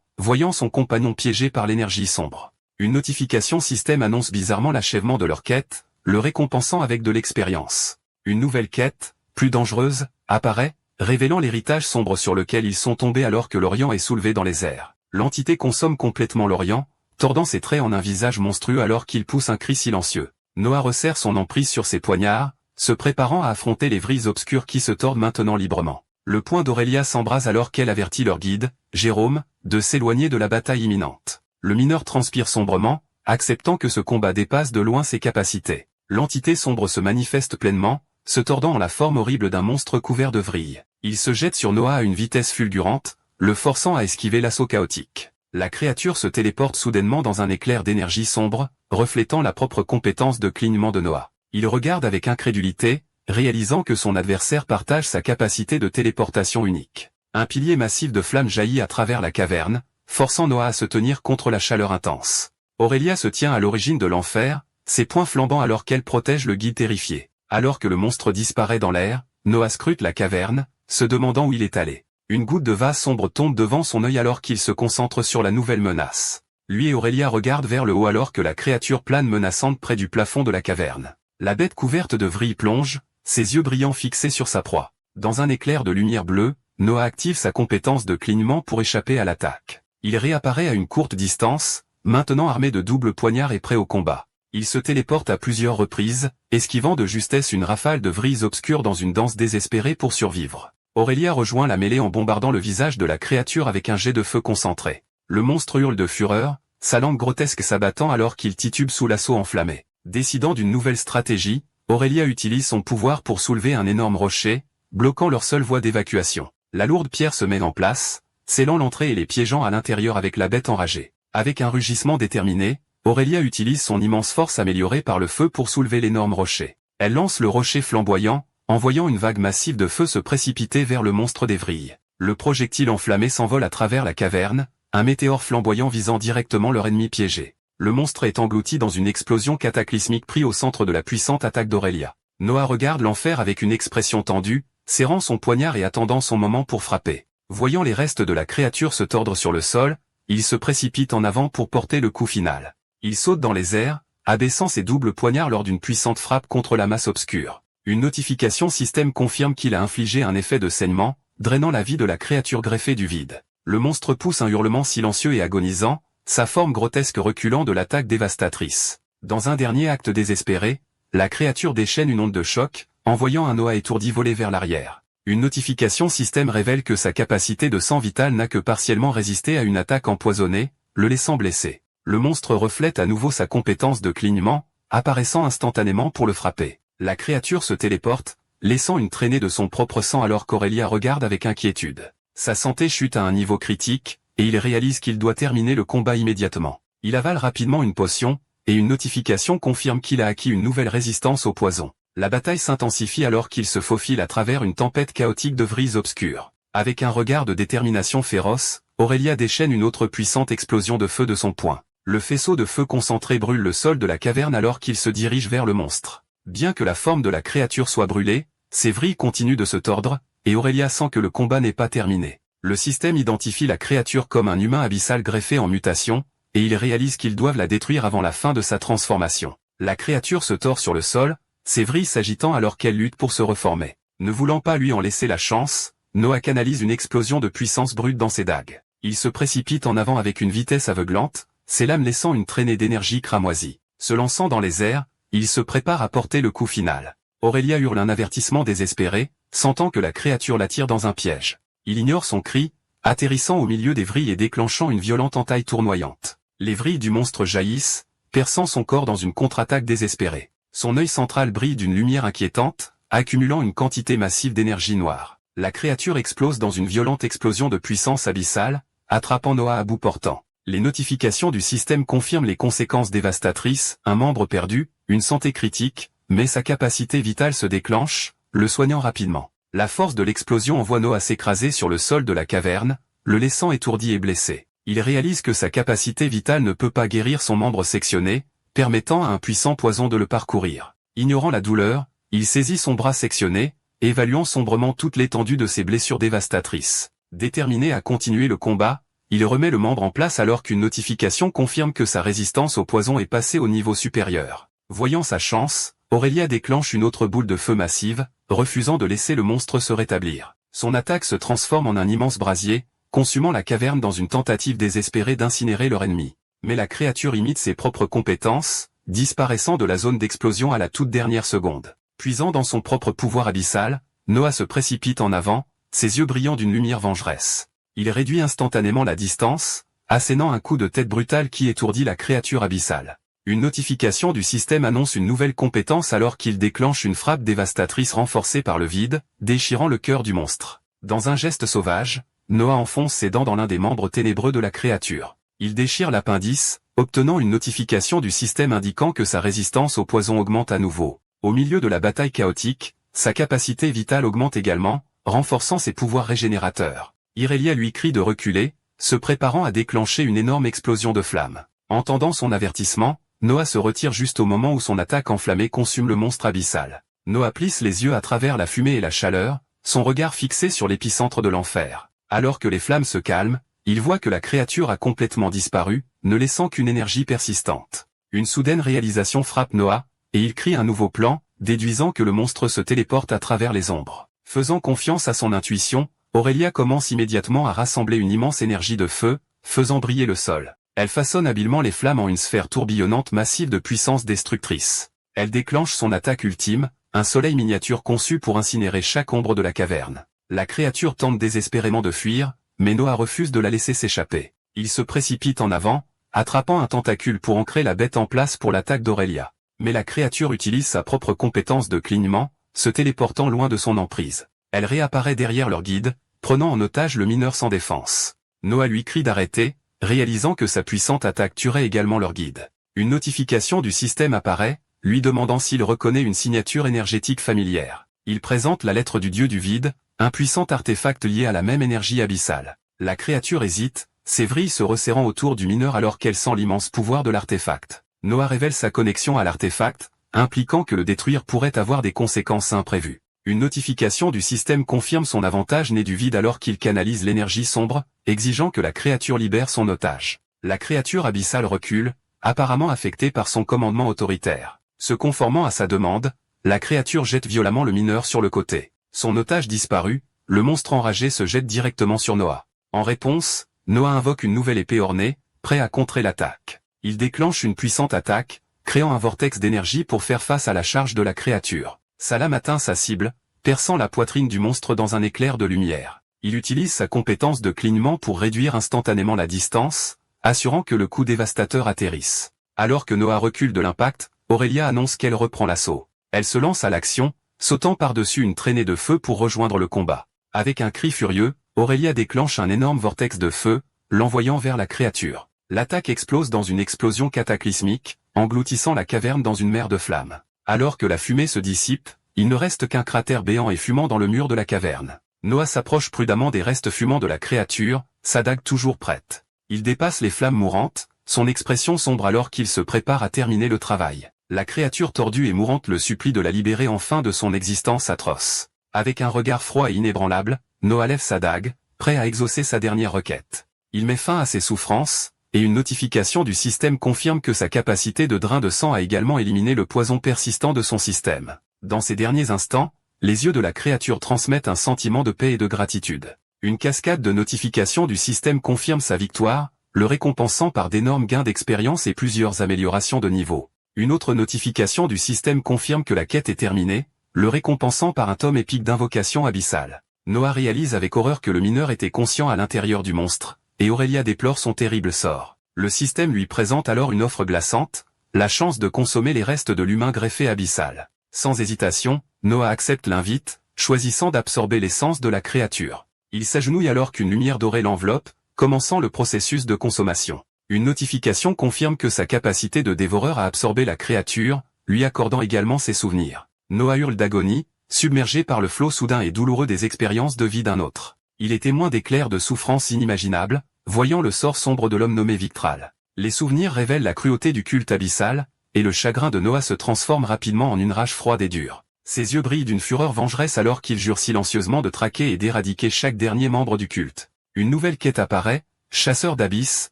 voyant son compagnon piégé par l'énergie sombre. Une notification système annonce bizarrement l'achèvement de leur quête, le récompensant avec de l'expérience. Une nouvelle quête, plus dangereuse, apparaît, révélant l'héritage sombre sur lequel ils sont tombés alors que l'Orient est soulevé dans les airs. L'entité consomme complètement l'Orient, tordant ses traits en un visage monstrueux alors qu'il pousse un cri silencieux. Noah resserre son emprise sur ses poignards, se préparant à affronter les vrilles obscures qui se tordent maintenant librement. Le poing d'Aurélia s'embrase alors qu'elle avertit leur guide, Jérôme, de s'éloigner de la bataille imminente. Le mineur transpire sombrement, acceptant que ce combat dépasse de loin ses capacités. L'entité sombre se manifeste pleinement, se tordant en la forme horrible d'un monstre couvert de vrilles. Il se jette sur Noah à une vitesse fulgurante, le forçant à esquiver l'assaut chaotique. La créature se téléporte soudainement dans un éclair d'énergie sombre, reflétant la propre compétence de clignement de Noah. Il regarde avec incrédulité, réalisant que son adversaire partage sa capacité de téléportation unique. Un pilier massif de flammes jaillit à travers la caverne, forçant Noah à se tenir contre la chaleur intense. Aurélia se tient à l'origine de l'enfer, ses poings flambant alors qu'elle protège le guide terrifié. Alors que le monstre disparaît dans l'air, Noah scrute la caverne, se demandant où il est allé. Une goutte de vase sombre tombe devant son œil alors qu'il se concentre sur la nouvelle menace. Lui et Aurélia regardent vers le haut alors que la créature plane menaçante près du plafond de la caverne. La bête couverte de vrilles plonge, ses yeux brillants fixés sur sa proie. Dans un éclair de lumière bleue, Noah active sa compétence de clignement pour échapper à l'attaque. Il réapparaît à une courte distance, maintenant armé de doubles poignards et prêt au combat. Il se téléporte à plusieurs reprises, esquivant de justesse une rafale de vrilles obscures dans une danse désespérée pour survivre. Aurélia rejoint la mêlée en bombardant le visage de la créature avec un jet de feu concentré. Le monstre hurle de fureur, sa langue grotesque s'abattant alors qu'il titube sous l'assaut enflammé. Décidant d'une nouvelle stratégie, Aurélia utilise son pouvoir pour soulever un énorme rocher, bloquant leur seule voie d'évacuation. La lourde pierre se met en place, scellant l'entrée et les piégeant à l'intérieur avec la bête enragée. Avec un rugissement déterminé, Aurélia utilise son immense force améliorée par le feu pour soulever l'énorme rocher. Elle lance le rocher flamboyant, envoyant une vague massive de feu se précipiter vers le monstre des vrilles. Le projectile enflammé s'envole à travers la caverne, un météore flamboyant visant directement leur ennemi piégé. Le monstre est englouti dans une explosion cataclysmique pris au centre de la puissante attaque d'Aurélia. Noah regarde l'enfer avec une expression tendue, serrant son poignard et attendant son moment pour frapper. Voyant les restes de la créature se tordre sur le sol, il se précipite en avant pour porter le coup final. Il saute dans les airs, abaissant ses doubles poignards lors d'une puissante frappe contre la masse obscure. Une notification système confirme qu'il a infligé un effet de saignement, drainant la vie de la créature greffée du vide. Le monstre pousse un hurlement silencieux et agonisant, sa forme grotesque reculant de l'attaque dévastatrice. Dans un dernier acte désespéré, la créature déchaîne une onde de choc, envoyant un Noah étourdi voler vers l'arrière. Une notification système révèle que sa capacité de sang vital n'a que partiellement résisté à une attaque empoisonnée, le laissant blessé. Le monstre reflète à nouveau sa compétence de clignement, apparaissant instantanément pour le frapper. La créature se téléporte, laissant une traînée de son propre sang alors qu'Aurélia regarde avec inquiétude. Sa santé chute à un niveau critique, et il réalise qu'il doit terminer le combat immédiatement. Il avale rapidement une potion, et une notification confirme qu'il a acquis une nouvelle résistance au poison. La bataille s'intensifie alors qu'il se faufile à travers une tempête chaotique de vrilles obscures. Avec un regard de détermination féroce, Aurélia déchaîne une autre puissante explosion de feu de son poing. Le faisceau de feu concentré brûle le sol de la caverne alors qu'il se dirige vers le monstre. Bien que la forme de la créature soit brûlée, ses vrilles continuent de se tordre, et Aurélia sent que le combat n'est pas terminé. Le système identifie la créature comme un humain abyssal greffé en mutation, et ils réalisent qu'ils doivent la détruire avant la fin de sa transformation. La créature se tord sur le sol, ses vrilles s'agitant alors qu'elle lutte pour se reformer. Ne voulant pas lui en laisser la chance, Noah canalise une explosion de puissance brute dans ses dagues. Il se précipite en avant avec une vitesse aveuglante, ses lames laissant une traînée d'énergie cramoisie. Se lançant dans les airs, il se prépare à porter le coup final. Aurélia hurle un avertissement désespéré, sentant que la créature l'attire dans un piège. Il ignore son cri, atterrissant au milieu des vrilles et déclenchant une violente entaille tournoyante. Les vrilles du monstre jaillissent, perçant son corps dans une contre-attaque désespérée. Son œil central brille d'une lumière inquiétante, accumulant une quantité massive d'énergie noire. La créature explose dans une violente explosion de puissance abyssale, attrapant Noah à bout portant. Les notifications du système confirment les conséquences dévastatrices, un membre perdu, une santé critique, mais sa capacité vitale se déclenche, le soignant rapidement. La force de l'explosion envoie Noah s'écraser sur le sol de la caverne, le laissant étourdi et blessé. Il réalise que sa capacité vitale ne peut pas guérir son membre sectionné, permettant à un puissant poison de le parcourir. Ignorant la douleur, il saisit son bras sectionné, évaluant sombrement toute l'étendue de ses blessures dévastatrices. Déterminé à continuer le combat, il remet le membre en place alors qu'une notification confirme que sa résistance au poison est passée au niveau supérieur. Voyant sa chance, Aurelia déclenche une autre boule de feu massive, refusant de laisser le monstre se rétablir. Son attaque se transforme en un immense brasier, consumant la caverne dans une tentative désespérée d'incinérer leur ennemi. Mais la créature imite ses propres compétences, disparaissant de la zone d'explosion à la toute dernière seconde. Puisant dans son propre pouvoir abyssal, Noah se précipite en avant, ses yeux brillant d'une lumière vengeresse. Il réduit instantanément la distance, assénant un coup de tête brutal qui étourdit la créature abyssale. Une notification du système annonce une nouvelle compétence alors qu'il déclenche une frappe dévastatrice renforcée par le vide, déchirant le cœur du monstre. Dans un geste sauvage, Noah enfonce ses dents dans l'un des membres ténébreux de la créature. Il déchire l'appendice, obtenant une notification du système indiquant que sa résistance au poison augmente à nouveau. Au milieu de la bataille chaotique, sa capacité vitale augmente également, renforçant ses pouvoirs régénérateurs. Irelia lui crie de reculer, se préparant à déclencher une énorme explosion de flammes. Entendant son avertissement, Noah se retire juste au moment où son attaque enflammée consume le monstre abyssal. Noah plisse les yeux à travers la fumée et la chaleur, son regard fixé sur l'épicentre de l'enfer. Alors que les flammes se calment, il voit que la créature a complètement disparu, ne laissant qu'une énergie persistante. Une soudaine réalisation frappe Noah, et il crie un nouveau plan, déduisant que le monstre se téléporte à travers les ombres. Faisant confiance à son intuition, Aurelia commence immédiatement à rassembler une immense énergie de feu, faisant briller le sol. Elle façonne habilement les flammes en une sphère tourbillonnante massive de puissance destructrice. Elle déclenche son attaque ultime, un soleil miniature conçu pour incinérer chaque ombre de la caverne. La créature tente désespérément de fuir, mais Noah refuse de la laisser s'échapper. Il se précipite en avant, attrapant un tentacule pour ancrer la bête en place pour l'attaque d'Aurelia. Mais la créature utilise sa propre compétence de clignement, se téléportant loin de son emprise. Elle réapparaît derrière leur guide, prenant en otage le mineur sans défense. Noah lui crie d'arrêter, réalisant que sa puissante attaque tuerait également leur guide. Une notification du système apparaît, lui demandant s'il reconnaît une signature énergétique familière. Il présente la lettre du dieu du vide, un puissant artefact lié à la même énergie abyssale. La créature hésite, ses vrilles se resserrant autour du mineur alors qu'elle sent l'immense pouvoir de l'artefact. Noah révèle sa connexion à l'artefact, impliquant que le détruire pourrait avoir des conséquences imprévues. Une notification du système confirme son avantage né du vide alors qu'il canalise l'énergie sombre, exigeant que la créature libère son otage. La créature abyssale recule, apparemment affectée par son commandement autoritaire. Se conformant à sa demande, la créature jette violemment le mineur sur le côté. Son otage disparu, le monstre enragé se jette directement sur Noah. En réponse, Noah invoque une nouvelle épée ornée, prêt à contrer l'attaque. Il déclenche une puissante attaque, créant un vortex d'énergie pour faire face à la charge de la créature. Sa lame atteint sa cible, perçant la poitrine du monstre dans un éclair de lumière. Il utilise sa compétence de clignement pour réduire instantanément la distance, assurant que le coup dévastateur atterrisse. Alors que Noah recule de l'impact, Aurelia annonce qu'elle reprend l'assaut. Elle se lance à l'action, sautant par-dessus une traînée de feu pour rejoindre le combat. Avec un cri furieux, Aurelia déclenche un énorme vortex de feu, l'envoyant vers la créature. L'attaque explose dans une explosion cataclysmique, engloutissant la caverne dans une mer de flammes. Alors que la fumée se dissipe, il ne reste qu'un cratère béant et fumant dans le mur de la caverne. Noah s'approche prudemment des restes fumants de la créature, sa dague toujours prête. Il dépasse les flammes mourantes, son expression sombre alors qu'il se prépare à terminer le travail. La créature tordue et mourante le supplie de la libérer enfin de son existence atroce. Avec un regard froid et inébranlable, Noah lève sa dague, prêt à exaucer sa dernière requête. Il met fin à ses souffrances, et une notification du système confirme que sa capacité de drain de sang a également éliminé le poison persistant de son système. Dans ces derniers instants, les yeux de la créature transmettent un sentiment de paix et de gratitude. Une cascade de notifications du système confirme sa victoire, le récompensant par d'énormes gains d'expérience et plusieurs améliorations de niveau. Une autre notification du système confirme que la quête est terminée, le récompensant par un tome épique d'invocation abyssale. Noah réalise avec horreur que le mineur était conscient à l'intérieur du monstre, et Aurelia déplore son terrible sort. Le système lui présente alors une offre glaçante, la chance de consommer les restes de l'humain greffé abyssal. Sans hésitation, Noah accepte l'invite, choisissant d'absorber l'essence de la créature. Il s'agenouille alors qu'une lumière dorée l'enveloppe, commençant le processus de consommation. Une notification confirme que sa capacité de dévoreur a absorbé la créature, lui accordant également ses souvenirs. Noah hurle d'agonie, submergé par le flot soudain et douloureux des expériences de vie d'un autre. Il est témoin d'éclairs de souffrance inimaginables, voyant le sort sombre de l'homme nommé Victral. Les souvenirs révèlent la cruauté du culte abyssal, et le chagrin de Noah se transforme rapidement en une rage froide et dure. Ses yeux brillent d'une fureur vengeresse alors qu'il jure silencieusement de traquer et d'éradiquer chaque dernier membre du culte. Une nouvelle quête apparaît, chasseur d'abysse,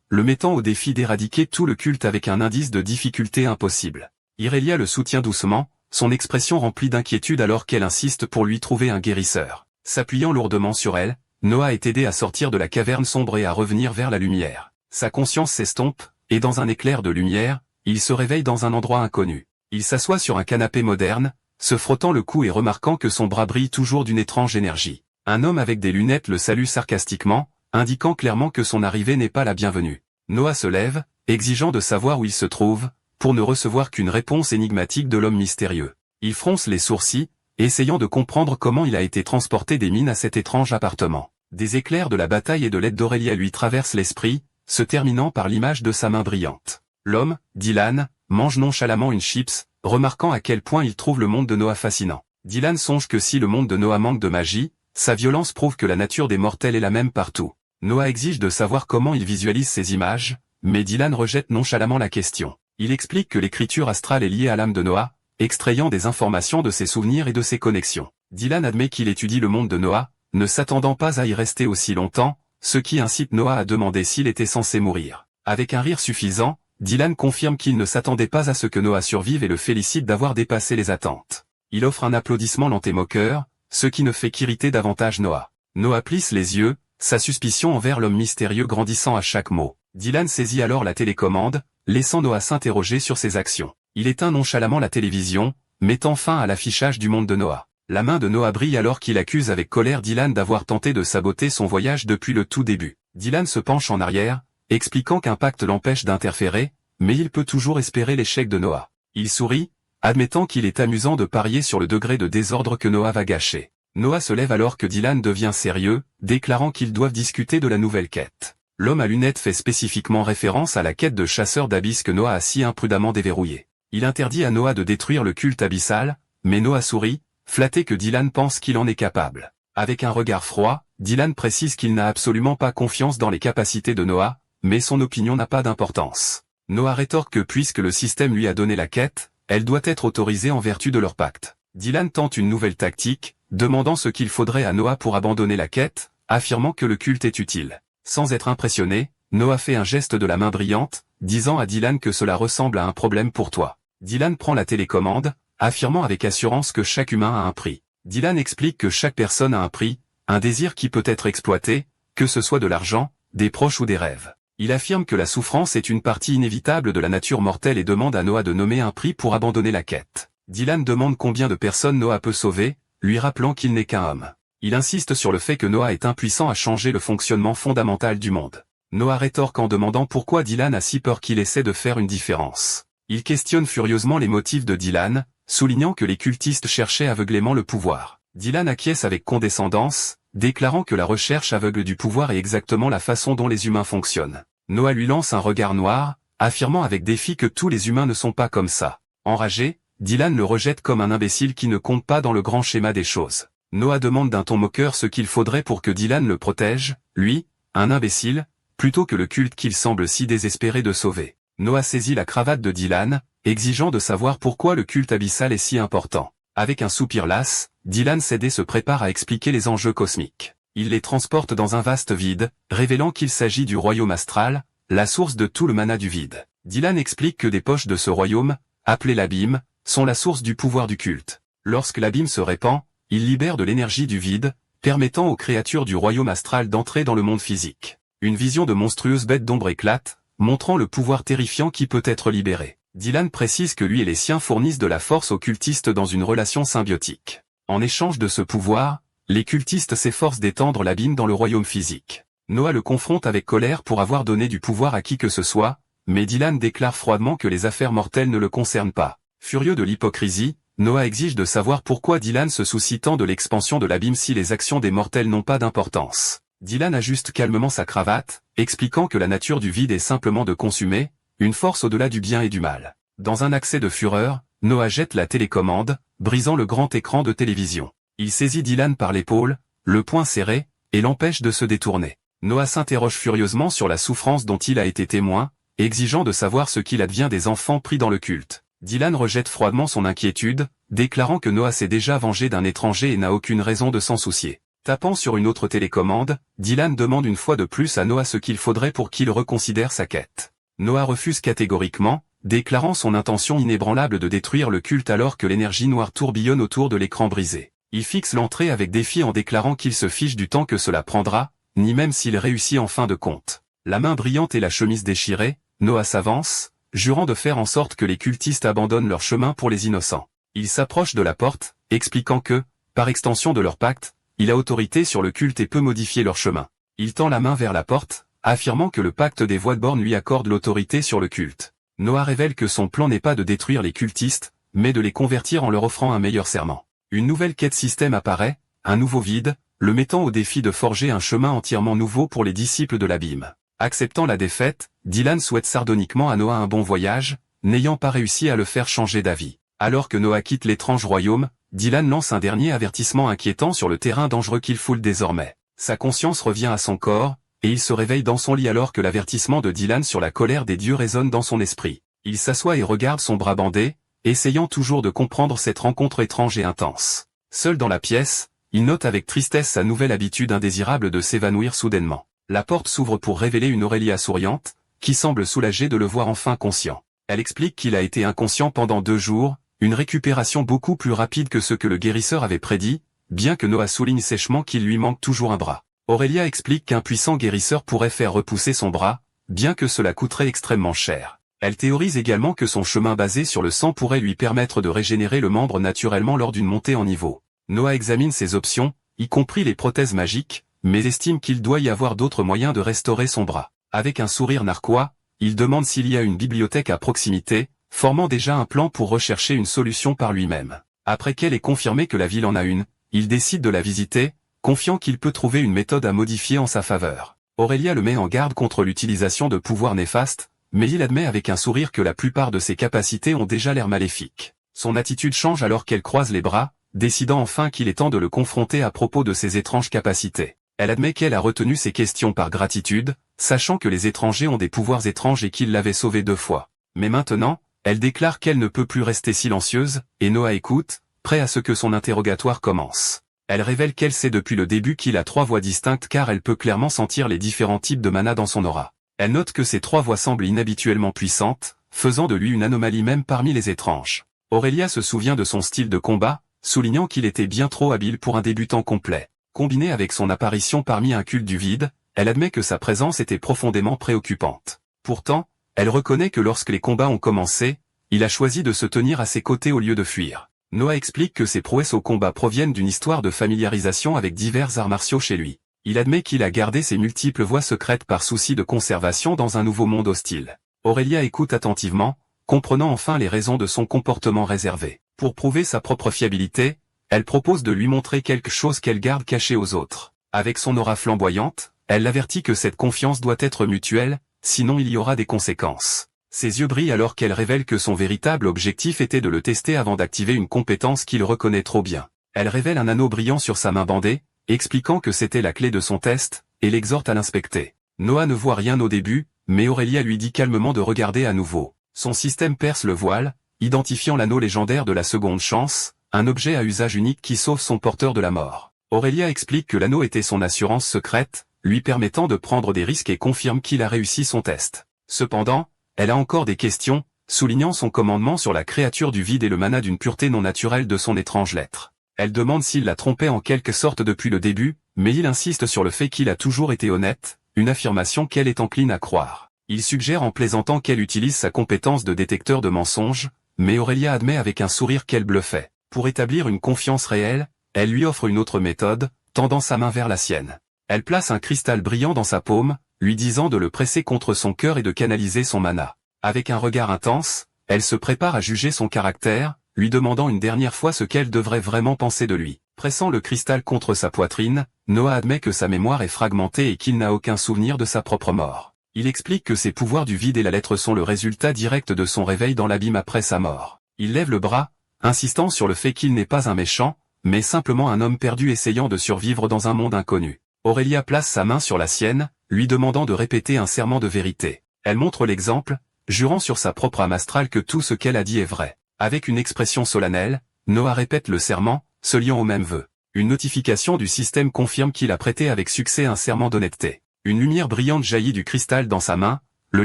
le mettant au défi d'éradiquer tout le culte avec un indice de difficulté impossible. Irelia le soutient doucement, son expression remplie d'inquiétude alors qu'elle insiste pour lui trouver un guérisseur. S'appuyant lourdement sur elle, Noah est aidé à sortir de la caverne sombre et à revenir vers la lumière. Sa conscience s'estompe, et dans un éclair de lumière, il se réveille dans un endroit inconnu. Il s'assoit sur un canapé moderne, se frottant le cou et remarquant que son bras brille toujours d'une étrange énergie. Un homme avec des lunettes le salue sarcastiquement, indiquant clairement que son arrivée n'est pas la bienvenue. Noah se lève, exigeant de savoir où il se trouve, pour ne recevoir qu'une réponse énigmatique de l'homme mystérieux. Il fronce les sourcils, essayant de comprendre comment il a été transporté des mines à cet étrange appartement. Des éclairs de la bataille et de l'aide d'Aurélia lui traversent l'esprit, se terminant par l'image de sa main brillante. L'homme, Dylan, mange nonchalamment une chips, remarquant à quel point il trouve le monde de Noah fascinant. Dylan songe que si le monde de Noah manque de magie, sa violence prouve que la nature des mortels est la même partout. Noah exige de savoir comment il visualise ces images, mais Dylan rejette nonchalamment la question. Il explique que l'écriture astrale est liée à l'âme de Noah, extrayant des informations de ses souvenirs et de ses connexions. Dylan admet qu'il étudie le monde de Noah, ne s'attendant pas à y rester aussi longtemps, ce qui incite Noah à demander s'il était censé mourir. Avec un rire suffisant, Dylan confirme qu'il ne s'attendait pas à ce que Noah survive et le félicite d'avoir dépassé les attentes. Il offre un applaudissement lent et moqueur, ce qui ne fait qu'irriter davantage Noah. Noah plisse les yeux, sa suspicion envers l'homme mystérieux grandissant à chaque mot. Dylan saisit alors la télécommande, laissant Noah s'interroger sur ses actions. Il éteint nonchalamment la télévision, mettant fin à l'affichage du monde de Noah. La main de Noah brille alors qu'il accuse avec colère Dylan d'avoir tenté de saboter son voyage depuis le tout début. Dylan se penche en arrière, expliquant qu'un pacte l'empêche d'interférer, mais il peut toujours espérer l'échec de Noah. Il sourit, admettant qu'il est amusant de parier sur le degré de désordre que Noah va gâcher. Noah se lève alors que Dylan devient sérieux, déclarant qu'ils doivent discuter de la nouvelle quête. L'homme à lunettes fait spécifiquement référence à la quête de chasseur d'abysse que Noah a si imprudemment déverrouillée. Il interdit à Noah de détruire le culte abyssal, mais Noah sourit, flatté que Dylan pense qu'il en est capable. Avec un regard froid, Dylan précise qu'il n'a absolument pas confiance dans les capacités de Noah, mais son opinion n'a pas d'importance. Noah rétorque que puisque le système lui a donné la quête, elle doit être autorisée en vertu de leur pacte. Dylan tente une nouvelle tactique, demandant ce qu'il faudrait à Noah pour abandonner la quête, affirmant que le culte est utile. Sans être impressionné, Noah fait un geste de la main brillante, disant à Dylan que cela ressemble à un problème pour toi. Dylan prend la télécommande, affirmant avec assurance que chaque humain a un prix. Dylan explique que chaque personne a un prix, un désir qui peut être exploité, que ce soit de l'argent, des proches ou des rêves. Il affirme que la souffrance est une partie inévitable de la nature mortelle et demande à Noah de nommer un prix pour abandonner la quête. Dylan demande combien de personnes Noah peut sauver, lui rappelant qu'il n'est qu'un homme. Il insiste sur le fait que Noah est impuissant à changer le fonctionnement fondamental du monde. Noah rétorque en demandant pourquoi Dylan a si peur qu'il essaie de faire une différence. Il questionne furieusement les motifs de Dylan, soulignant que les cultistes cherchaient aveuglément le pouvoir. Dylan acquiesce avec condescendance, déclarant que la recherche aveugle du pouvoir est exactement la façon dont les humains fonctionnent. Noah lui lance un regard noir, affirmant avec défi que tous les humains ne sont pas comme ça. Enragé, Dylan le rejette comme un imbécile qui ne compte pas dans le grand schéma des choses. Noah demande d'un ton moqueur ce qu'il faudrait pour que Dylan le protège, lui, un imbécile, plutôt que le culte qu'il semble si désespéré de sauver. Noah saisit la cravate de Dylan, exigeant de savoir pourquoi le culte abyssal est si important. Avec un soupir las, Dylan cède et se prépare à expliquer les enjeux cosmiques. Il les transporte dans un vaste vide, révélant qu'il s'agit du royaume astral, la source de tout le mana du vide. Dylan explique que des poches de ce royaume, appelées l'abîme, sont la source du pouvoir du culte. Lorsque l'abîme se répand, il libère de l'énergie du vide, permettant aux créatures du royaume astral d'entrer dans le monde physique. Une vision de monstrueuses bêtes d'ombre éclate, montrant le pouvoir terrifiant qui peut être libéré. Dylan précise que lui et les siens fournissent de la force aux cultistes dans une relation symbiotique. En échange de ce pouvoir, les cultistes s'efforcent d'étendre l'abîme dans le royaume physique. Noah le confronte avec colère pour avoir donné du pouvoir à qui que ce soit, mais Dylan déclare froidement que les affaires mortelles ne le concernent pas. Furieux de l'hypocrisie, Noah exige de savoir pourquoi Dylan se soucie tant de l'expansion de l'abîme si les actions des mortels n'ont pas d'importance. Dylan ajuste calmement sa cravate, expliquant que la nature du vide est simplement de consumer, une force au-delà du bien et du mal. Dans un accès de fureur, Noah jette la télécommande, brisant le grand écran de télévision. Il saisit Dylan par l'épaule, le poing serré, et l'empêche de se détourner. Noah s'interroge furieusement sur la souffrance dont il a été témoin, exigeant de savoir ce qu'il advient des enfants pris dans le culte. Dylan rejette froidement son inquiétude, déclarant que Noah s'est déjà vengé d'un étranger et n'a aucune raison de s'en soucier. Tapant sur une autre télécommande, Dylan demande une fois de plus à Noah ce qu'il faudrait pour qu'il reconsidère sa quête. Noah refuse catégoriquement, déclarant son intention inébranlable de détruire le culte alors que l'énergie noire tourbillonne autour de l'écran brisé. Il fixe l'entrée avec défi en déclarant qu'il se fiche du temps que cela prendra, ni même s'il réussit en fin de compte. La main brillante et la chemise déchirée, Noah s'avance, jurant de faire en sorte que les cultistes abandonnent leur chemin pour les innocents. Il s'approche de la porte, expliquant que, par extension de leur pacte, il a autorité sur le culte et peut modifier leur chemin. Il tend la main vers la porte, affirmant que le pacte des voix de borne lui accorde l'autorité sur le culte. Noah révèle que son plan n'est pas de détruire les cultistes, mais de les convertir en leur offrant un meilleur serment. Une nouvelle quête système apparaît, un nouveau vide, le mettant au défi de forger un chemin entièrement nouveau pour les disciples de l'abîme. Acceptant la défaite, Dylan souhaite sardoniquement à Noah un bon voyage, n'ayant pas réussi à le faire changer d'avis. Alors que Noah quitte l'étrange royaume, Dylan lance un dernier avertissement inquiétant sur le terrain dangereux qu'il foule désormais. Sa conscience revient à son corps, et il se réveille dans son lit alors que l'avertissement de Dylan sur la colère des dieux résonne dans son esprit. Il s'assoit et regarde son bras bandé, essayant toujours de comprendre cette rencontre étrange et intense. Seul dans la pièce, il note avec tristesse sa nouvelle habitude indésirable de s'évanouir soudainement. La porte s'ouvre pour révéler une Aurélia souriante, qui semble soulagée de le voir enfin conscient. Elle explique qu'il a été inconscient pendant 2 jours, une récupération beaucoup plus rapide que ce que le guérisseur avait prédit, bien que Noah souligne sèchement qu'il lui manque toujours un bras. Aurélia explique qu'un puissant guérisseur pourrait faire repousser son bras, bien que cela coûterait extrêmement cher. Elle théorise également que son chemin basé sur le sang pourrait lui permettre de régénérer le membre naturellement lors d'une montée en niveau. Noah examine ses options, y compris les prothèses magiques, mais estime qu'il doit y avoir d'autres moyens de restaurer son bras. Avec un sourire narquois, il demande s'il y a une bibliothèque à proximité, formant déjà un plan pour rechercher une solution par lui-même. Après qu'elle ait confirmé que la ville en a une, il décide de la visiter, confiant qu'il peut trouver une méthode à modifier en sa faveur. Aurélia le met en garde contre l'utilisation de pouvoirs néfastes, mais il admet avec un sourire que la plupart de ses capacités ont déjà l'air maléfiques. Son attitude change alors qu'elle croise les bras, décidant enfin qu'il est temps de le confronter à propos de ses étranges capacités. Elle admet qu'elle a retenu ses questions par gratitude, sachant que les étrangers ont des pouvoirs étranges et qu'il l'avait sauvée 2 fois. Mais maintenant, elle déclare qu'elle ne peut plus rester silencieuse, et Noah écoute, prêt à ce que son interrogatoire commence. Elle révèle qu'elle sait depuis le début qu'il a 3 voix distinctes car elle peut clairement sentir les différents types de mana dans son aura. Elle note que ces 3 voix semblent inhabituellement puissantes, faisant de lui une anomalie même parmi les étranges. Aurélia se souvient de son style de combat, soulignant qu'il était bien trop habile pour un débutant complet. Combinée avec son apparition parmi un culte du vide, elle admet que sa présence était profondément préoccupante. Pourtant, elle reconnaît que lorsque les combats ont commencé, il a choisi de se tenir à ses côtés au lieu de fuir. Noah explique que ses prouesses au combat proviennent d'une histoire de familiarisation avec divers arts martiaux chez lui. Il admet qu'il a gardé ses multiples voies secrètes par souci de conservation dans un nouveau monde hostile. Aurélia écoute attentivement, comprenant enfin les raisons de son comportement réservé. Pour prouver sa propre fiabilité, elle propose de lui montrer quelque chose qu'elle garde caché aux autres. Avec son aura flamboyante, elle l'avertit que cette confiance doit être mutuelle, sinon il y aura des conséquences. Ses yeux brillent alors qu'elle révèle que son véritable objectif était de le tester avant d'activer une compétence qu'il reconnaît trop bien. Elle révèle un anneau brillant sur sa main bandée, expliquant que c'était la clé de son test, et l'exhorte à l'inspecter. Noah ne voit rien au début, mais Aurélia lui dit calmement de regarder à nouveau. Son système perce le voile, identifiant l'anneau légendaire de la seconde chance, un objet à usage unique qui sauve son porteur de la mort. Aurélia explique que l'anneau était son assurance secrète, lui permettant de prendre des risques et confirme qu'il a réussi son test. Cependant, elle a encore des questions, soulignant son commandement sur la créature du vide et le mana d'une pureté non naturelle de son étrange lettre. Elle demande s'il l'a trompé en quelque sorte depuis le début, mais il insiste sur le fait qu'il a toujours été honnête, une affirmation qu'elle est encline à croire. Il suggère en plaisantant qu'elle utilise sa compétence de détecteur de mensonges, mais Aurélia admet avec un sourire qu'elle bluffait. Pour établir une confiance réelle, elle lui offre une autre méthode, tendant sa main vers la sienne. Elle place un cristal brillant dans sa paume, lui disant de le presser contre son cœur et de canaliser son mana. Avec un regard intense, elle se prépare à juger son caractère, lui demandant une dernière fois ce qu'elle devrait vraiment penser de lui. Pressant le cristal contre sa poitrine, Noah admet que sa mémoire est fragmentée et qu'il n'a aucun souvenir de sa propre mort. Il explique que ses pouvoirs du vide et la lettre sont le résultat direct de son réveil dans l'abîme après sa mort. Il lève le bras, insistant sur le fait qu'il n'est pas un méchant, mais simplement un homme perdu essayant de survivre dans un monde inconnu. Aurélia place sa main sur la sienne, lui demandant de répéter un serment de vérité. Elle montre l'exemple, jurant sur sa propre âme astrale que tout ce qu'elle a dit est vrai. Avec une expression solennelle, Noah répète le serment, se liant au même vœu. Une notification du système confirme qu'il a prêté avec succès un serment d'honnêteté. Une lumière brillante jaillit du cristal dans sa main, le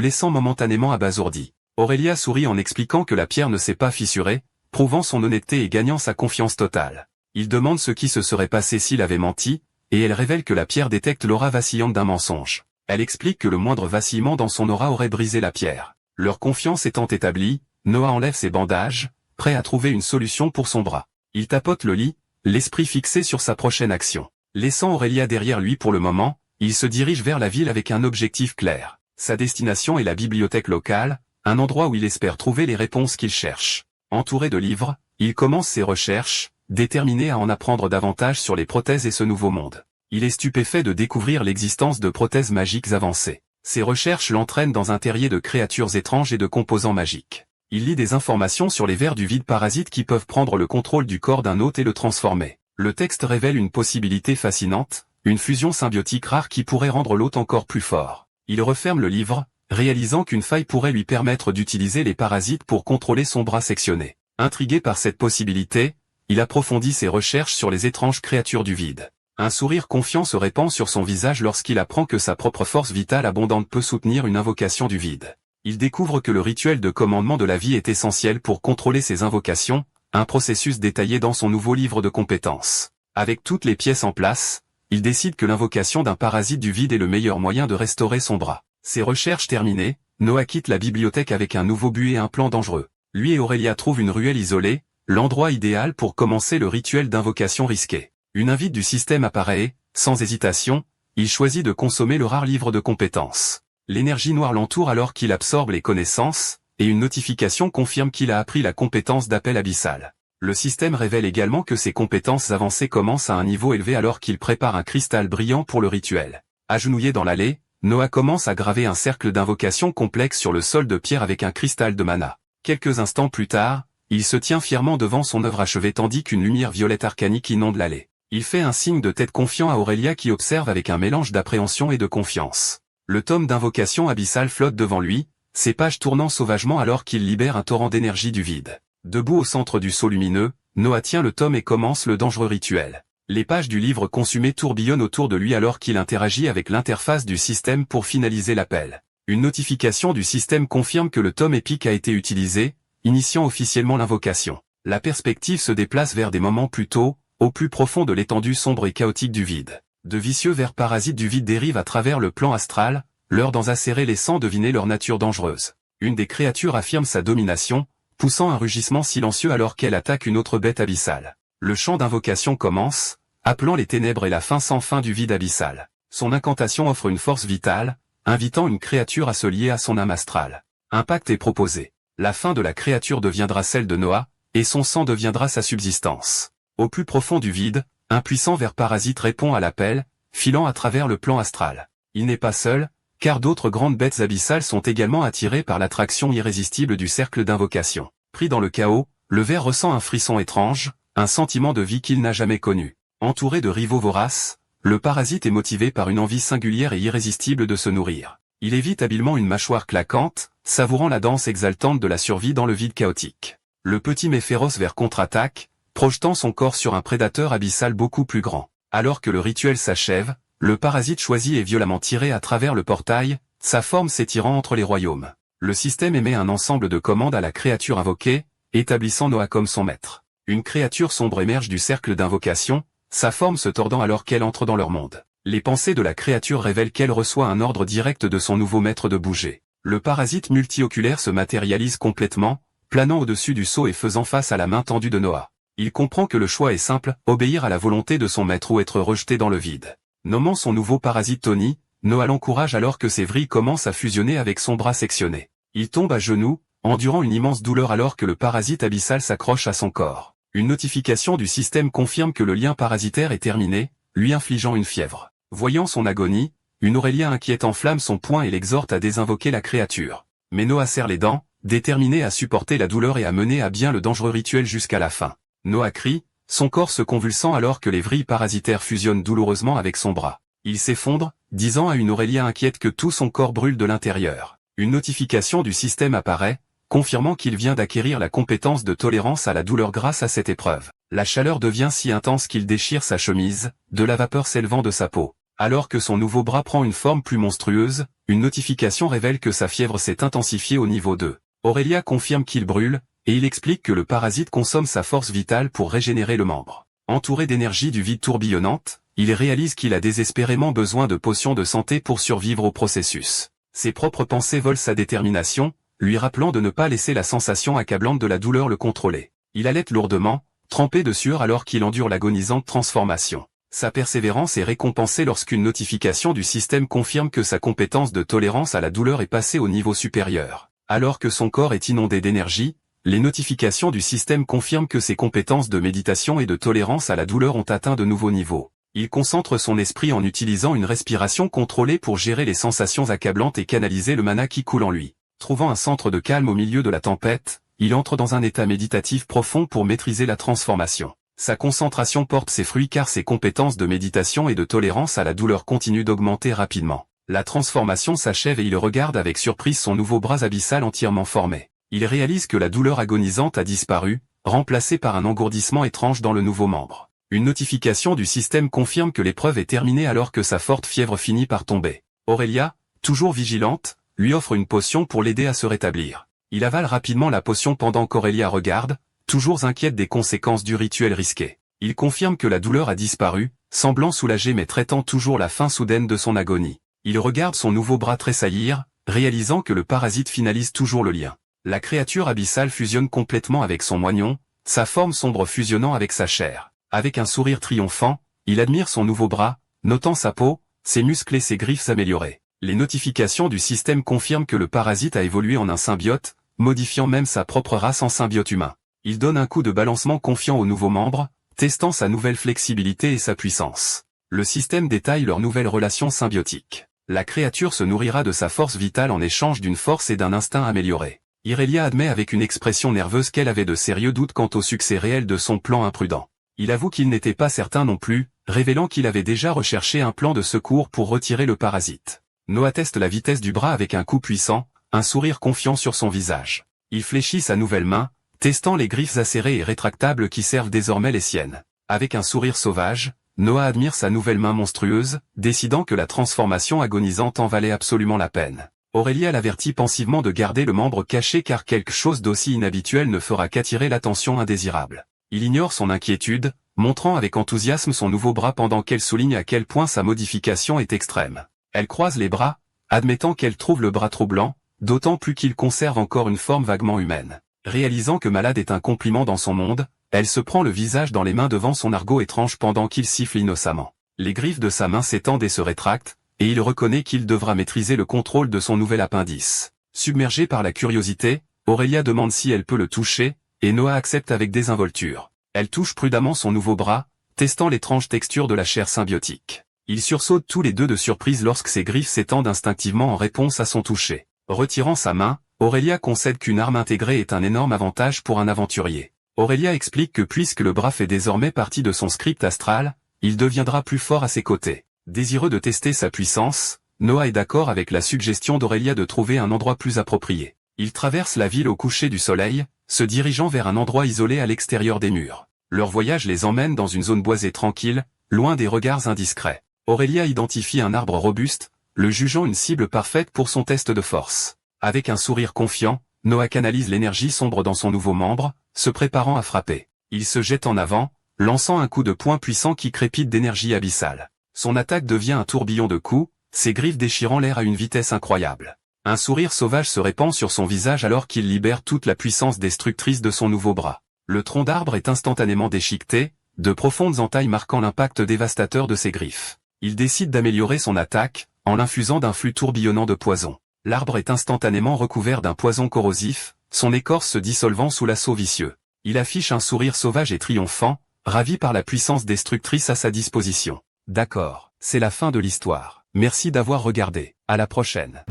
laissant momentanément abasourdi. Aurélia sourit en expliquant que la pierre ne s'est pas fissurée, prouvant son honnêteté et gagnant sa confiance totale. Il demande ce qui se serait passé s'il avait menti, et elle révèle que la pierre détecte l'aura vacillante d'un mensonge. Elle explique que le moindre vacillement dans son aura aurait brisé la pierre. Leur confiance étant établie, Noah enlève ses bandages, prêt à trouver une solution pour son bras. Il tapote le lit, l'esprit fixé sur sa prochaine action. Laissant Aurélia derrière lui pour le moment, il se dirige vers la ville avec un objectif clair. Sa destination est la bibliothèque locale, un endroit où il espère trouver les réponses qu'il cherche. Entouré de livres, il commence ses recherches, déterminé à en apprendre davantage sur les prothèses et ce nouveau monde. Il est stupéfait de découvrir l'existence de prothèses magiques avancées. Ses recherches l'entraînent dans un terrier de créatures étranges et de composants magiques. Il lit des informations sur les vers du vide parasites qui peuvent prendre le contrôle du corps d'un hôte et le transformer. Le texte révèle une possibilité fascinante, une fusion symbiotique rare qui pourrait rendre l'hôte encore plus fort. Il referme le livre, réalisant qu'une faille pourrait lui permettre d'utiliser les parasites pour contrôler son bras sectionné. Intrigué par cette possibilité, il approfondit ses recherches sur les étranges créatures du vide. Un sourire confiant se répand sur son visage lorsqu'il apprend que sa propre force vitale abondante peut soutenir une invocation du vide. Il découvre que le rituel de commandement de la vie est essentiel pour contrôler ses invocations, un processus détaillé dans son nouveau livre de compétences. Avec toutes les pièces en place, il décide que l'invocation d'un parasite du vide est le meilleur moyen de restaurer son bras. Ses recherches terminées, Noah quitte la bibliothèque avec un nouveau but et un plan dangereux. Lui et Aurélia trouvent une ruelle isolée, l'endroit idéal pour commencer le rituel d'invocation risqué. Une invite du système apparaît et, sans hésitation, il choisit de consommer le rare livre de compétences. L'énergie noire l'entoure alors qu'il absorbe les connaissances, et une notification confirme qu'il a appris la compétence d'appel abyssal. Le système révèle également que ses compétences avancées commencent à un niveau élevé alors qu'il prépare un cristal brillant pour le rituel. Agenouillé dans l'allée, Noah commence à graver un cercle d'invocation complexe sur le sol de pierre avec un cristal de mana. Quelques instants plus tard, il se tient fièrement devant son œuvre achevée tandis qu'une lumière violette arcanique inonde l'allée. Il fait un signe de tête confiant à Aurélia qui observe avec un mélange d'appréhension et de confiance. Le tome d'invocation abyssale flotte devant lui, ses pages tournant sauvagement alors qu'il libère un torrent d'énergie du vide. Debout au centre du seau lumineux, Noah tient le tome et commence le dangereux rituel. Les pages du livre consumé tourbillonnent autour de lui alors qu'il interagit avec l'interface du système pour finaliser l'appel. Une notification du système confirme que le tome épique a été utilisé, initiant officiellement l'invocation. La perspective se déplace vers des moments plus tôt, au plus profond de l'étendue sombre et chaotique du vide. De vicieux vers parasites du vide dérivent à travers le plan astral, leurs dents acérées laissant deviner leur nature dangereuse. Une des créatures affirme sa domination, poussant un rugissement silencieux alors qu'elle attaque une autre bête abyssale. Le chant d'invocation commence, appelant les ténèbres et la fin sans fin du vide abyssal. Son incantation offre une force vitale, invitant une créature à se lier à son âme astrale. Un pacte est proposé. La fin de la créature deviendra celle de Noah, et son sang deviendra sa subsistance. Au plus profond du vide, un puissant ver parasite répond à l'appel, filant à travers le plan astral. Il n'est pas seul, car d'autres grandes bêtes abyssales sont également attirées par l'attraction irrésistible du cercle d'invocation. Pris dans le chaos, le ver ressent un frisson étrange, un sentiment de vie qu'il n'a jamais connu. Entouré de rivaux voraces, le parasite est motivé par une envie singulière et irrésistible de se nourrir. Il évite habilement une mâchoire claquante, savourant la danse exaltante de la survie dans le vide chaotique. Le petit mais féroce ver contre-attaque, projetant son corps sur un prédateur abyssal beaucoup plus grand. Alors que le rituel s'achève, le parasite choisi est violemment tiré à travers le portail, sa forme s'étirant entre les royaumes. Le système émet un ensemble de commandes à la créature invoquée, établissant Noah comme son maître. Une créature sombre émerge du cercle d'invocation, sa forme se tordant alors qu'elle entre dans leur monde. Les pensées de la créature révèlent qu'elle reçoit un ordre direct de son nouveau maître de bouger. Le parasite multioculaire se matérialise complètement, planant au-dessus du seau et faisant face à la main tendue de Noah. Il comprend que le choix est simple, obéir à la volonté de son maître ou être rejeté dans le vide. Nommant son nouveau parasite Tony, Noah l'encourage alors que ses vrilles commencent à fusionner avec son bras sectionné. Il tombe à genoux, endurant une immense douleur alors que le parasite abyssal s'accroche à son corps. Une notification du système confirme que le lien parasitaire est terminé, lui infligeant une fièvre. Voyant son agonie, une Aurélia inquiète enflamme son poing et l'exhorte à désinvoquer la créature. Mais Noah serre les dents, déterminé à supporter la douleur et à mener à bien le dangereux rituel jusqu'à la fin. Noah crie, son corps se convulsant alors que les vrilles parasitaires fusionnent douloureusement avec son bras. Il s'effondre, disant à une Aurélia inquiète que tout son corps brûle de l'intérieur. Une notification du système apparaît, confirmant qu'il vient d'acquérir la compétence de tolérance à la douleur grâce à cette épreuve. La chaleur devient si intense qu'il déchire sa chemise, de la vapeur s'élevant de sa peau. Alors que son nouveau bras prend une forme plus monstrueuse, une notification révèle que sa fièvre s'est intensifiée au niveau 2. Aurélia confirme qu'il brûle, et il explique que le parasite consomme sa force vitale pour régénérer le membre. Entouré d'énergie du vide tourbillonnante, il réalise qu'il a désespérément besoin de potions de santé pour survivre au processus. Ses propres pensées volent sa détermination, lui rappelant de ne pas laisser la sensation accablante de la douleur le contrôler. Il halète lourdement, trempé de sueur alors qu'il endure l'agonisante transformation. Sa persévérance est récompensée lorsqu'une notification du système confirme que sa compétence de tolérance à la douleur est passée au niveau supérieur. Alors que son corps est inondé d'énergie, les notifications du système confirment que ses compétences de méditation et de tolérance à la douleur ont atteint de nouveaux niveaux. Il concentre son esprit en utilisant une respiration contrôlée pour gérer les sensations accablantes et canaliser le mana qui coule en lui. Trouvant un centre de calme au milieu de la tempête, il entre dans un état méditatif profond pour maîtriser la transformation. Sa concentration porte ses fruits car ses compétences de méditation et de tolérance à la douleur continuent d'augmenter rapidement. La transformation s'achève et il regarde avec surprise son nouveau bras abyssal entièrement formé. Il réalise que la douleur agonisante a disparu, remplacée par un engourdissement étrange dans le nouveau membre. Une notification du système confirme que l'épreuve est terminée alors que sa forte fièvre finit par tomber. Aurélia, toujours vigilante, lui offre une potion pour l'aider à se rétablir. Il avale rapidement la potion pendant qu'Aurélia regarde, toujours inquiète des conséquences du rituel risqué. Il confirme que la douleur a disparu, semblant soulagé mais traitant toujours la fin soudaine de son agonie. Il regarde son nouveau bras tressaillir, réalisant que le parasite finalise toujours le lien. La créature abyssale fusionne complètement avec son moignon, sa forme sombre fusionnant avec sa chair. Avec un sourire triomphant, il admire son nouveau bras, notant sa peau, ses muscles et ses griffes s'améliorer. Les notifications du système confirment que le parasite a évolué en un symbiote, modifiant même sa propre race en symbiote humain. Il donne un coup de balancement confiant au nouveau membre, testant sa nouvelle flexibilité et sa puissance. Le système détaille leur nouvelle relation symbiotique. La créature se nourrira de sa force vitale en échange d'une force et d'un instinct améliorés. Irelia admet avec une expression nerveuse qu'elle avait de sérieux doutes quant au succès réel de son plan imprudent. Il avoue qu'il n'était pas certain non plus, révélant qu'il avait déjà recherché un plan de secours pour retirer le parasite. Noah teste la vitesse du bras avec un coup puissant, un sourire confiant sur son visage. Il fléchit sa nouvelle main, testant les griffes acérées et rétractables qui servent désormais les siennes. Avec un sourire sauvage, Noah admire sa nouvelle main monstrueuse, décidant que la transformation agonisante en valait absolument la peine. Aurélia l'avertit pensivement de garder le membre caché car quelque chose d'aussi inhabituel ne fera qu'attirer l'attention indésirable. Il ignore son inquiétude, montrant avec enthousiasme son nouveau bras pendant qu'elle souligne à quel point sa modification est extrême. Elle croise les bras, admettant qu'elle trouve le bras troublant, d'autant plus qu'il conserve encore une forme vaguement humaine. Réalisant que malade est un compliment dans son monde, elle se prend le visage dans les mains devant son argot étrange pendant qu'il siffle innocemment. Les griffes de sa main s'étendent et se rétractent, et il reconnaît qu'il devra maîtriser le contrôle de son nouvel appendice. Submergée par la curiosité, Aurélia demande si elle peut le toucher, et Noah accepte avec désinvolture. Elle touche prudemment son nouveau bras, testant l'étrange texture de la chair symbiotique. Ils sursautent tous les deux de surprise lorsque ses griffes s'étendent instinctivement en réponse à son toucher. Retirant sa main, Aurélia concède qu'une arme intégrée est un énorme avantage pour un aventurier. Aurélia explique que puisque le bras fait désormais partie de son script astral, il deviendra plus fort à ses côtés. Désireux de tester sa puissance, Noah est d'accord avec la suggestion d'Aurélia de trouver un endroit plus approprié. Ils traversent la ville au coucher du soleil, se dirigeant vers un endroit isolé à l'extérieur des murs. Leur voyage les emmène dans une zone boisée tranquille, loin des regards indiscrets. Aurélia identifie un arbre robuste, le jugeant une cible parfaite pour son test de force. Avec un sourire confiant, Noah canalise l'énergie sombre dans son nouveau membre, se préparant à frapper. Il se jette en avant, lançant un coup de poing puissant qui crépite d'énergie abyssale. Son attaque devient un tourbillon de coups, ses griffes déchirant l'air à une vitesse incroyable. Un sourire sauvage se répand sur son visage alors qu'il libère toute la puissance destructrice de son nouveau bras. Le tronc d'arbre est instantanément déchiqueté, de profondes entailles marquant l'impact dévastateur de ses griffes. Il décide d'améliorer son attaque, en l'infusant d'un flux tourbillonnant de poison. L'arbre est instantanément recouvert d'un poison corrosif, son écorce se dissolvant sous l'assaut vicieux. Il affiche un sourire sauvage et triomphant, ravi par la puissance destructrice à sa disposition. D'accord, c'est la fin de l'histoire. Merci d'avoir regardé. À la prochaine.